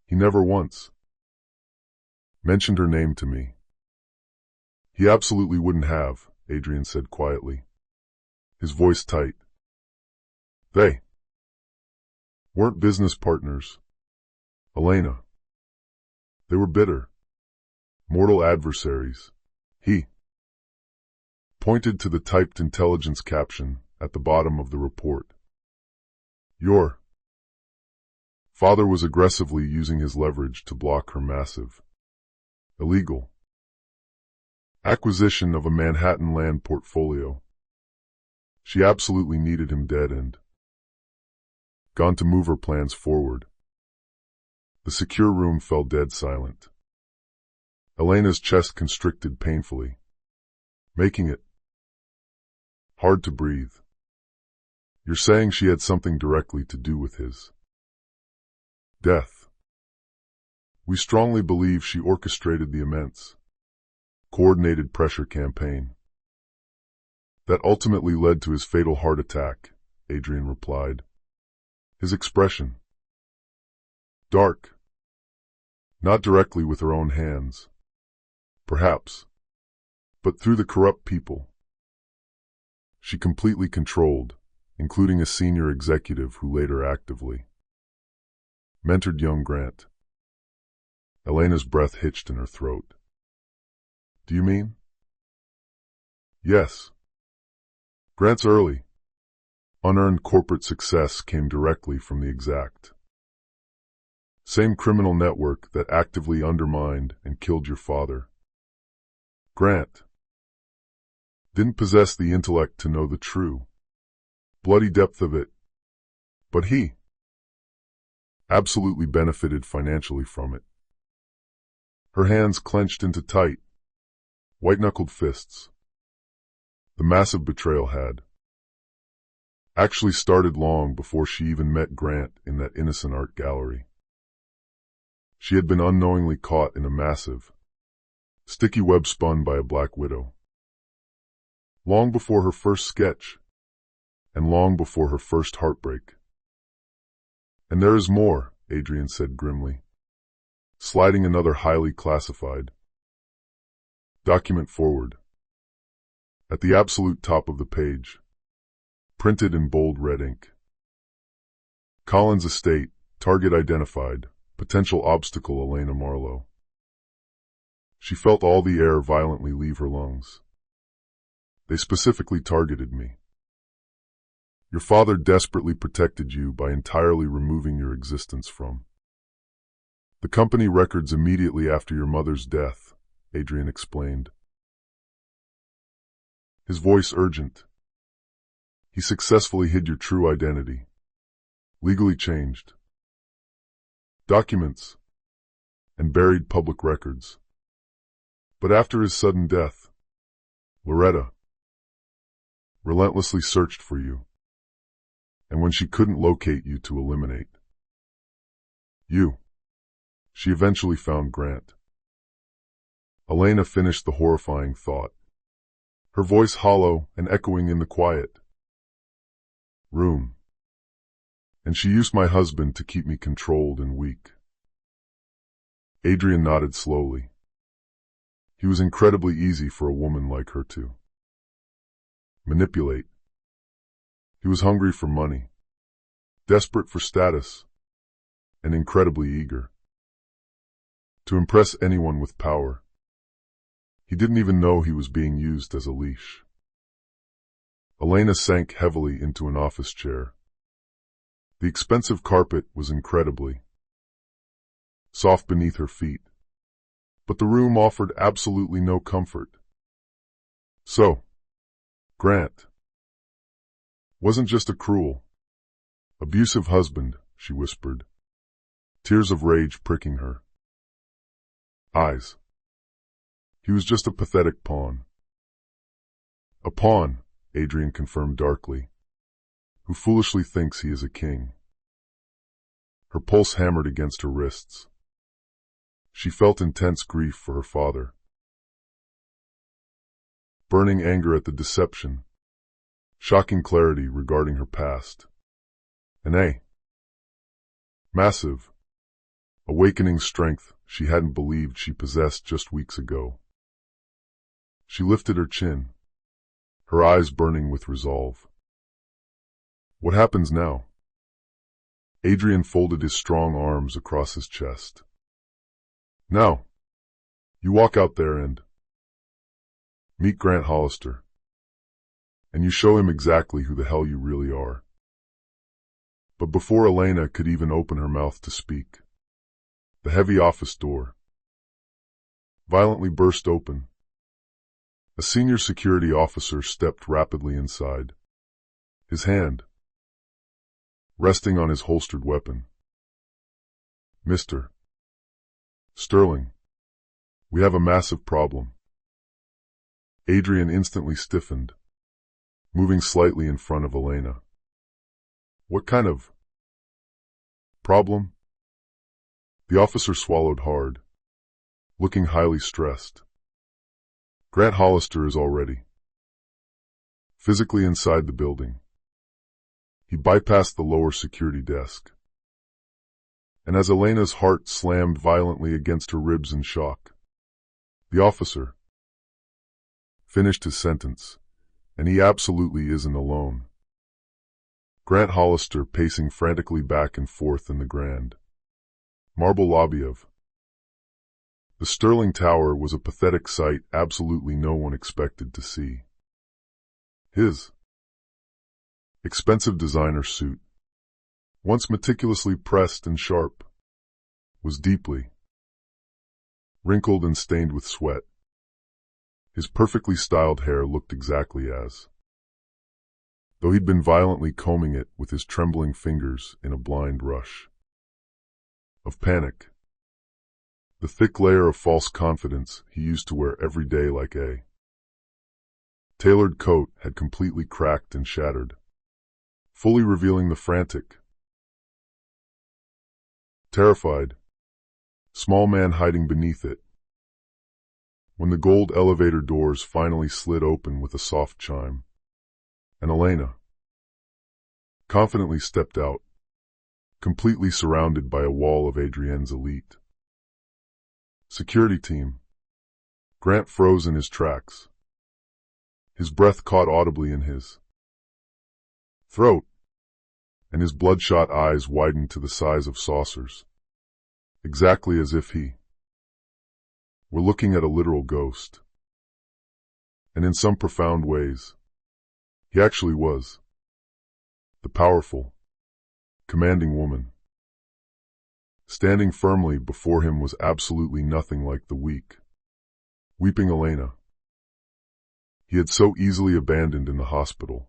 "He never once mentioned her name to me." "He absolutely wouldn't have," Adrienne said quietly, his voice tight. "They weren't business partners, Elena. They were bitter, mortal adversaries." He pointed to the typed intelligence caption at the bottom of the report. "Your father was aggressively using his leverage to block her massive, illegal acquisition of a Manhattan land portfolio. She absolutely needed him dead and gone to move her plans forward." The secure room fell dead silent. Elena's chest constricted painfully, making it hard to breathe. "You're saying she had something directly to do with his death?" "We strongly believe she orchestrated the immense, coordinated pressure campaign that ultimately led to his fatal heart attack," Adrienne replied, his expression dark. "Not directly with her own hands, perhaps, but through the corrupt people she completely controlled, including a senior executive who later actively mentored young Grant." Elena's breath hitched in her throat. "Do you mean?" "Yes. Grant's early, unearned corporate success came directly from the exact same criminal network that actively undermined and killed your father." Grant didn't possess the intellect to know the true, bloody depth of it, but he absolutely benefited financially from it. Her hands clenched into tight, white-knuckled fists. The massive betrayal had actually started long before she even met Grant in that innocent art gallery. She had been unknowingly caught in a massive, sticky web spun by a black widow. Long before her first sketch, and long before her first heartbreak. "And there is more," Adrian said grimly, sliding another highly classified document forward. At the absolute top of the page, printed in bold red ink. Collins Estate, target identified, potential obstacle Elena Marlowe. She felt all the air violently leave her lungs. They specifically targeted me. Your father desperately protected you by entirely removing your existence from the company records immediately after your mother's death, Adrian explained. His voice urgent. He successfully hid your true identity. Legally changed documents and buried public records. But after his sudden death, Loretta relentlessly searched for you. And when she couldn't locate you to eliminate you, she eventually found Grant. Elena finished the horrifying thought, her voice hollow and echoing in the quiet room. And she used my husband to keep me controlled and weak. Adrian nodded slowly. He was incredibly easy for a woman like her to manipulate. He was hungry for money, desperate for status, and incredibly eager to impress anyone with power. He didn't even know he was being used as a leash. Elena sank heavily into an office chair. The expensive carpet was incredibly soft beneath her feet, but the room offered absolutely no comfort. So, Grant wasn't just a cruel, abusive husband, she whispered, tears of rage pricking her eyes. He was just a pathetic pawn. A pawn, Adrian confirmed darkly, who foolishly thinks he is a king. Her pulse hammered against her wrists. She felt intense grief for her father, burning anger at the deception, shocking clarity regarding her past, and a massive, awakening strength she hadn't believed she possessed just weeks ago. She lifted her chin, her eyes burning with resolve. What happens now? Adrian folded his strong arms across his chest. Now, you walk out there and meet Grant Hollister, and you show him exactly who the hell you really are. But before Elena could even open her mouth to speak, the heavy office door violently burst open. A senior security officer stepped rapidly inside, his hand resting on his holstered weapon. Mr. Sterling, we have a massive problem. Adrian instantly stiffened, moving slightly in front of Elena. What kind of problem? The officer swallowed hard, looking highly stressed. Grant Hollister is already physically inside the building. He bypassed the lower security desk. And as Elena's heart slammed violently against her ribs in shock, the officer finished his sentence, and he absolutely isn't alone. Grant Hollister pacing frantically back and forth in the grand marble lobby of the Sterling Tower was a pathetic sight absolutely no one expected to see. His expensive designer suit, once meticulously pressed and sharp, was deeply wrinkled and stained with sweat. His perfectly styled hair looked exactly as though he'd been violently combing it with his trembling fingers in a blind rush of panic. The thick layer of false confidence he used to wear every day like a tailored coat had completely cracked and shattered, fully revealing the frantic, terrified, small man hiding beneath it. When the gold elevator doors finally slid open with a soft chime, and Elena confidently stepped out, completely surrounded by a wall of Adrienne's elite security team, Grant froze in his tracks. His breath caught audibly in his throat, and his bloodshot eyes widened to the size of saucers, exactly as if he were looking at a literal ghost. And in some profound ways, he actually was. The powerful, commanding woman standing firmly before him was absolutely nothing like the weak, weeping Elena he had so easily abandoned in the hospital.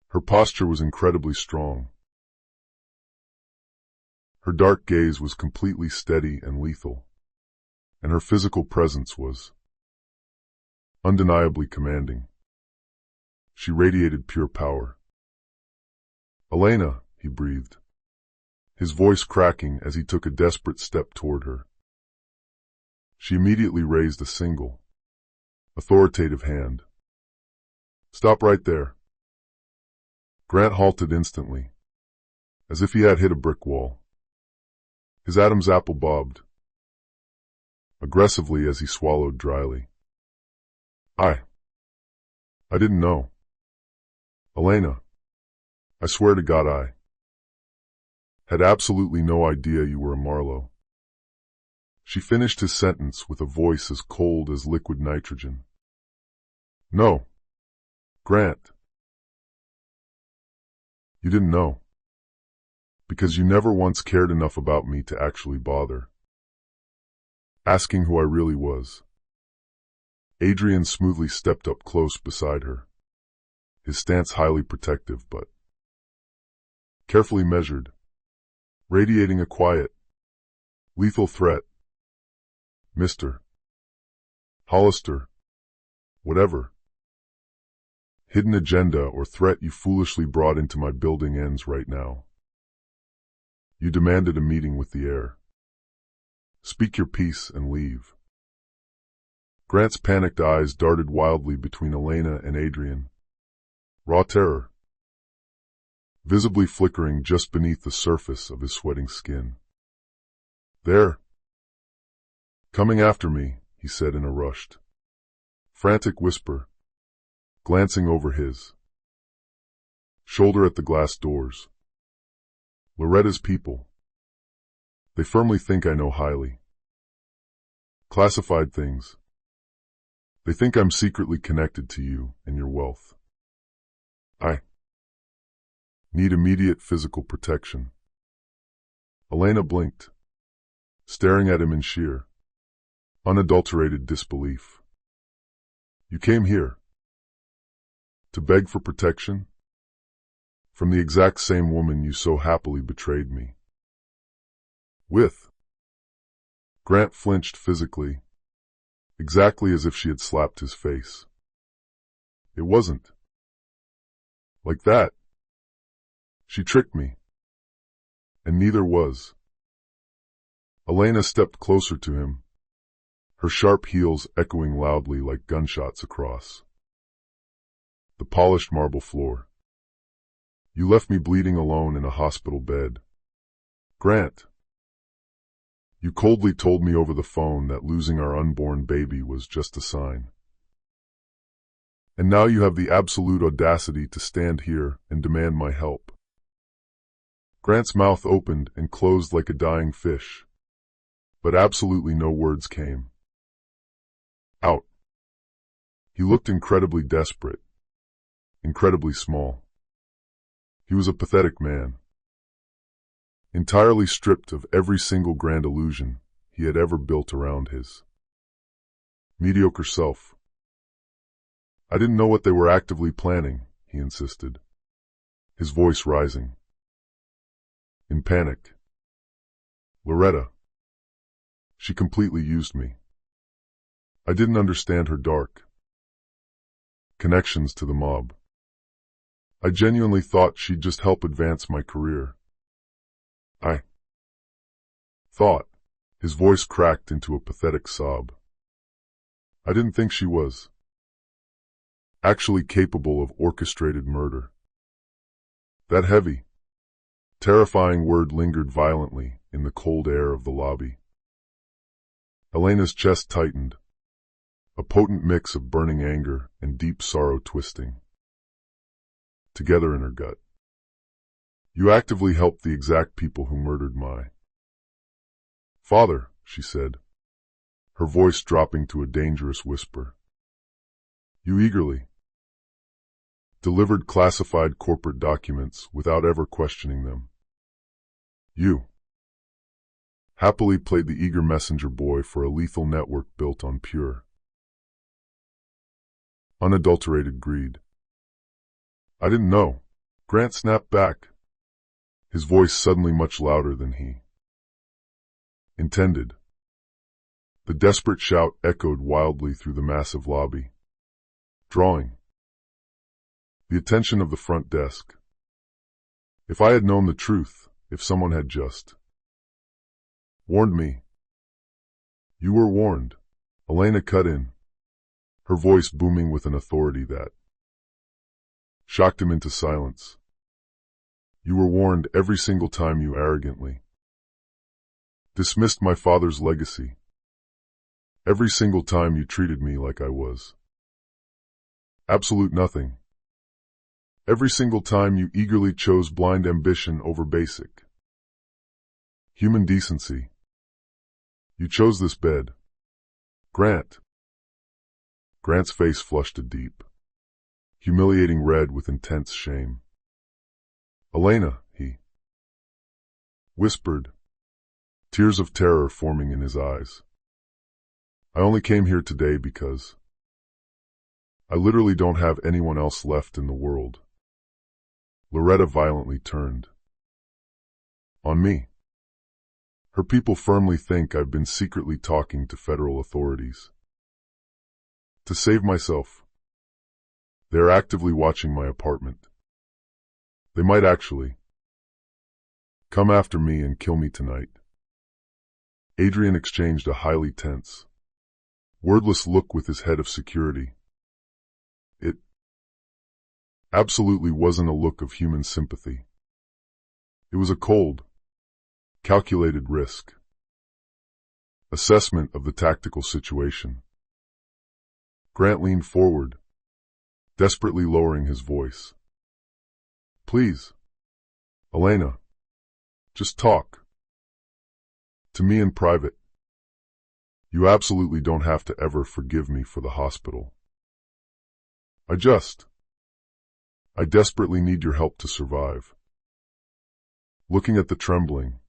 Her posture was incredibly strong. Her dark gaze was completely steady and lethal, and her physical presence was undeniably commanding. She radiated pure power. "Elena," he breathed, his voice cracking as he took a desperate step toward her. She immediately raised a single, authoritative hand. "Stop right there." Grant halted instantly, as if he had hit a brick wall. His Adam's apple bobbed aggressively as he swallowed dryly. I didn't know. Elena, I swear to God I had absolutely no idea you were a Marlowe." She finished his sentence with a voice as cold as liquid nitrogen. "No, Grant. You didn't know. Because you never once cared enough about me to actually bother asking who I really was." Adrian smoothly stepped up close beside her, his stance highly protective but carefully measured, radiating a quiet, lethal threat. "Mr. Hollister, whatever hidden agenda or threat you foolishly brought into my building ends right now. You demanded a meeting with the heir. Speak your piece and leave." Grant's panicked eyes darted wildly between Elena and Adrian, raw terror visibly flickering just beneath the surface of his sweating skin. "They're coming after me," he said in a rushed, frantic whisper, glancing over his shoulder at the glass doors. "Loretta's people. They firmly think I know highly classified things. They think I'm secretly connected to you and your wealth. I need immediate physical protection." Elena blinked, staring at him in sheer, unadulterated disbelief. "You came here to beg for protection? From the exact same woman you so happily betrayed me with?" Grant flinched physically, exactly as if she had slapped his face. "It wasn't like that. She tricked me, and neither was." Elena stepped closer to him, her sharp heels echoing loudly like gunshots across the polished marble floor. "You left me bleeding alone in a hospital bed. Grant. You coldly told me over the phone that losing our unborn baby was just a sign. And now you have the absolute audacity to stand here and demand my help." Grant's mouth opened and closed like a dying fish, but absolutely no words came out. He looked incredibly desperate, incredibly small. He was a pathetic man, entirely stripped of every single grand illusion he had ever built around his mediocre self. I didn't know what they were actively planning, he insisted, his voice rising. In panic. Loretta. She completely used me. I didn't understand her dark connections to the mob. I genuinely thought she'd just help advance my career. I thought. His voice cracked into a pathetic sob. I didn't think she was actually capable of orchestrated murder. That heavy, terrifying word lingered violently in the cold air of the lobby. Elena's chest tightened, a potent mix of burning anger and deep sorrow twisting together in her gut. You actively helped the exact people who murdered my father, she said, her voice dropping to a dangerous whisper. You eagerly delivered classified corporate documents without ever questioning them. You happily played the eager messenger boy for a lethal network built on pure, unadulterated greed. I didn't know. Grant snapped back, his voice suddenly much louder than he intended. The desperate shout echoed wildly through the massive lobby, drawing the attention of the front desk. If I had known the truth, if someone had just warned me. You were warned, Elena cut in, her voice booming with an authority that shocked him into silence. You were warned every single time you arrogantly dismissed my father's legacy. Every single time you treated me like I was absolute nothing. Every single time you eagerly chose blind ambition over basic human decency. You chose this bed. Grant. Grant's face flushed a deep, humiliating red with intense shame. Elena, he whispered, tears of terror forming in his eyes. I only came here today because I literally don't have anyone else left in the world. Loretta violently turned on me. Her people firmly think I've been secretly talking to federal authorities to save myself. They are actively watching my apartment. They might actually come after me and kill me tonight. Adrian exchanged a highly tense, wordless look with his head of security. It absolutely wasn't a look of human sympathy. It was a cold, calculated risk assessment of the tactical situation. Grant leaned forward, desperately lowering his voice. Please, Elena, just talk to me in private. You absolutely don't have to ever forgive me for the hospital. I desperately need your help to survive. Looking at the trembling,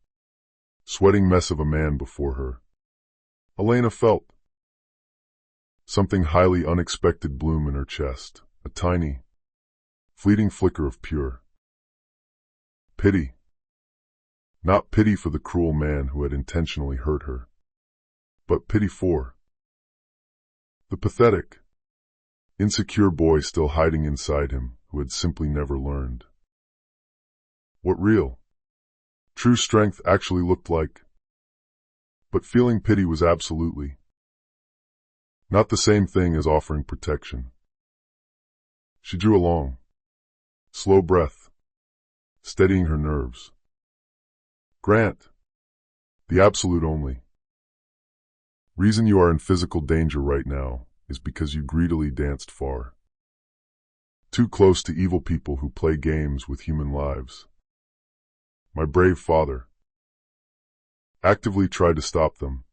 sweating mess of a man before her, Elena felt something highly unexpected bloom in her chest, a tiny, fleeting flicker of pure pity. Not pity for the cruel man who had intentionally hurt her, but pity for the pathetic, insecure boy still hiding inside him who had simply never learned what real, true strength actually looked like. But feeling pity was absolutely not the same thing as offering protection. She drew a long, slow breath, steadying her nerves. Grant, the absolute only reason you are in physical danger right now is because you greedily danced far too close to evil people who play games with human lives. My brave father actively tried to stop them.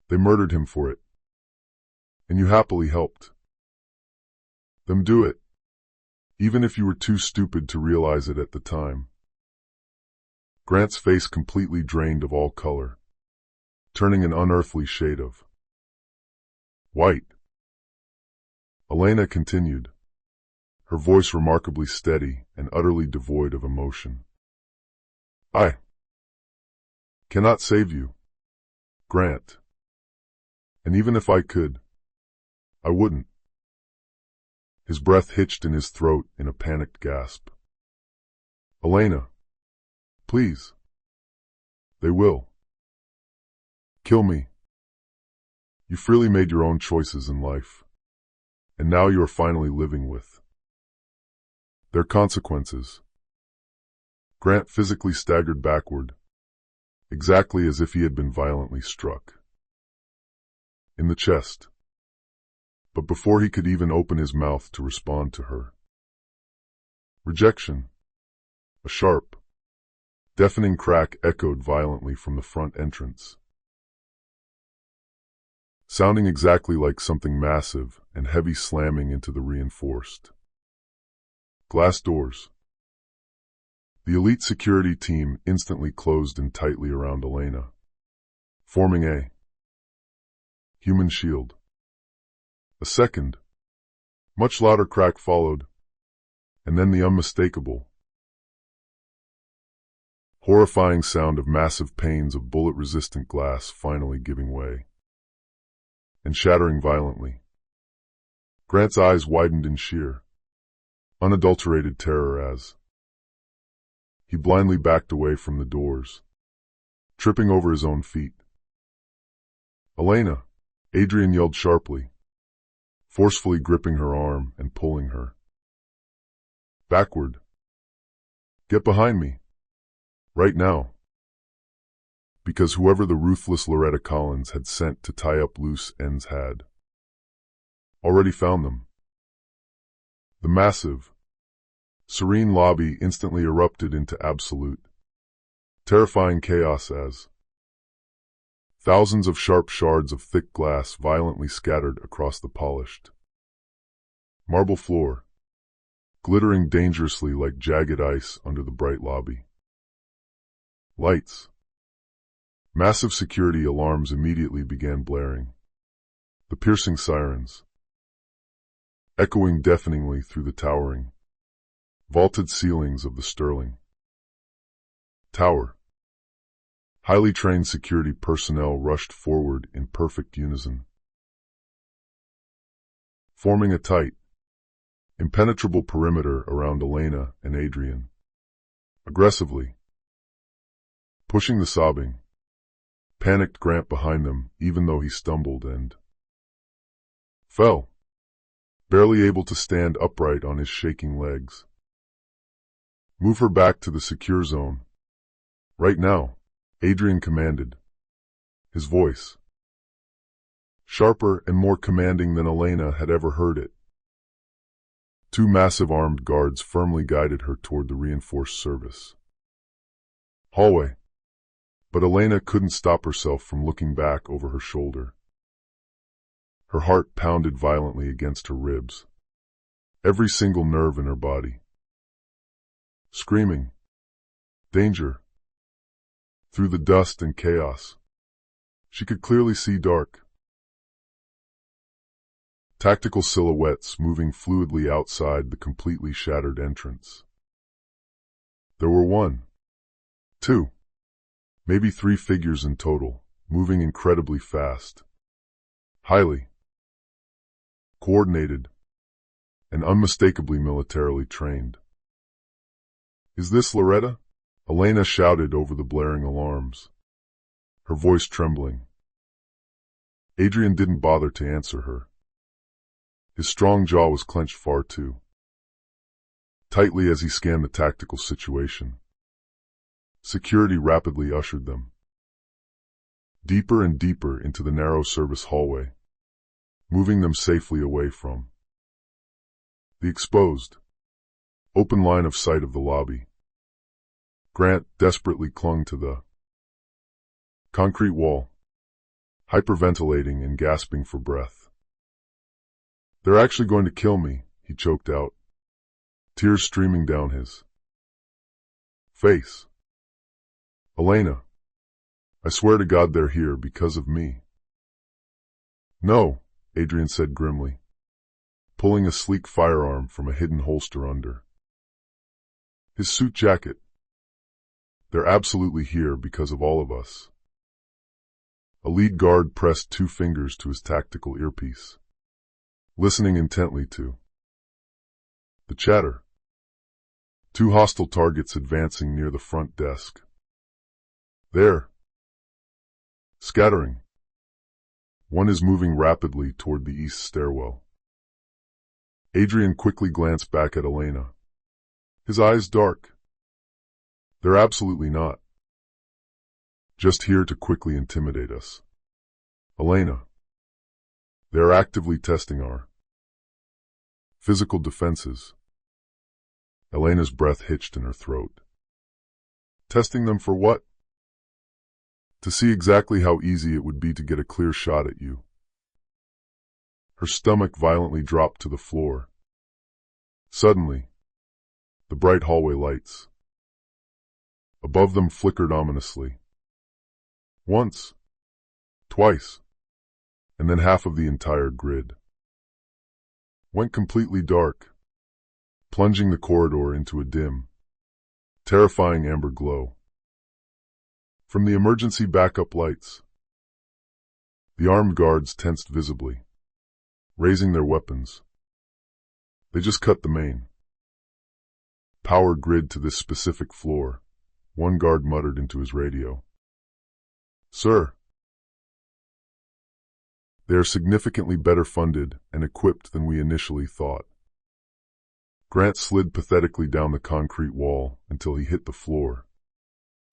They murdered him for it, and you happily helped them do it, even if you were too stupid to realize it at the time. Grant's face completely drained of all color, turning an unearthly shade of white. Elena continued, her voice remarkably steady and utterly devoid of emotion. I cannot save you, Grant. And even if I could, I wouldn't. His breath hitched in his throat in a panicked gasp. Elena, please. They will kill me. You freely made your own choices in life, and now you are finally living with their consequences. Grant physically staggered backward, exactly as if he had been violently struck in the chest. But before he could even open his mouth to respond to her rejection, a sharp, deafening crack echoed violently from the front entrance, sounding exactly like something massive and heavy slamming into the reinforced glass doors. The elite security team instantly closed in tightly around Elena, forming a human shield. A second, much louder crack followed, and then the unmistakable, horrifying sound of massive panes of bullet-resistant glass finally giving way and shattering violently. Grant's eyes widened in sheer, unadulterated terror as he blindly backed away from the doors, tripping over his own feet. Elena, Adrian yelled sharply, forcefully gripping her arm and pulling her backward. Get behind me, right now. Because whoever the ruthless Loretta Collins had sent to tie up loose ends had already found them. The massive, serene lobby instantly erupted into absolute, terrifying chaos as thousands of sharp shards of thick glass violently scattered across the polished marble floor, glittering dangerously like jagged ice under the bright lobby lights. Massive security alarms immediately began blaring, the piercing sirens echoing deafeningly through the towering, vaulted ceilings of the Sterling Tower. Highly trained security personnel rushed forward in perfect unison, forming a tight, impenetrable perimeter around Elena and Adrian, aggressively pushing the sobbing, panicked Grant behind them even though he stumbled and fell, barely able to stand upright on his shaking legs. Move her back to the secure zone. Right now, Adrian commanded, his voice sharper and more commanding than Elena had ever heard it. Two massive armed guards firmly guided her toward the reinforced service hallway, but Elena couldn't stop herself from looking back over her shoulder. Her heart pounded violently against her ribs, every single nerve in her body screaming, danger. Through the dust and chaos, she could clearly see dark, tactical silhouettes moving fluidly outside the completely shattered entrance. There were one, two, maybe three figures in total, moving incredibly fast, highly coordinated, and unmistakably militarily trained. Is this Loretta? Elena shouted over the blaring alarms, her voice trembling. Adrian didn't bother to answer her. His strong jaw was clenched far too tightly as he scanned the tactical situation. Security rapidly ushered them deeper and deeper into the narrow service hallway, moving them safely away from the exposed, open line of sight of the lobby. Grant desperately clung to the concrete wall, hyperventilating and gasping for breath. They're actually going to kill me, he choked out, tears streaming down his face. Elena, I swear to God they're here because of me. No, Adrian said grimly, pulling a sleek firearm from a hidden holster under his suit jacket. They're absolutely here because of all of us. A lead guard pressed 2 fingers to his tactical earpiece, listening intently to the chatter. 2 hostile targets advancing near the front desk. There. Scattering. One is moving rapidly toward the east stairwell. Adrian quickly glanced back at Elena, his eyes dark. They're absolutely not just here to quickly intimidate us. Elena, they're actively testing our physical defenses. Elena's breath hitched in her throat. Testing them for what? To see exactly how easy it would be to get a clear shot at you. Her stomach violently dropped to the floor. Suddenly, the bright hallway lights above them flickered ominously. Once, twice, and then half of the entire grid went completely dark, plunging the corridor into a dim, terrifying amber glow. From the emergency backup lights, the armed guards tensed visibly, raising their weapons. They just cut the main power grid to this specific floor, one guard muttered into his radio. Sir, they are significantly better funded and equipped than we initially thought. Grant slid pathetically down the concrete wall until he hit the floor,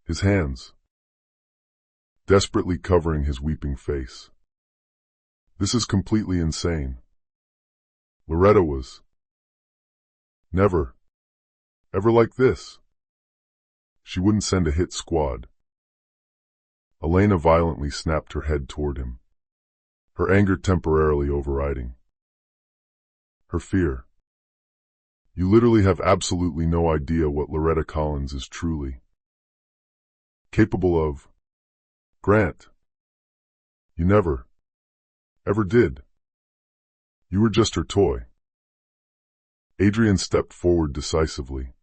his hands desperately covering his weeping face. This is completely insane. Loretta was never, ever like this. She wouldn't send a hit squad. Elena violently snapped her head toward him, her anger temporarily overriding her fear. You literally have absolutely no idea what Loretta Collins is truly capable of. Grant, you never, ever did. You were just her toy. Adrian stepped forward decisively,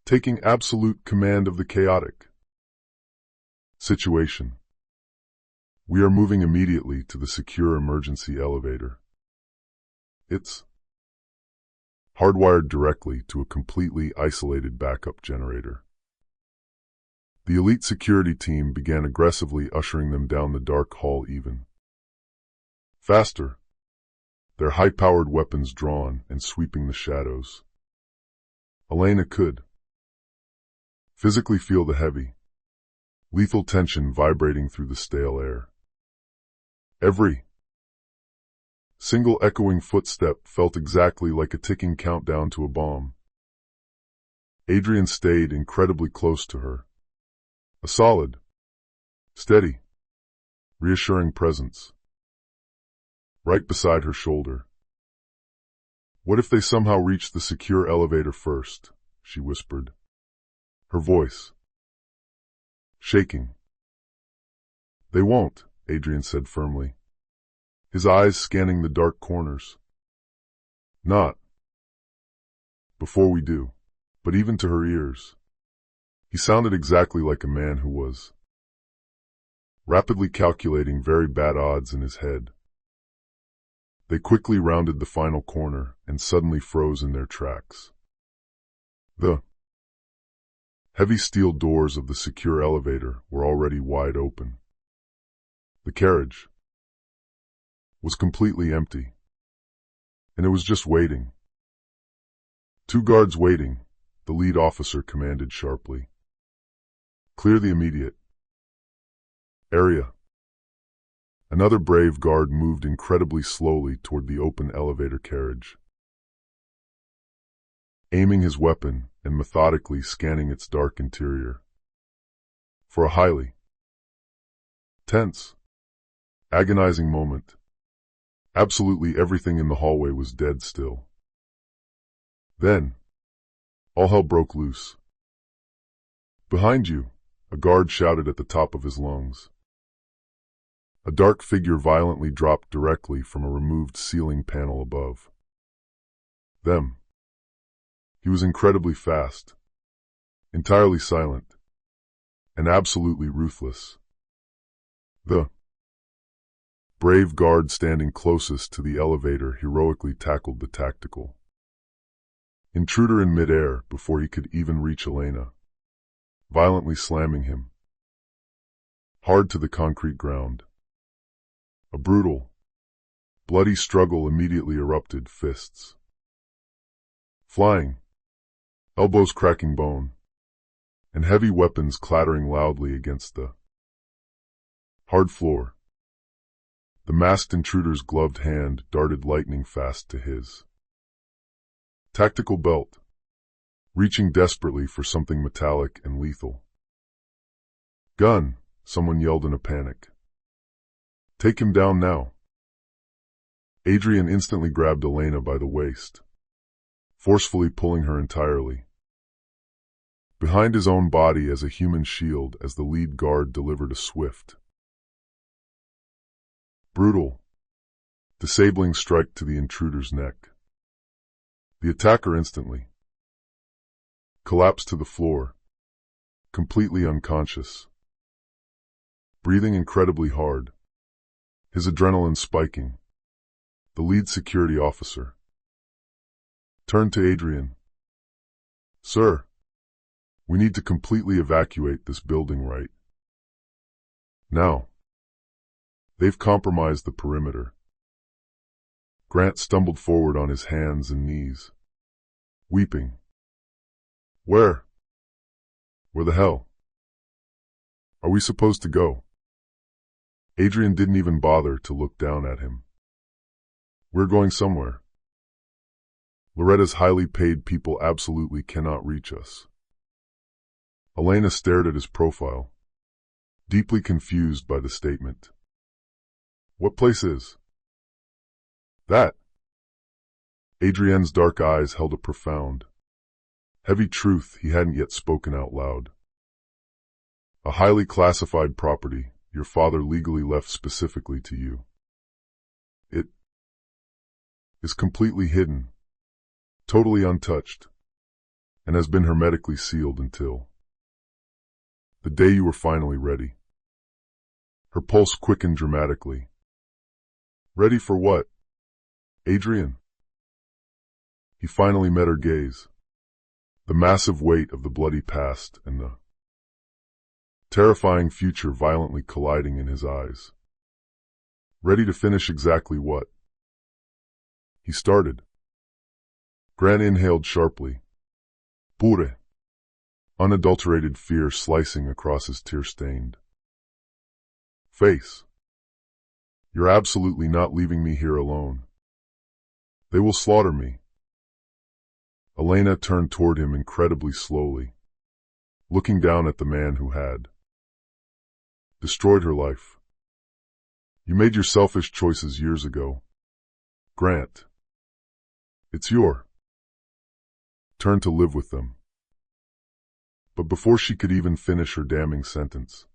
taking absolute command of the chaotic situation. We are moving immediately to the secure emergency elevator. It's hardwired directly to a completely isolated backup generator. The elite security team began aggressively ushering them down the dark hall even faster, their high-powered weapons drawn and sweeping the shadows. Elena could physically feel the heavy, lethal tension vibrating through the stale air. Every single echoing footstep felt exactly like a ticking countdown to a bomb. Adrian stayed incredibly close to her. A solid, steady, reassuring presence right beside her shoulder. What if they somehow reach the secure elevator first? She whispered, her voice shaking. They won't, Adrian said firmly, his eyes scanning the dark corners. Not before we do. But even to her ears, he sounded exactly like a man who was rapidly calculating very bad odds in his head. They quickly rounded the final corner and suddenly froze in their tracks. The heavy steel doors of the secure elevator were already wide open. The carriage was completely empty, and it was just waiting. 2 guards waiting, the lead officer commanded sharply. Clear the immediate area. Another brave guard moved incredibly slowly toward the open elevator carriage, aiming his weapon and methodically scanning its dark interior. For a highly tense, agonizing moment, absolutely everything in the hallway was dead still. Then, all hell broke loose. Behind you, a guard shouted at the top of his lungs. A dark figure violently dropped directly from a removed ceiling panel above. Them. He was incredibly fast, entirely silent, and absolutely ruthless. The brave guard standing closest to the elevator heroically tackled the tactical intruder in midair before he could even reach Elena, violently slamming him hard to the concrete ground. A brutal, bloody struggle immediately erupted, fists flying, elbows cracking bone, and heavy weapons clattering loudly against the hard floor. The masked intruder's gloved hand darted lightning fast to his tactical belt, reaching desperately for something metallic and lethal. "Gun!" someone yelled in a panic. "Take him down now." Adrian instantly grabbed Elena by the waist, forcefully pulling her entirely behind his own body as a human shield as the lead guard delivered a swift, brutal, disabling strike to the intruder's neck. The attacker instantly collapsed to the floor, completely unconscious, breathing incredibly hard, his adrenaline spiking. The lead security officer turned to Adrian. "Sir, we need to completely evacuate this building right now. They've compromised the perimeter." Grant stumbled forward on his hands and knees, weeping. Where the hell are we supposed to go?" Adrian didn't even bother to look down at him. "We're going somewhere. Loretta's highly paid people absolutely cannot reach us." Elena stared at his profile, deeply confused by the statement. "What place is that?" Adrienne's dark eyes held a profound, heavy truth he hadn't yet spoken out loud. "A highly classified property your father legally left specifically to you. It is completely hidden, totally untouched, and has been hermetically sealed until the day you were finally ready." Her pulse quickened dramatically. "Ready for what, Adrian?" He finally met her gaze, the massive weight of the bloody past and the terrifying future violently colliding in his eyes. "Ready to finish exactly what?" he started. Grant inhaled sharply. Pure, unadulterated fear slicing across his tear-stained face. "You're absolutely not leaving me here alone. They will slaughter me." Elena turned toward him incredibly slowly, looking down at the man who had destroyed her life. "You made your selfish choices years ago, Grant. It's your turn to live with them." But before she could even finish her damning sentence,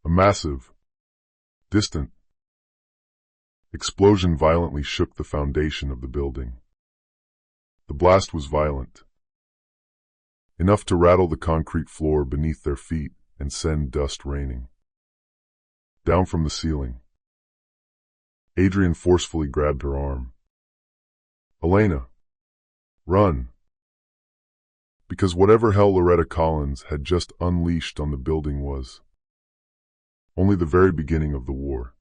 a massive, distant explosion violently shook the foundation of the building. The blast was violent, enough to rattle the concrete floor beneath their feet and send dust raining down from the ceiling. Adrian forcefully grabbed her arm. "Elena, run!" Because whatever hell Loretta Collins had just unleashed on the building was only the very beginning of the war.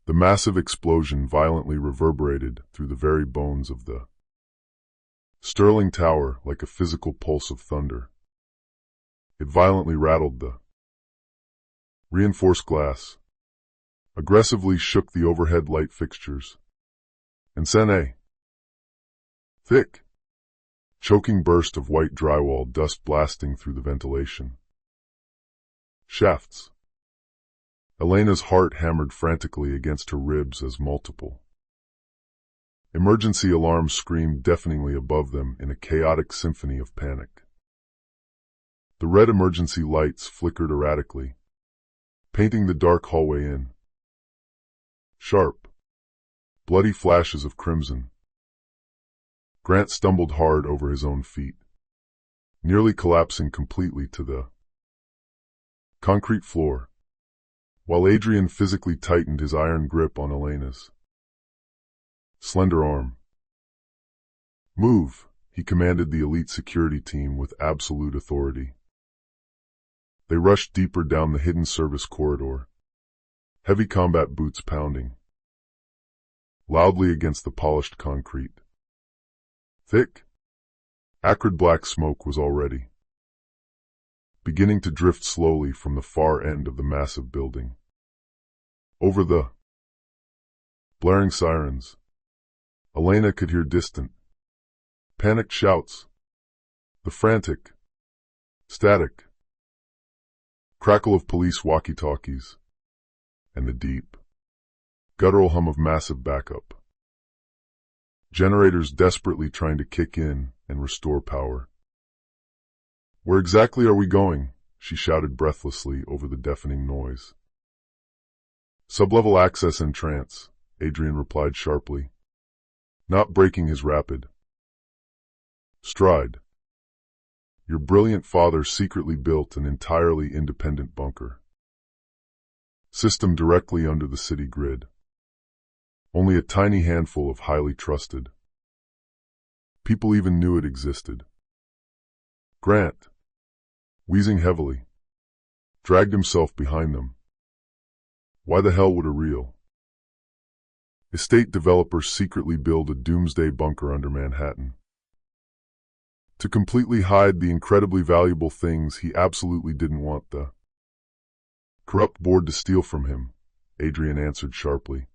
The massive explosion violently reverberated through the very bones of the sterling tower like a physical pulse of thunder. It violently rattled the reinforced glass, aggressively shook the overhead light fixtures, and sent a thick, choking burst of white drywall dust blasting through the ventilation shafts. Elena's heart hammered frantically against her ribs as multiple emergency alarms screamed deafeningly above them in a chaotic symphony of panic. The red emergency lights flickered erratically, painting the dark hallway in sharp, bloody flashes of crimson. Grant stumbled hard over his own feet, nearly collapsing completely to the concrete floor, while Adrian physically tightened his iron grip on Elena's slender arm. "Move," he commanded the elite security team with absolute authority. They rushed deeper down the hidden service corridor, heavy combat boots pounding loudly against the polished concrete. Thick, acrid black smoke was already beginning to drift slowly from the far end of the massive building. Over the blaring sirens, Elena could hear distant, panicked shouts, the frantic, static crackle of police walkie-talkies, and the deep, guttural hum of massive backup generators desperately trying to kick in and restore power. "Where exactly are we going?" she shouted breathlessly over the deafening noise. "Sublevel access and trance," Adrian replied sharply, not breaking his rapid stride. "Your brilliant father secretly built an entirely independent bunker system directly under the city grid. Only a tiny handful of highly trusted people even knew it existed." Grant, wheezing heavily, dragged himself behind them. Why the hell would a real estate developer secretly build a doomsday bunker under Manhattan? To completely hide the incredibly valuable things he absolutely didn't want the corrupt board to steal from him, Adrian answered sharply,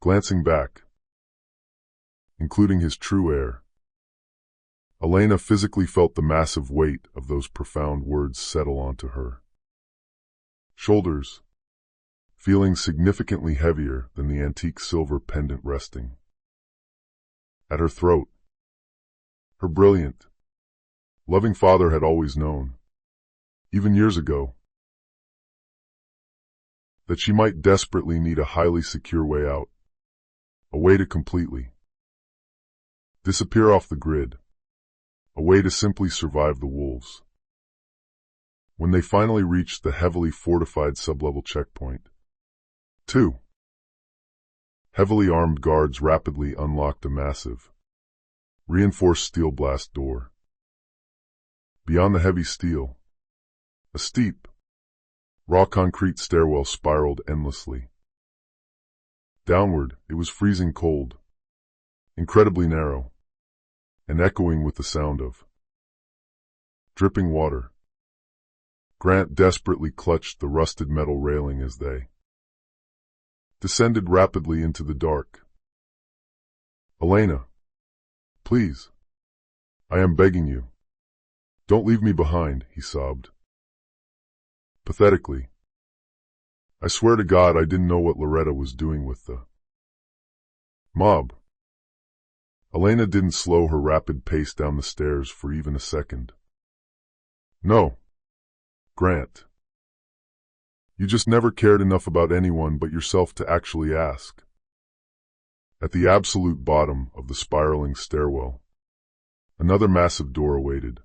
glancing back, including his true heir. Elena physically felt the massive weight of those profound words settle onto her shoulders, feeling significantly heavier than the antique silver pendant resting at her throat. Her brilliant, loving father had always known, even years ago, that she might desperately need a highly secure way out, a way to completely disappear off the grid, a way to simply survive the wolves. When they finally reached the heavily fortified sublevel checkpoint, 2 heavily armed guards rapidly unlocked a massive, reinforced steel blast door. Beyond the heavy steel, a steep, raw concrete stairwell spiraled endlessly. Downward, it was freezing cold, incredibly narrow, and echoing with the sound of dripping water. Grant desperately clutched the rusted metal railing as they descended rapidly into the dark. "Elena, please, I am begging you. Don't leave me behind," he sobbed pathetically. "I swear to God I didn't know what Loretta was doing with the mob." Elena didn't slow her rapid pace down the stairs for even a second. "No, Grant. You just never cared enough about anyone but yourself to actually ask." At the absolute bottom of the spiraling stairwell, another massive door awaited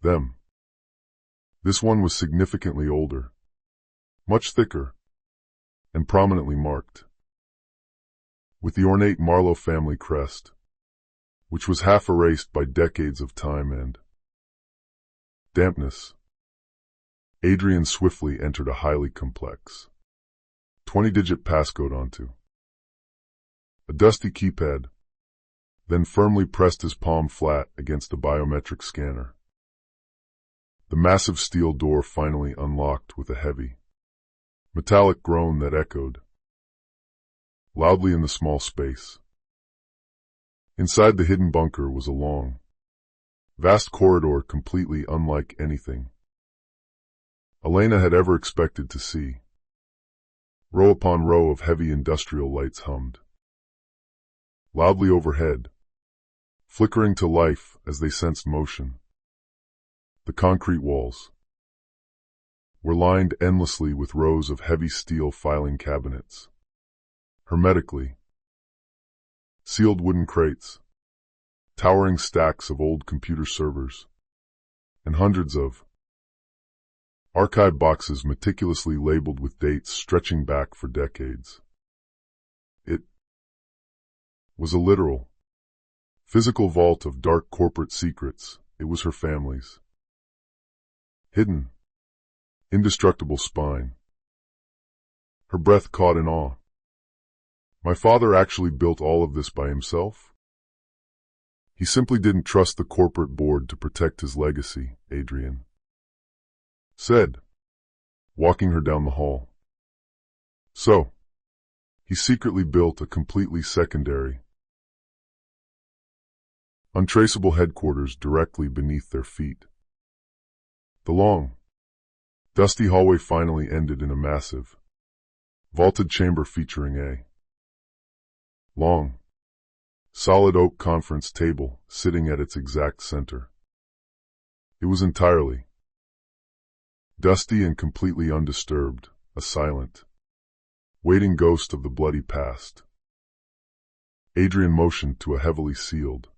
them. This one was significantly older, much thicker, and prominently marked with the ornate Marlowe family crest, which was half erased by decades of time and dampness. Adrian swiftly entered a highly complex 20-digit passcode onto a dusty keypad, then firmly pressed his palm flat against a biometric scanner. The massive steel door finally unlocked with a heavy, metallic groan that echoed loudly in the small space. Inside the hidden bunker was a long, vast corridor completely unlike anything Elena had ever expected to see. Row upon row of heavy industrial lights hummed loudly overhead, flickering to life as they sensed motion. The concrete walls were lined endlessly with rows of heavy steel filing cabinets, hermetically sealed wooden crates, towering stacks of old computer servers, and hundreds of archive boxes meticulously labeled with dates stretching back for decades. It was a literal, physical vault of dark corporate secrets. It was her family's hidden, indestructible spine. Her breath caught in awe. My father actually built all of this by himself? He simply didn't trust the corporate board to protect his legacy, Adrian said, walking her down the hall. So, he secretly built a completely secondary, untraceable headquarters directly beneath their feet. The long, dusty hallway finally ended in a massive, vaulted chamber featuring a long, solid oak conference table sitting at its exact center. It was entirely dusty and completely undisturbed, a silent, waiting ghost of the bloody past. Adrian motioned to a heavily sealed,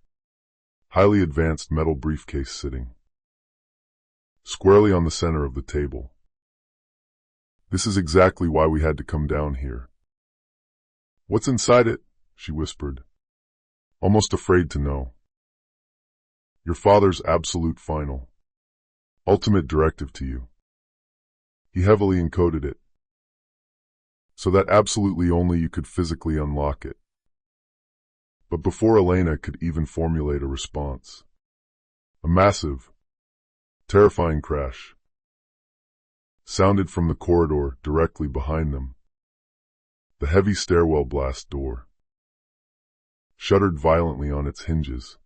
highly advanced metal briefcase sitting squarely on the center of the table. This is exactly why we had to come down here. What's inside it? She whispered, almost afraid to know. Your father's absolute final, ultimate directive to you. He heavily encoded it, so that absolutely only you could physically unlock it. But before Elena could even formulate a response, a massive, terrifying crash sounded from the corridor directly behind them. The heavy stairwell blast door shuddered violently on its hinges,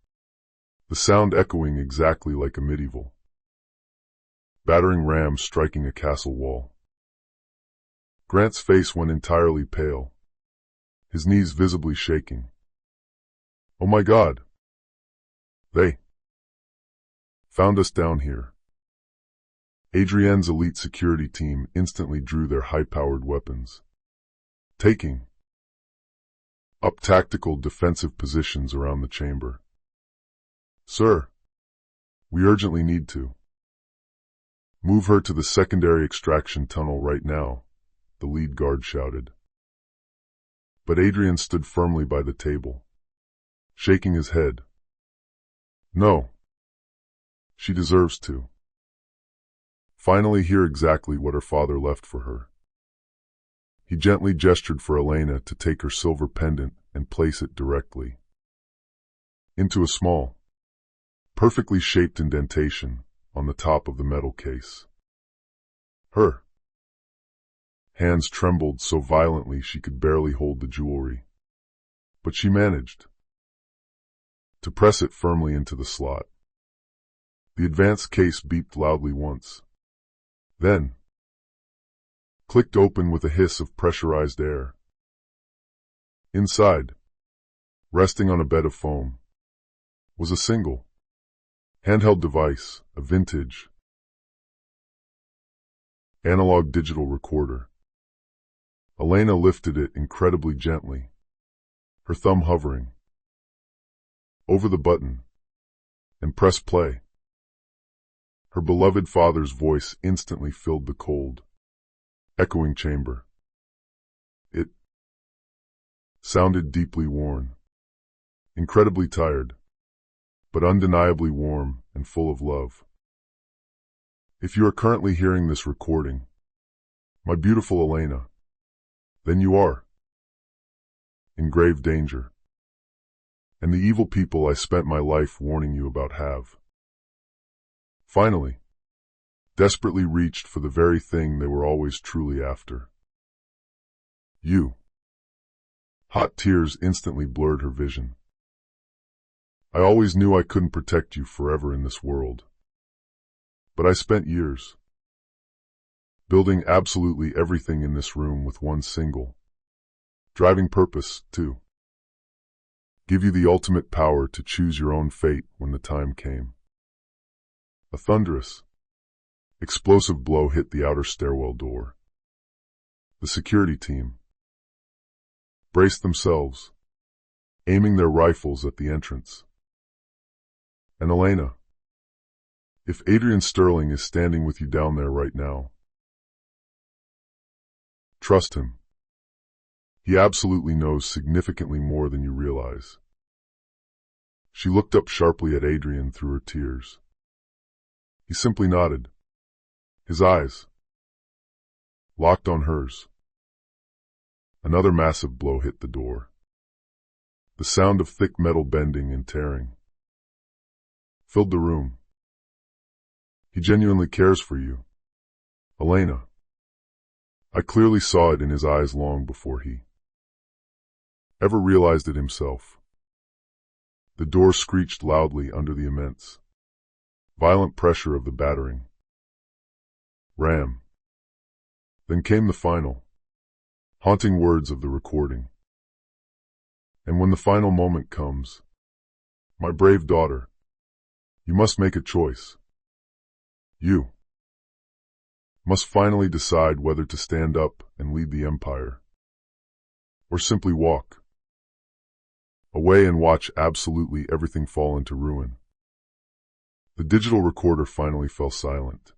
the sound echoing exactly like a medieval battering ram striking a castle wall. Grant's face went entirely pale, his knees visibly shaking. Oh my God! They found us down here. Adrienne's elite security team instantly drew their high-powered weapons, taking up tactical defensive positions around the chamber. Sir, we urgently need to move her to the secondary extraction tunnel right now, the lead guard shouted. But Adrian stood firmly by the table, shaking his head. No. She deserves to finally hear exactly what her father left for her. He gently gestured for Elena to take her silver pendant and place it directly into a small, perfectly shaped indentation on the top of the metal case. Her hands trembled so violently she could barely hold the jewelry, but she managed to press it firmly into the slot. The advanced case beeped loudly once, then clicked open with a hiss of pressurized air. Inside, resting on a bed of foam, was a single, handheld device, a vintage, analog digital recorder. Elena lifted it incredibly gently, her thumb hovering over the button, and pressed play. Her beloved father's voice instantly filled the cold, echoing chamber. It sounded deeply worn, incredibly tired, but undeniably warm and full of love. If you are currently hearing this recording, my beautiful Elena, then you are in grave danger. And the evil people I spent my life warning you about have finally desperately reached for the very thing they were always truly after. You. Hot tears instantly blurred her vision. I always knew I couldn't protect you forever in this world. But I spent years building absolutely everything in this room with one single driving purpose, to give you the ultimate power to choose your own fate when the time came. A thunderous, explosive blow hit the outer stairwell door. The security team braced themselves, aiming their rifles at the entrance. And Elena, if Adrian Sterling is standing with you down there right now, trust him. He absolutely knows significantly more than you realize. She looked up sharply at Adrian through her tears. He simply nodded, his eyes locked on hers. Another massive blow hit the door. The sound of thick metal bending and tearing filled the room. He genuinely cares for you, Elena. I clearly saw it in his eyes long before he ever realized it himself. The door screeched loudly under the immense, violent pressure of the battering ram. Then came the final, haunting words of the recording. And when the final moment comes, my brave daughter, you must make a choice. You must finally decide whether to stand up and lead the empire, or simply walk away and watch absolutely everything fall into ruin. The digital recorder finally fell silent,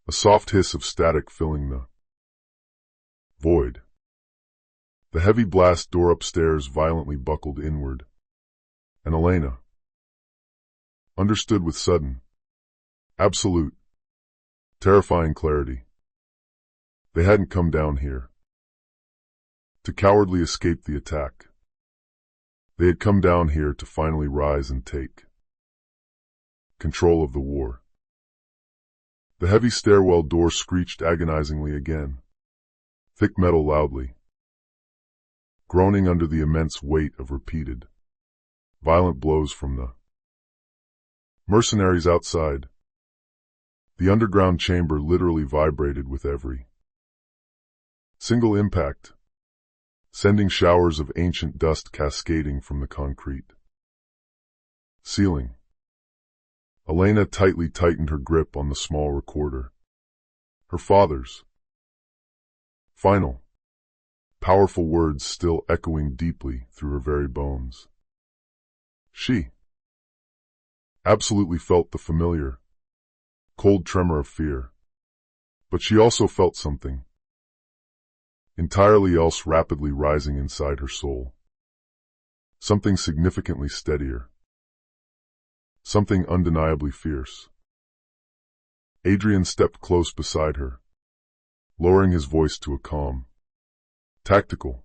a soft hiss of static filling the void. The heavy blast door upstairs violently buckled inward, and Elena understood with sudden, absolute, terrifying clarity. They hadn't come down here to cowardly escape the attack. They had come down here to finally rise and take control of the war. The heavy stairwell door screeched agonizingly again, thick metal loudly, groaning under the immense weight of repeated, violent blows from the mercenaries outside. The underground chamber literally vibrated with every single impact, sending showers of ancient dust cascading from the concrete ceiling. Elena tightly tightened her grip on the small recorder. Her father's final, powerful words still echoing deeply through her very bones. She absolutely felt the familiar, cold tremor of fear, but she also felt something entirely else rapidly rising inside her soul. Something significantly steadier. Something undeniably fierce. Adrian stepped close beside her, lowering his voice to a calm, tactical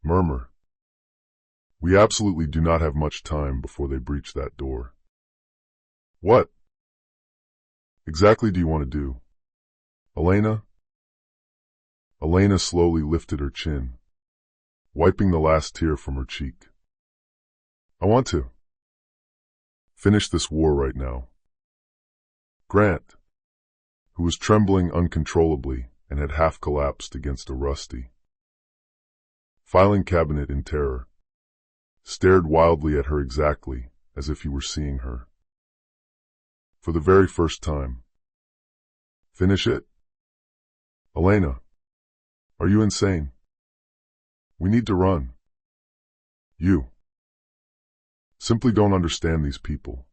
murmur. We absolutely do not have much time before they breach that door. What exactly do you want to do, Elena? Elena slowly lifted her chin, wiping the last tear from her cheek. I want to finish this war right now. Grant, who was trembling uncontrollably and had half collapsed against a rusty filing cabinet in terror, stared wildly at her exactly as if he were seeing her for the very first time. Finish it? Elena, are you insane? We need to run. You simply don't understand these people.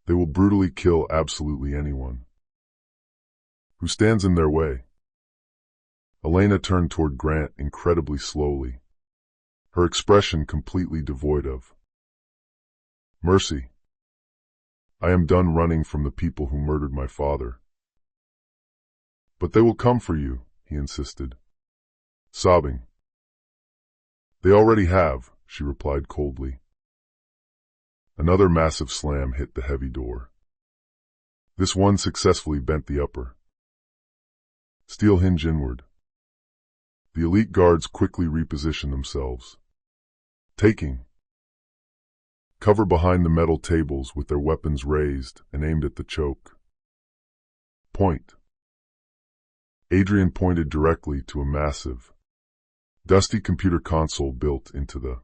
They will brutally kill absolutely anyone who stands in their way. Elena turned toward Grant incredibly slowly, her expression completely devoid of mercy. I am done running from the people who murdered my father. But they will come for you, he insisted, sobbing. They already have, she replied coldly. Another massive slam hit the heavy door. This one successfully bent the upper steel hinge inward. The elite guards quickly repositioned themselves, taking cover behind the metal tables with their weapons raised and aimed at the choke point. Adrian pointed directly to a massive, dusty computer console built into the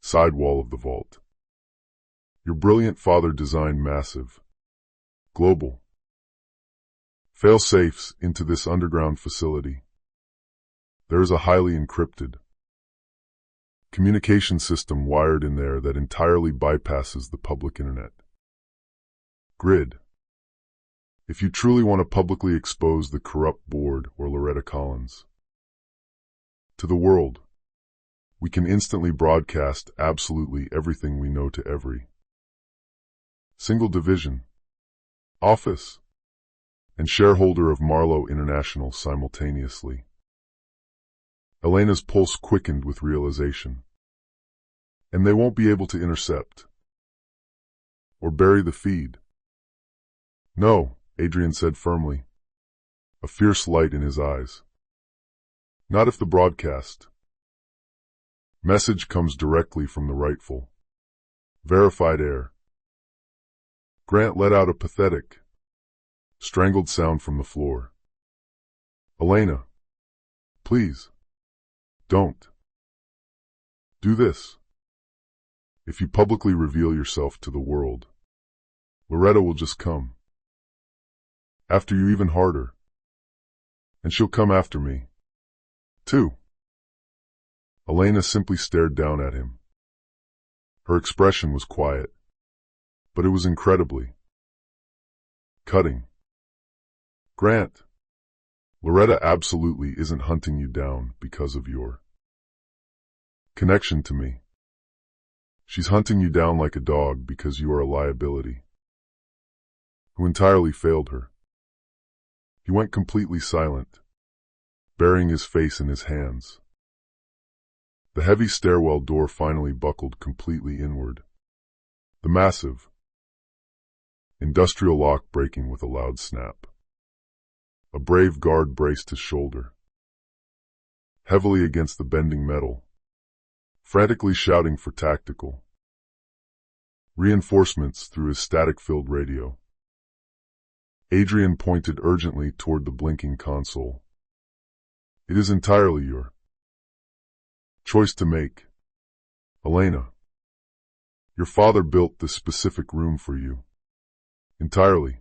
side wall of the vault. Your brilliant father designed massive, global fail-safes into this underground facility. There is a highly encrypted communication system wired in there that entirely bypasses the public internet. Grid. If you truly want to publicly expose the corrupt board or Loretta Collins to the world, we can instantly broadcast absolutely everything we know to every single division, office, and shareholder of Marlowe International simultaneously. Elena's pulse quickened with realization. And they won't be able to intercept or bury the feed. No, Adrian said firmly, a fierce light in his eyes. Not if the broadcast message comes directly from the rightful, verified heir. Grant let out a pathetic, strangled sound from the floor. Elena, please, don't do this. If you publicly reveal yourself to the world, Loretta will just come after you even harder. And she'll come after me, too. Elena simply stared down at him. Her expression was quiet, but it was incredibly cutting. Grant, Loretta absolutely isn't hunting you down because of your connection to me. She's hunting you down like a dog because you are a liability who entirely failed her. He went completely silent, burying his face in his hands. The heavy stairwell door finally buckled completely inward, the massive, industrial lock breaking with a loud snap. A brave guard braced his shoulder heavily against the bending metal, frantically shouting for tactical reinforcements through his static-filled radio. Adrian pointed urgently toward the blinking console. It is entirely your choice to make, Elena. Your father built this specific room for you. Entirely.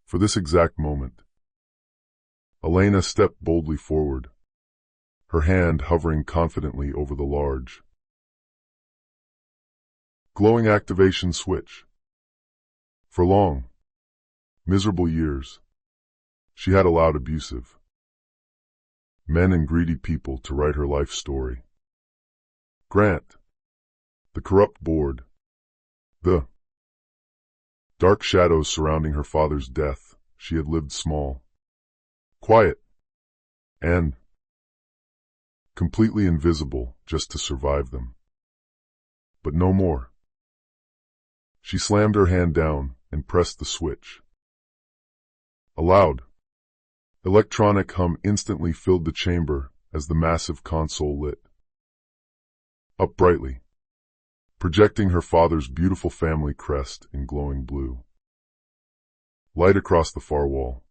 For this exact moment. Elena stepped boldly forward, her hand hovering confidently over the large, glowing activation switch. For long, miserable years, she had allowed abusive men and greedy people to write her life story. Grant, the corrupt board, the dark shadows surrounding her father's death. She had lived small, quiet, and completely invisible just to survive them. But no more. She slammed her hand down and pressed the switch. A loud, electronic hum instantly filled the chamber as the massive console lit up brightly, projecting her father's beautiful family crest in glowing blue light across the far wall.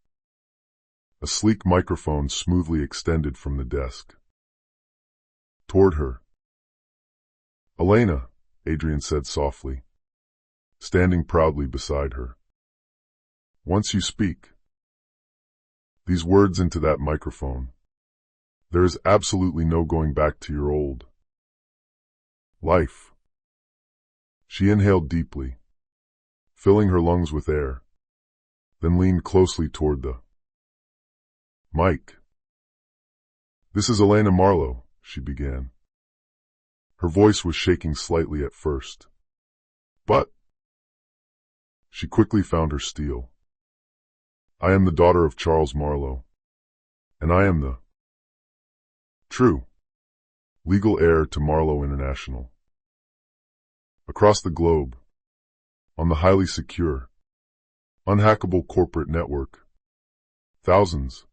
A sleek microphone smoothly extended from the desk toward her. Elena, Adrian said softly, standing proudly beside her. Once you speak these words into that microphone, there is absolutely no going back to your old life. She inhaled deeply, filling her lungs with air, then leaned closely toward the mic. This is Elena Marlowe, she began. Her voice was shaking slightly at first, but she quickly found her steel. I am the daughter of Charles Marlowe, and I am the true legal heir to Marlowe International. Across the globe, on the highly secure, unhackable corporate network, thousands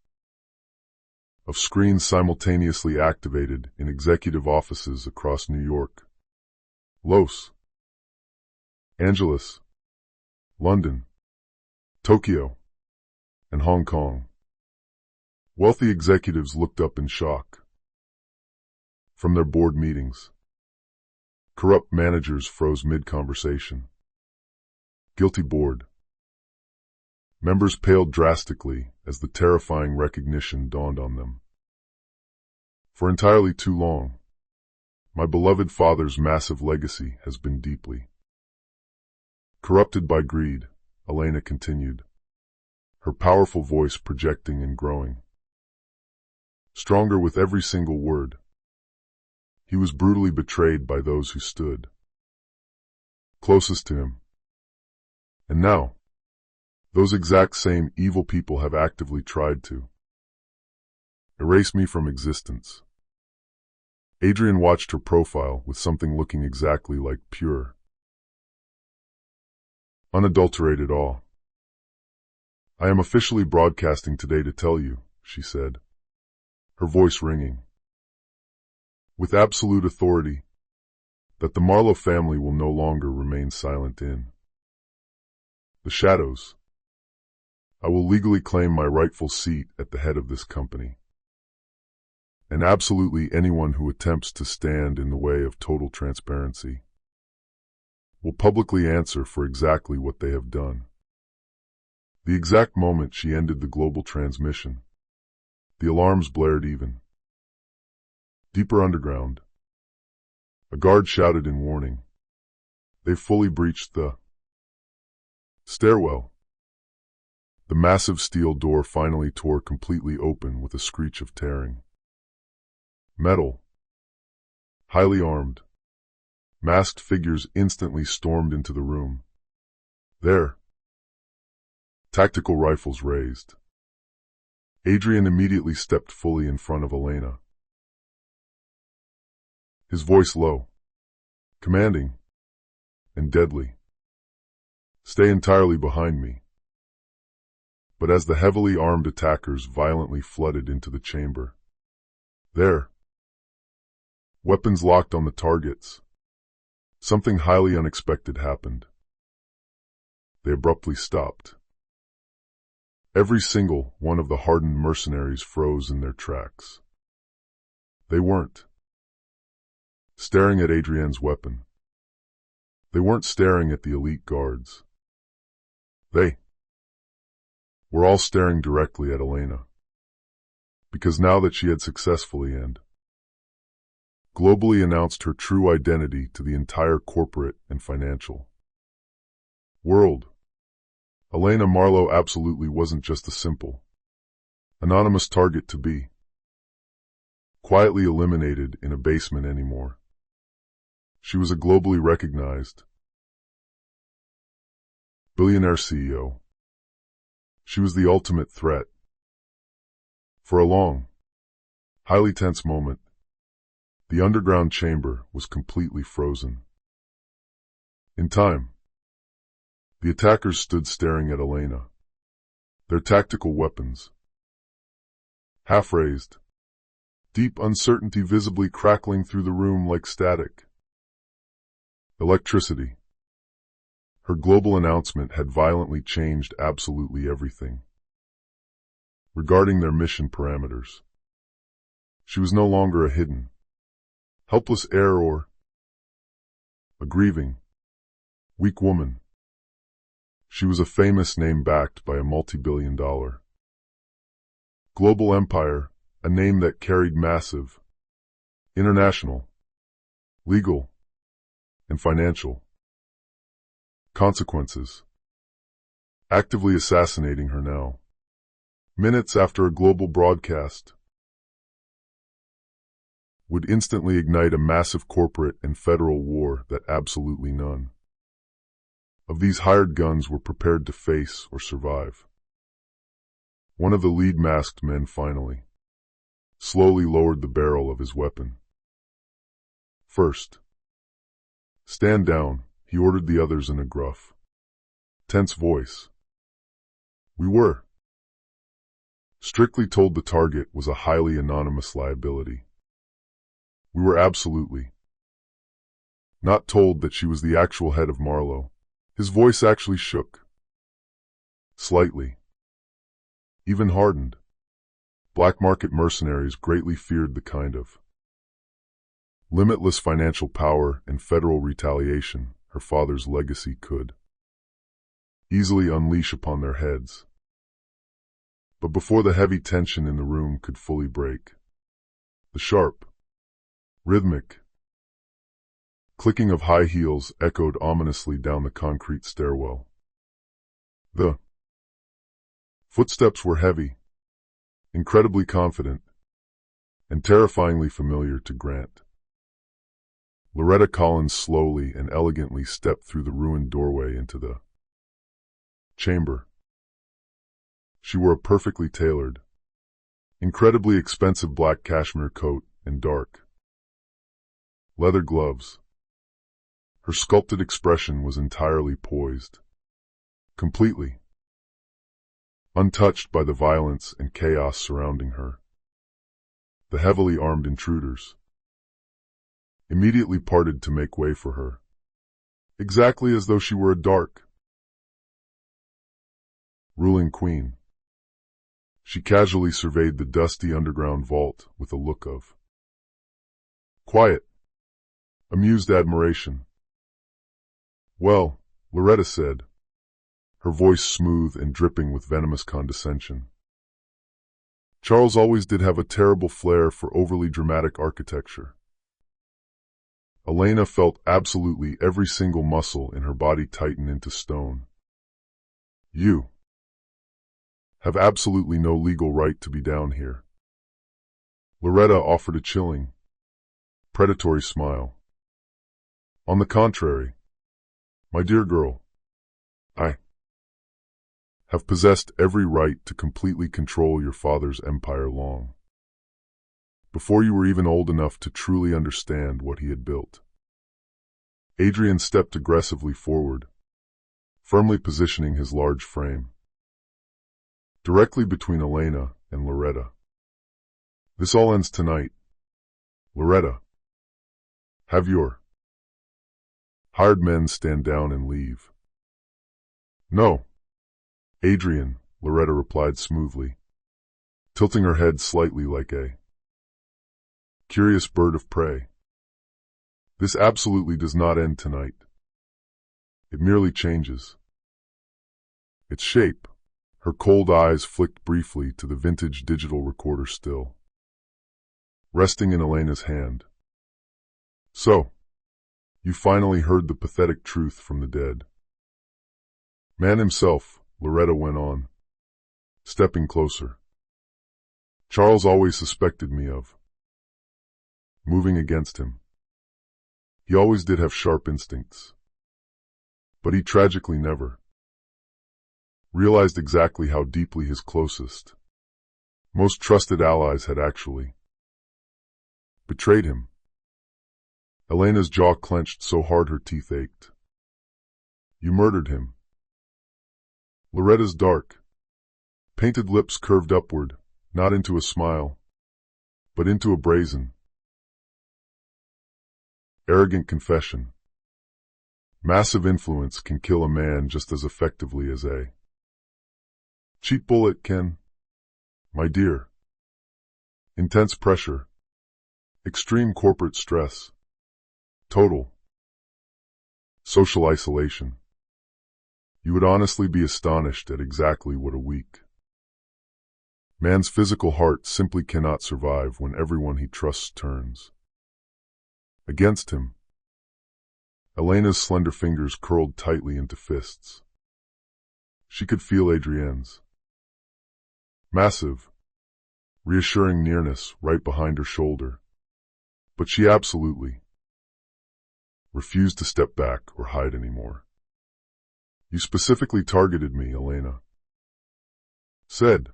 of screens simultaneously activated in executive offices across New York, Los Angeles, London, Tokyo, and Hong Kong. Wealthy executives looked up in shock from their board meetings. Corrupt managers froze mid-conversation. Guilty board members paled drastically as the terrifying recognition dawned on them. For entirely too long, My beloved father's massive legacy has been deeply corrupted by greed, Elena continued, her powerful voice projecting and growing, stronger with every single word. He was brutally betrayed by those who stood closest to him. And now, those exact same evil people have actively tried to erase me from existence. Adrian watched her profile with something looking exactly like pure, unadulterated awe. I am officially broadcasting today to tell you, she said, her voice ringing with absolute authority, that the Marlowe family will no longer remain silent in the shadows. I will legally claim my rightful seat at the head of this company. And absolutely anyone who attempts to stand in the way of total transparency will publicly answer for exactly what they have done. The exact moment she ended the global transmission, the alarms blared even deeper underground. A guard shouted in warning. They fully breached the stairwell. The massive steel door finally tore completely open with a screech of tearing metal. Highly armed, masked figures instantly stormed into the room. Their tactical rifles raised. Adrian immediately stepped fully in front of Elena, his voice low, commanding, and deadly. Stay entirely behind me. But as the heavily armed attackers violently flooded into the chamber, their weapons locked on the targets, something highly unexpected happened. They abruptly stopped. Every single one of the hardened mercenaries froze in their tracks. They weren't staring at Adrienne's weapon. They weren't staring at the elite guards. They were all staring directly at Elena. Because now that she had successfully and globally announced her true identity to the entire corporate and financial world, Elena Marlowe absolutely wasn't just a simple, anonymous target to be quietly eliminated in a basement anymore. She was a globally recognized billionaire CEO. She was the ultimate threat. For a long, highly tense moment, the underground chamber was completely frozen. In time, the attackers stood staring at Elena, their tactical weapons half raised, deep uncertainty visibly crackling through the room like static electricity. Her global announcement had violently changed absolutely everything regarding their mission parameters. She was no longer a hidden, helpless heir or a grieving, weak woman. She was a famous name backed by a multi-billion-dollar global empire, a name that carried massive international, legal, and financial consequences. Actively assassinating her now, minutes after a global broadcast, would instantly ignite a massive corporate and federal war that absolutely none of these hired guns were prepared to face or survive. One of the lead masked men finally, slowly lowered the barrel of his weapon. First, stand down, he ordered the others in a gruff, tense voice. We were strictly told the target was a highly anonymous liability. We were absolutely not told that she was the actual head of Marlowe. His voice actually shook slightly, even hardened. Black market mercenaries greatly feared the kind of limitless financial power and federal retaliation her father's legacy could easily unleash upon their heads. But before the heavy tension in the room could fully break, the sharp, rhythmic Clicking of high heels echoed ominously down the concrete stairwell. The footsteps were heavy, incredibly confident, and terrifyingly familiar to Grant. Loretta Collins slowly and elegantly stepped through the ruined doorway into the chamber. She wore a perfectly tailored, incredibly expensive black cashmere coat and dark leather gloves. Her sculpted expression was entirely poised, completely untouched by the violence and chaos surrounding her. The heavily armed intruders immediately parted to make way for her, exactly as though she were a dark, ruling queen. She casually surveyed the dusty underground vault with a look of quiet, amused admiration. "Well," Loretta said, her voice smooth and dripping with venomous condescension. "Charles always did have a terrible flair for overly dramatic architecture." Elena felt absolutely every single muscle in her body tighten into stone. "You have absolutely no legal right to be down here." Loretta offered a chilling, predatory smile. "On the contrary, my dear girl, I have possessed every right to completely control your father's empire long before you were even old enough to truly understand what he had built." Adrian stepped aggressively forward, firmly positioning his large frame directly between Elena and Loretta. "This all ends tonight, Loretta. Have your hired men stand down and leave." "No, Adrian," Loretta replied smoothly, tilting her head slightly like a curious bird of prey. "This absolutely does not end tonight. It merely changes its shape." Her cold eyes flicked briefly to the vintage digital recorder still resting in Elena's hand. "So, you finally heard the pathetic truth from the dead man himself," Loretta went on, stepping closer. "Charles always suspected me of moving against him. He always did have sharp instincts, but he tragically never realized exactly how deeply his closest, most trusted allies had actually betrayed him." Elena's jaw clenched so hard her teeth ached. "You murdered him." Loretta's dark, painted lips curved upward, not into a smile, but into a brazen, arrogant confession. Massive influence can kill a man just as effectively as a cheap bullet can, my dear. Intense pressure, extreme corporate stress, total social isolation. You would honestly be astonished at exactly what a weak man's physical heart simply cannot survive when everyone he trusts turns against him. Elena's slender fingers curled tightly into fists. She could feel Adrienne's massive, reassuring nearness right behind her shoulder, but she absolutely refused to step back or hide anymore. "You specifically targeted me," Elena said,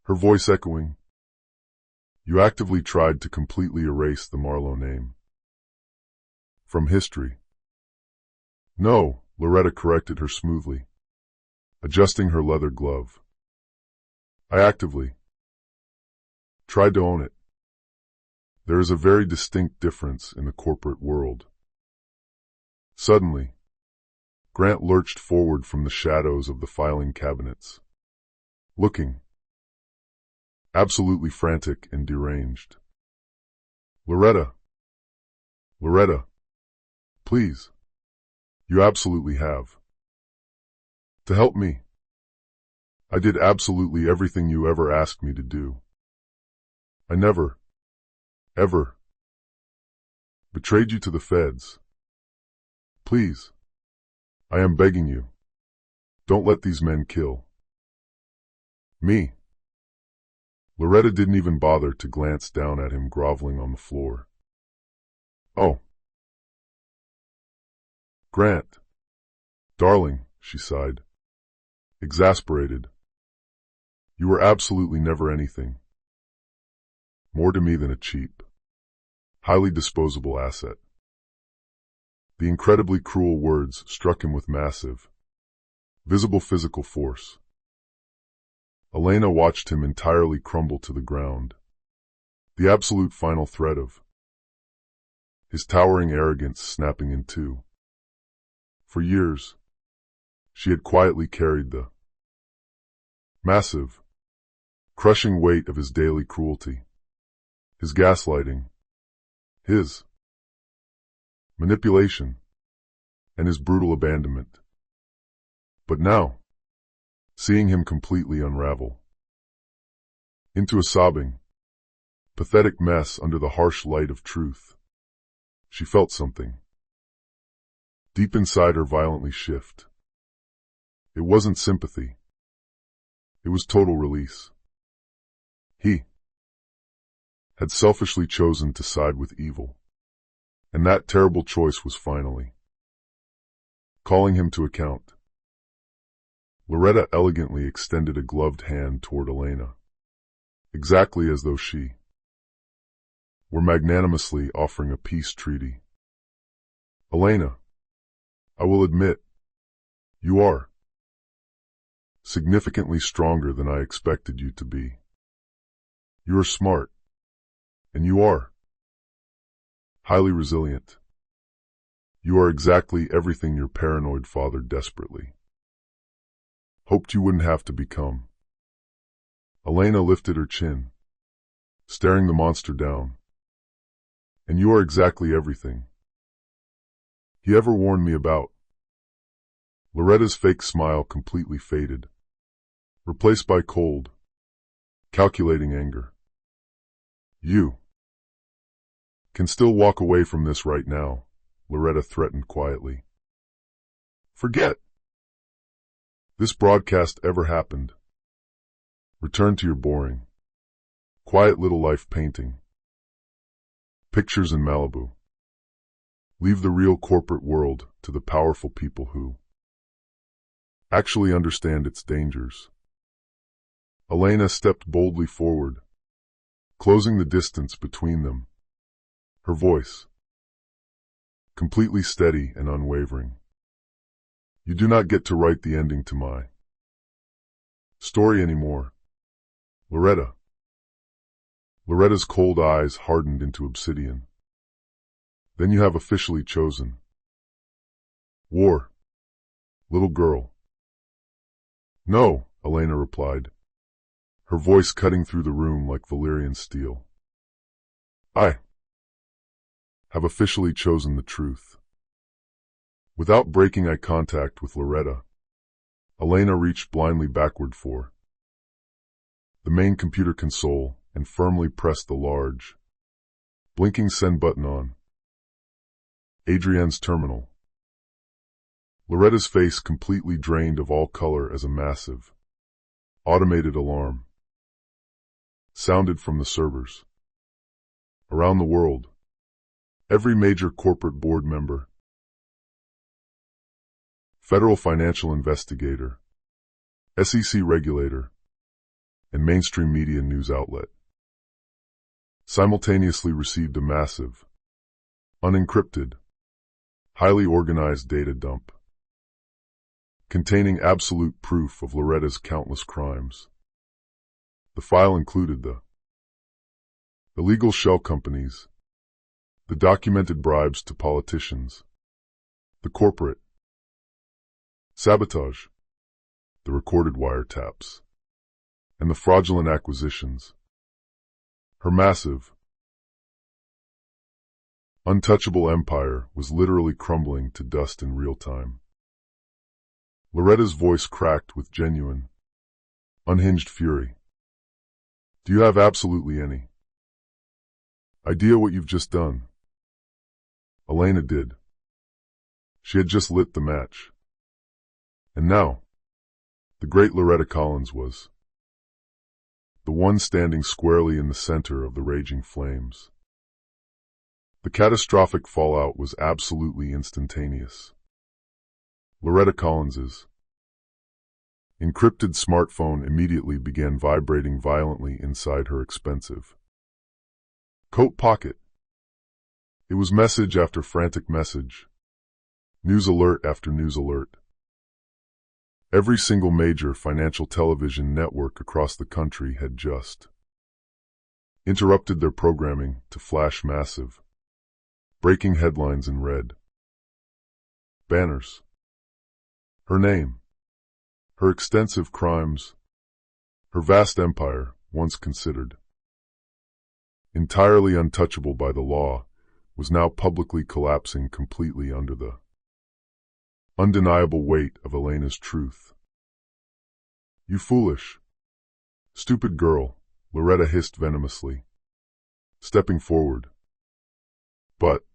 her voice echoing. "You actively tried to completely erase the Marlowe name from history." "No," Loretta corrected her smoothly, adjusting her leather glove. "I actively tried to own it. There is a very distinct difference in the corporate world." Suddenly, Grant lurched forward from the shadows of the filing cabinets, looking absolutely frantic and deranged. Loretta, please. You absolutely have to help me. I did absolutely everything you ever asked me to do. I never, ever betrayed you to the feds." Please. I am begging you. Don't let these men kill me. Loretta didn't even bother to glance down at him groveling on the floor. Oh. Grant. Darling, she sighed. Exasperated. You were absolutely never anything more to me than a cheap, highly disposable asset. The incredibly cruel words struck him with massive, visible physical force. Elena watched him entirely crumble to the ground. The absolute final threat of his towering arrogance snapping in two. For years, she had quietly carried the massive, crushing weight of his daily cruelty, his gaslighting, his manipulation, and his brutal abandonment. But now, seeing him completely unravel into a sobbing, pathetic mess under the harsh light of truth, she felt something deep inside her violently shift. It wasn't sympathy. It was total release. He had selfishly chosen to side with evil, and that terrible choice was finally calling him to account. Loretta elegantly extended a gloved hand toward Elena, exactly as though she were magnanimously offering a peace treaty. Elena, I will admit, you are significantly stronger than I expected you to be. You are smart, and you are highly resilient. You are exactly everything your paranoid father desperately hoped you wouldn't have to become. Elena lifted her chin, staring the monster down. And you are exactly everything he ever warned me about. Loretta's fake smile completely faded, replaced by cold, calculating anger. You can still walk away from this right now, Loretta threatened quietly. Forget this broadcast ever happened. Return to your boring, quiet little life painting pictures in Malibu. Leave the real corporate world to the powerful people who actually understand its dangers. Elena stepped boldly forward, closing the distance between them, her voice completely steady and unwavering. You do not get to write the ending to my story anymore, Loretta. Loretta's cold eyes hardened into obsidian. Then you have officially chosen war, little girl. No, Elena replied, her voice cutting through the room like Valyrian steel. I have officially chosen the truth. Without breaking eye contact with Loretta, Elena reached blindly backward for the main computer console and firmly pressed the large, blinking send button on Adrienne's terminal. Loretta's face completely drained of all color as a massive, automated alarm sounded from the servers. Around the world, every major corporate board member, federal financial investigator, SEC regulator, and mainstream media news outlet simultaneously received a massive, unencrypted, highly organized data dump containing absolute proof of Loretta's countless crimes. The file included the illegal shell companies, the documented bribes to politicians, the corporate sabotage, the recorded wiretaps, and the fraudulent acquisitions. Her massive, untouchable empire was literally crumbling to dust in real time. Loretta's voice cracked with genuine, unhinged fury. Do you have absolutely any idea what you've just done? Elena did. She had just lit the match. And now, the great Loretta Collins was the one standing squarely in the center of the raging flames. The catastrophic fallout was absolutely instantaneous. Loretta Collins's encrypted smartphone immediately began vibrating violently inside her expensive coat pocket. It was message after frantic message, news alert after news alert. Every single major financial television network across the country had just interrupted their programming to flash massive, breaking headlines in red banners. Her name, her extensive crimes, her vast empire, once considered entirely untouchable by the law, was now publicly collapsing completely under the undeniable weight of Elena's truth. "You foolish, stupid girl," Loretta hissed venomously, stepping forward. But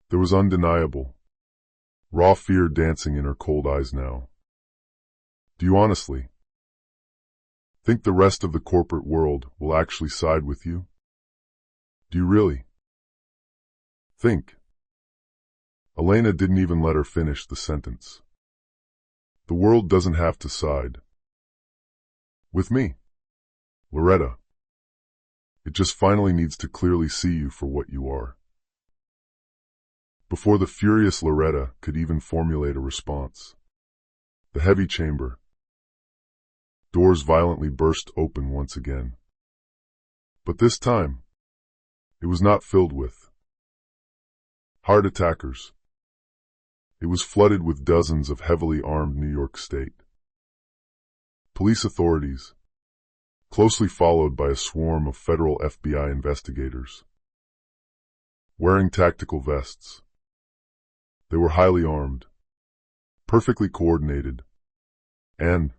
there was undeniable, raw fear dancing in her cold eyes now. "Do you honestly think the rest of the corporate world will actually side with you? Do you really think?" Elena didn't even let her finish the sentence. "The world doesn't have to side with me, Loretta. It just finally needs to clearly see you for what you are." Before the furious Loretta could even formulate a response, the heavy chamber doors violently burst open once again. But this time, it was not filled with hard attackers. It was flooded with dozens of heavily armed New York State police authorities, closely followed by a swarm of federal FBI investigators. Wearing tactical vests, they were highly armed, perfectly coordinated, and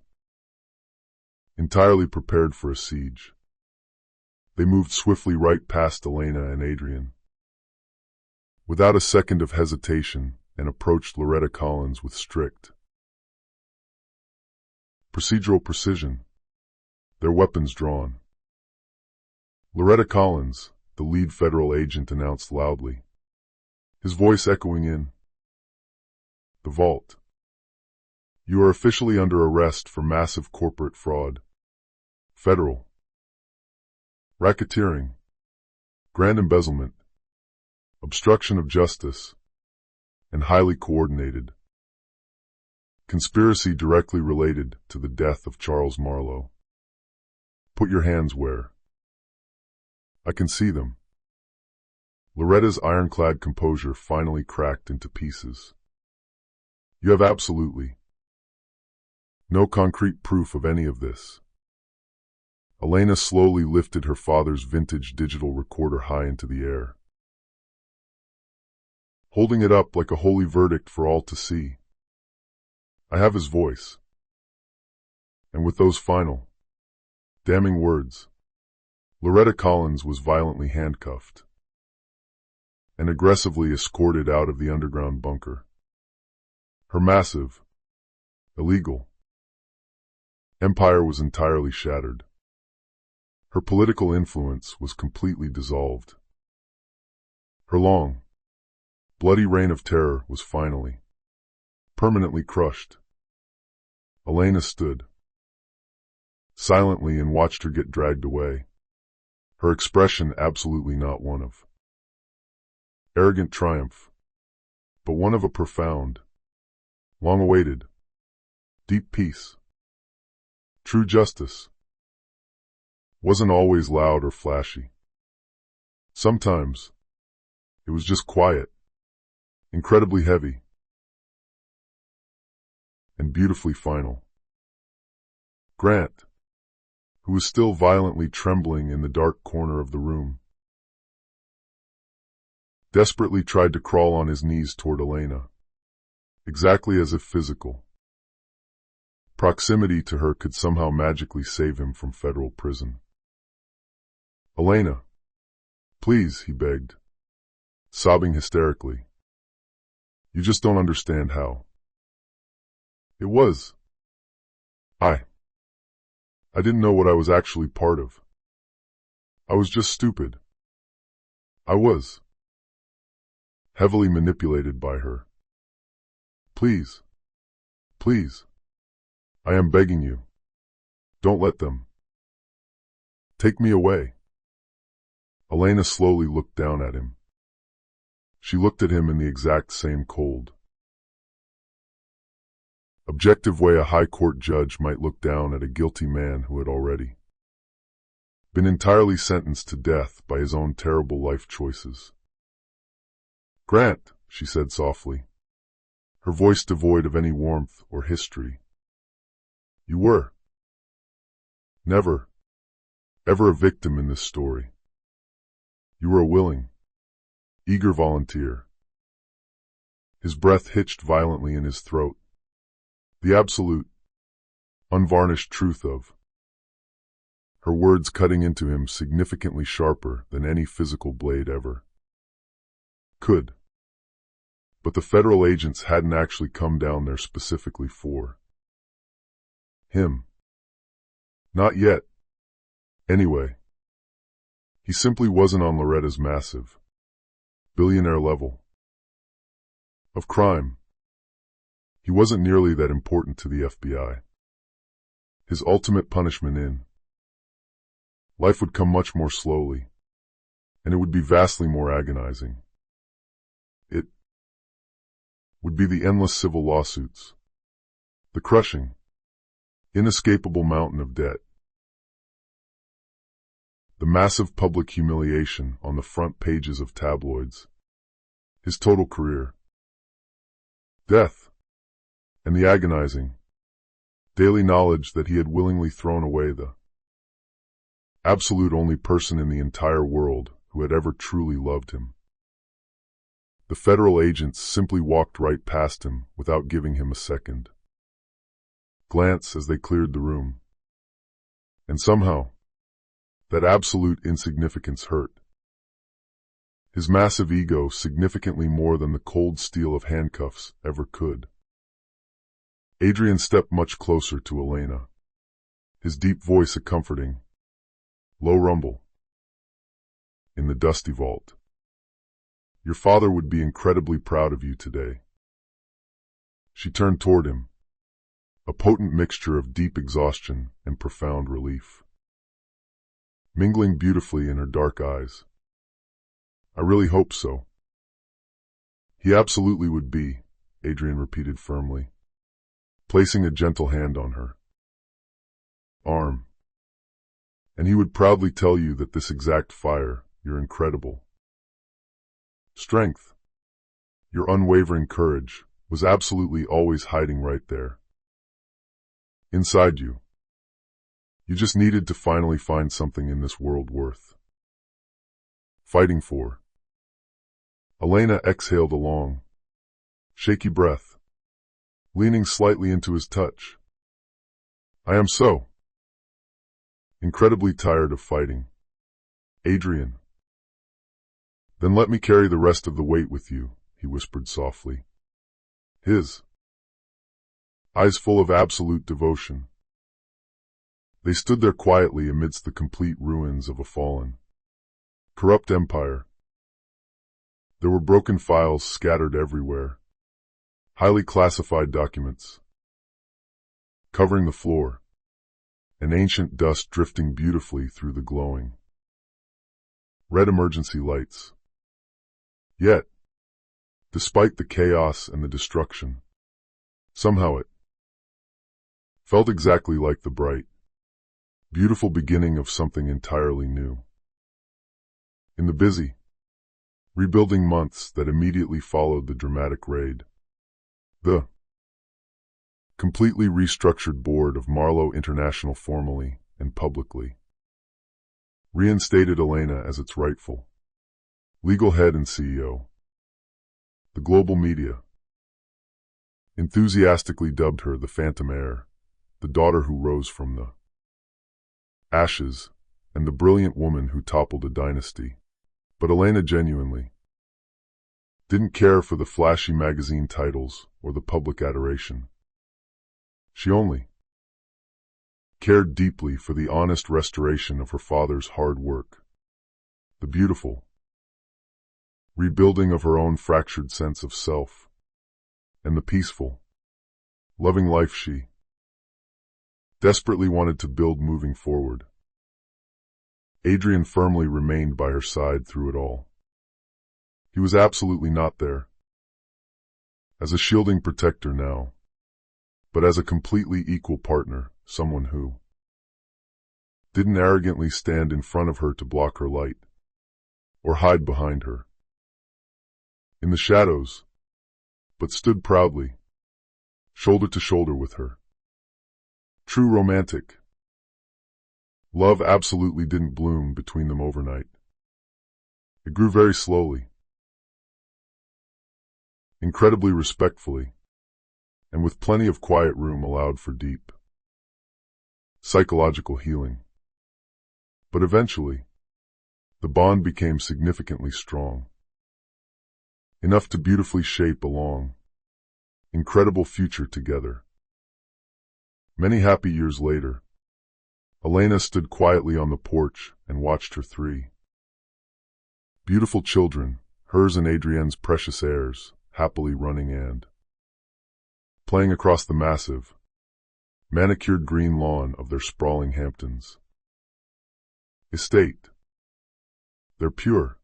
entirely prepared for a siege. They moved swiftly right past Elena and Adrian, without a second of hesitation, and approached Loretta Collins with strict procedural precision, their weapons drawn. "Loretta Collins," the lead federal agent announced loudly, his voice echoing in the vault. "You are officially under arrest for massive corporate fraud, federal racketeering, grand embezzlement, obstruction of justice, and highly coordinated conspiracy directly related to the death of Charles Marlowe. Put your hands where I can see them." Loretta's ironclad composure finally cracked into pieces. "You have absolutely no concrete proof of any of this." Elena slowly lifted her father's vintage digital recorder high into the air, holding it up like a holy verdict for all to see. "I have his voice." And with those final, damning words, Loretta Collins was violently handcuffed and aggressively escorted out of the underground bunker. Her massive, illegal empire was entirely shattered. Her political influence was completely dissolved. Her long, bloody reign of terror was finally, permanently crushed. Elena stood silently and watched her get dragged away, her expression absolutely not one of arrogant triumph, but one of a profound, long-awaited, deep peace. True justice wasn't always loud or flashy. Sometimes it was just quiet, incredibly heavy, and beautifully final. Grant, who was still violently trembling in the dark corner of the room, desperately tried to crawl on his knees toward Elena, exactly as if physical proximity to her could somehow magically save him from federal prison. "Elena, please," he begged, sobbing hysterically. You just don't understand how. It was. I didn't know what I was actually part of. I was just stupid. I was heavily manipulated by her. Please, please, I am begging you. Don't let them take me away. Elena slowly looked down at him. She looked at him in the exact same cold, objective way a high court judge might look down at a guilty man who had already been entirely sentenced to death by his own terrible life choices. Grant, she said softly, her voice devoid of any warmth or history. You were never, ever a victim in this story. You were a willing, eager volunteer. His breath hitched violently in his throat. The absolute, unvarnished truth of her words cutting into him significantly sharper than any physical blade ever could. But the federal agents hadn't actually come down there specifically for him. Not yet. Anyway, he simply wasn't on Loretta's massive, billionaire level of crime. He wasn't nearly that important to the FBI. His ultimate punishment in life would come much more slowly, and it would be vastly more agonizing. It would be the endless civil lawsuits, the crushing, inescapable mountain of debt, the massive public humiliation on the front pages of tabloids, his total career, death, and the agonizing, daily knowledge that he had willingly thrown away the absolute only person in the entire world who had ever truly loved him. The federal agents simply walked right past him without giving him a second glance as they cleared the room. And somehow, that absolute insignificance hurt. His massive ego significantly more than the cold steel of handcuffs ever could. Adrian stepped much closer to Elena, his deep voice a comforting, low rumble in the dusty vault. Your father would be incredibly proud of you today. She turned toward him, a potent mixture of deep exhaustion and profound relief, mingling beautifully in her dark eyes. I really hope so. He absolutely would be, Adrian repeated firmly, placing a gentle hand on her arm. And he would proudly tell you that this exact fire, your incredible strength, your unwavering courage, was absolutely always hiding right there, inside you. You just needed to finally find something in this world worth fighting for. Elena exhaled a long, shaky breath, leaning slightly into his touch. I am so incredibly tired of fighting, Adrian. Then let me carry the rest of the weight with you, he whispered softly, his eyes full of absolute devotion. They stood there quietly amidst the complete ruins of a fallen, corrupt empire. There were broken files scattered everywhere, highly classified documents covering the floor, and ancient dust drifting beautifully through the glowing red emergency lights. Yet, despite the chaos and the destruction, somehow it felt exactly like the bright, beautiful beginning of something entirely new. In the busy, rebuilding months that immediately followed the dramatic raid, the completely restructured board of Marlowe International formally and publicly reinstated Elena as its rightful legal head and CEO. The global media enthusiastically dubbed her the Phantom Heir, the daughter who rose from the ashes, and the brilliant woman who toppled a dynasty. But Elena genuinely didn't care for the flashy magazine titles or the public adoration. She only cared deeply for the honest restoration of her father's hard work, the beautiful rebuilding of her own fractured sense of self, and the peaceful, loving life she desperately wanted to build moving forward. Adrian firmly remained by her side through it all. He was absolutely not there as a shielding protector now, but as a completely equal partner, someone who didn't arrogantly stand in front of her to block her light or hide behind her in the shadows, but stood proudly, shoulder to shoulder with her. True romantic love absolutely didn't bloom between them overnight. It grew very slowly, incredibly respectfully, and with plenty of quiet room allowed for deep psychological healing. But eventually, the bond became significantly strong, enough to beautifully shape a long, incredible future together. Many happy years later, Elena stood quietly on the porch and watched her three beautiful children, hers and Adrienne's precious heirs, happily running and playing across the massive, manicured green lawn of their sprawling Hamptons estate. Their pure,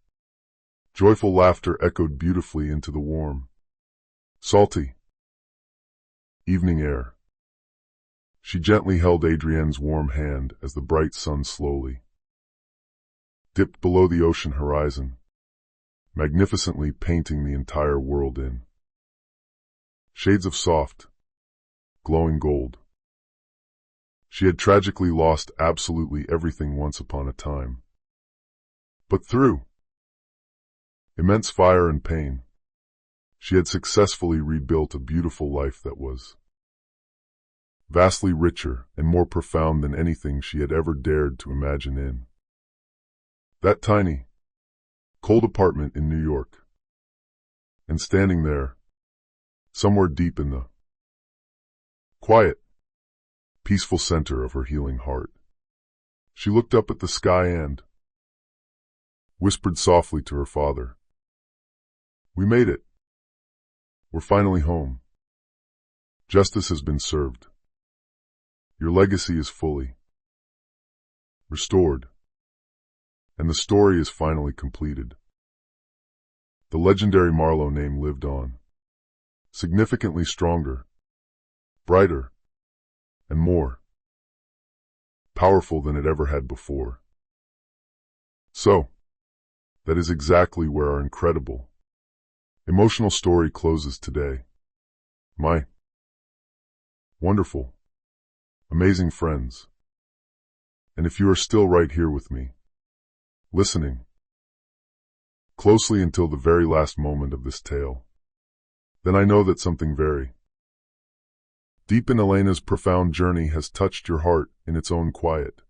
joyful laughter echoed beautifully into the warm, salty evening air. She gently held Adrienne's warm hand as the bright sun slowly dipped below the ocean horizon, magnificently painting the entire world in shades of soft, glowing gold. She had tragically lost absolutely everything once upon a time. But through immense fire and pain, she had successfully rebuilt a beautiful life that was vastly richer and more profound than anything she had ever dared to imagine in that tiny, cold apartment in New York. And standing there, somewhere deep in the quiet, peaceful center of her healing heart, she looked up at the sky and whispered softly to her father, "We made it. We're finally home. Justice has been served. Your legacy is fully restored, and the story is finally completed." The legendary Marlowe name lived on, significantly stronger, brighter, and more powerful than it ever had before. So, that is exactly where our incredible, emotional story closes today. My wonderful, amazing friends. And if you are still right here with me, listening closely until the very last moment of this tale, then I know that something very deep in Elena's profound journey has touched your heart in its own quiet,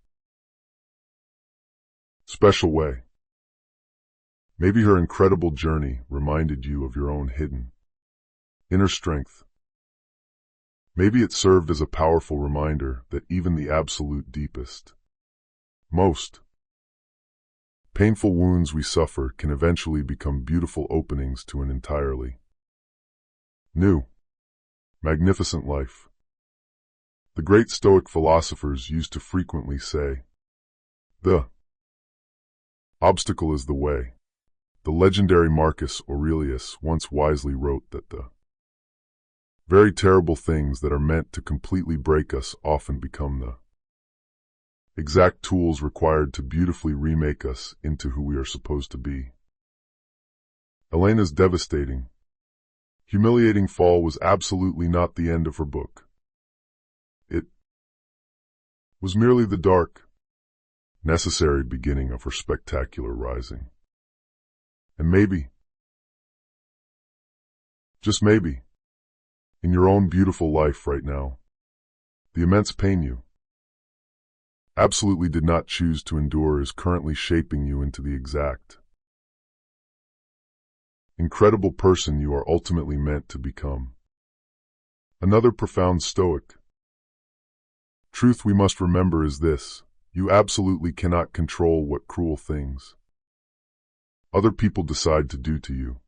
special way. Maybe her incredible journey reminded you of your own hidden inner strength. Maybe it served as a powerful reminder that even the absolute deepest, most painful wounds we suffer can eventually become beautiful openings to an entirely new, magnificent life. The great Stoic philosophers used to frequently say, "The obstacle is the way." The legendary Marcus Aurelius once wisely wrote that the very terrible things that are meant to completely break us often become the exact tools required to beautifully remake us into who we are supposed to be. Elena's devastating, humiliating fall was absolutely not the end of her book. It was merely the dark, necessary beginning of her spectacular rising. And maybe, just maybe, in your own beautiful life right now, the immense pain you absolutely did not choose to endure is currently shaping you into the exact incredible person you are ultimately meant to become. Another profound Stoic truth we must remember is this: you absolutely cannot control what cruel things other people decide to do to you.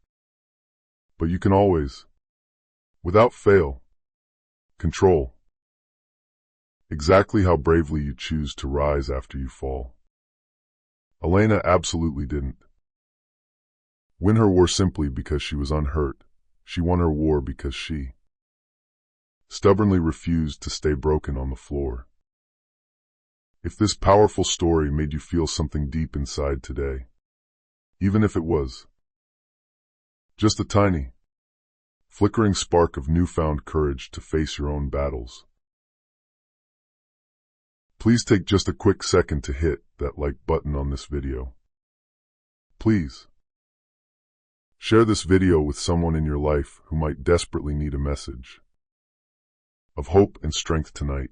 But you can always, without fail, control exactly how bravely you choose to rise after you fall. Elena absolutely didn't win her war simply because she was unhurt. She won her war because she stubbornly refused to stay broken on the floor. If this powerful story made you feel something deep inside today, even if it was just a tiny, flickering spark of newfound courage to face your own battles, please take just a quick second to hit that like button on this video. Please share this video with someone in your life who might desperately need a message of hope and strength tonight.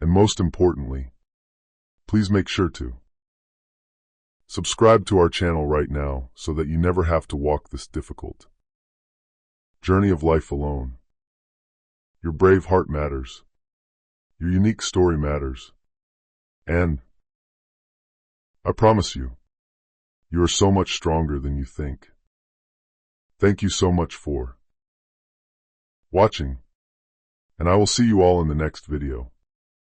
And most importantly, please make sure to subscribe to our channel right now so that you never have to walk this difficult journey of life alone. Your brave heart matters. Your unique story matters. And I promise you, you are so much stronger than you think. Thank you so much for watching, and I will see you all in the next video.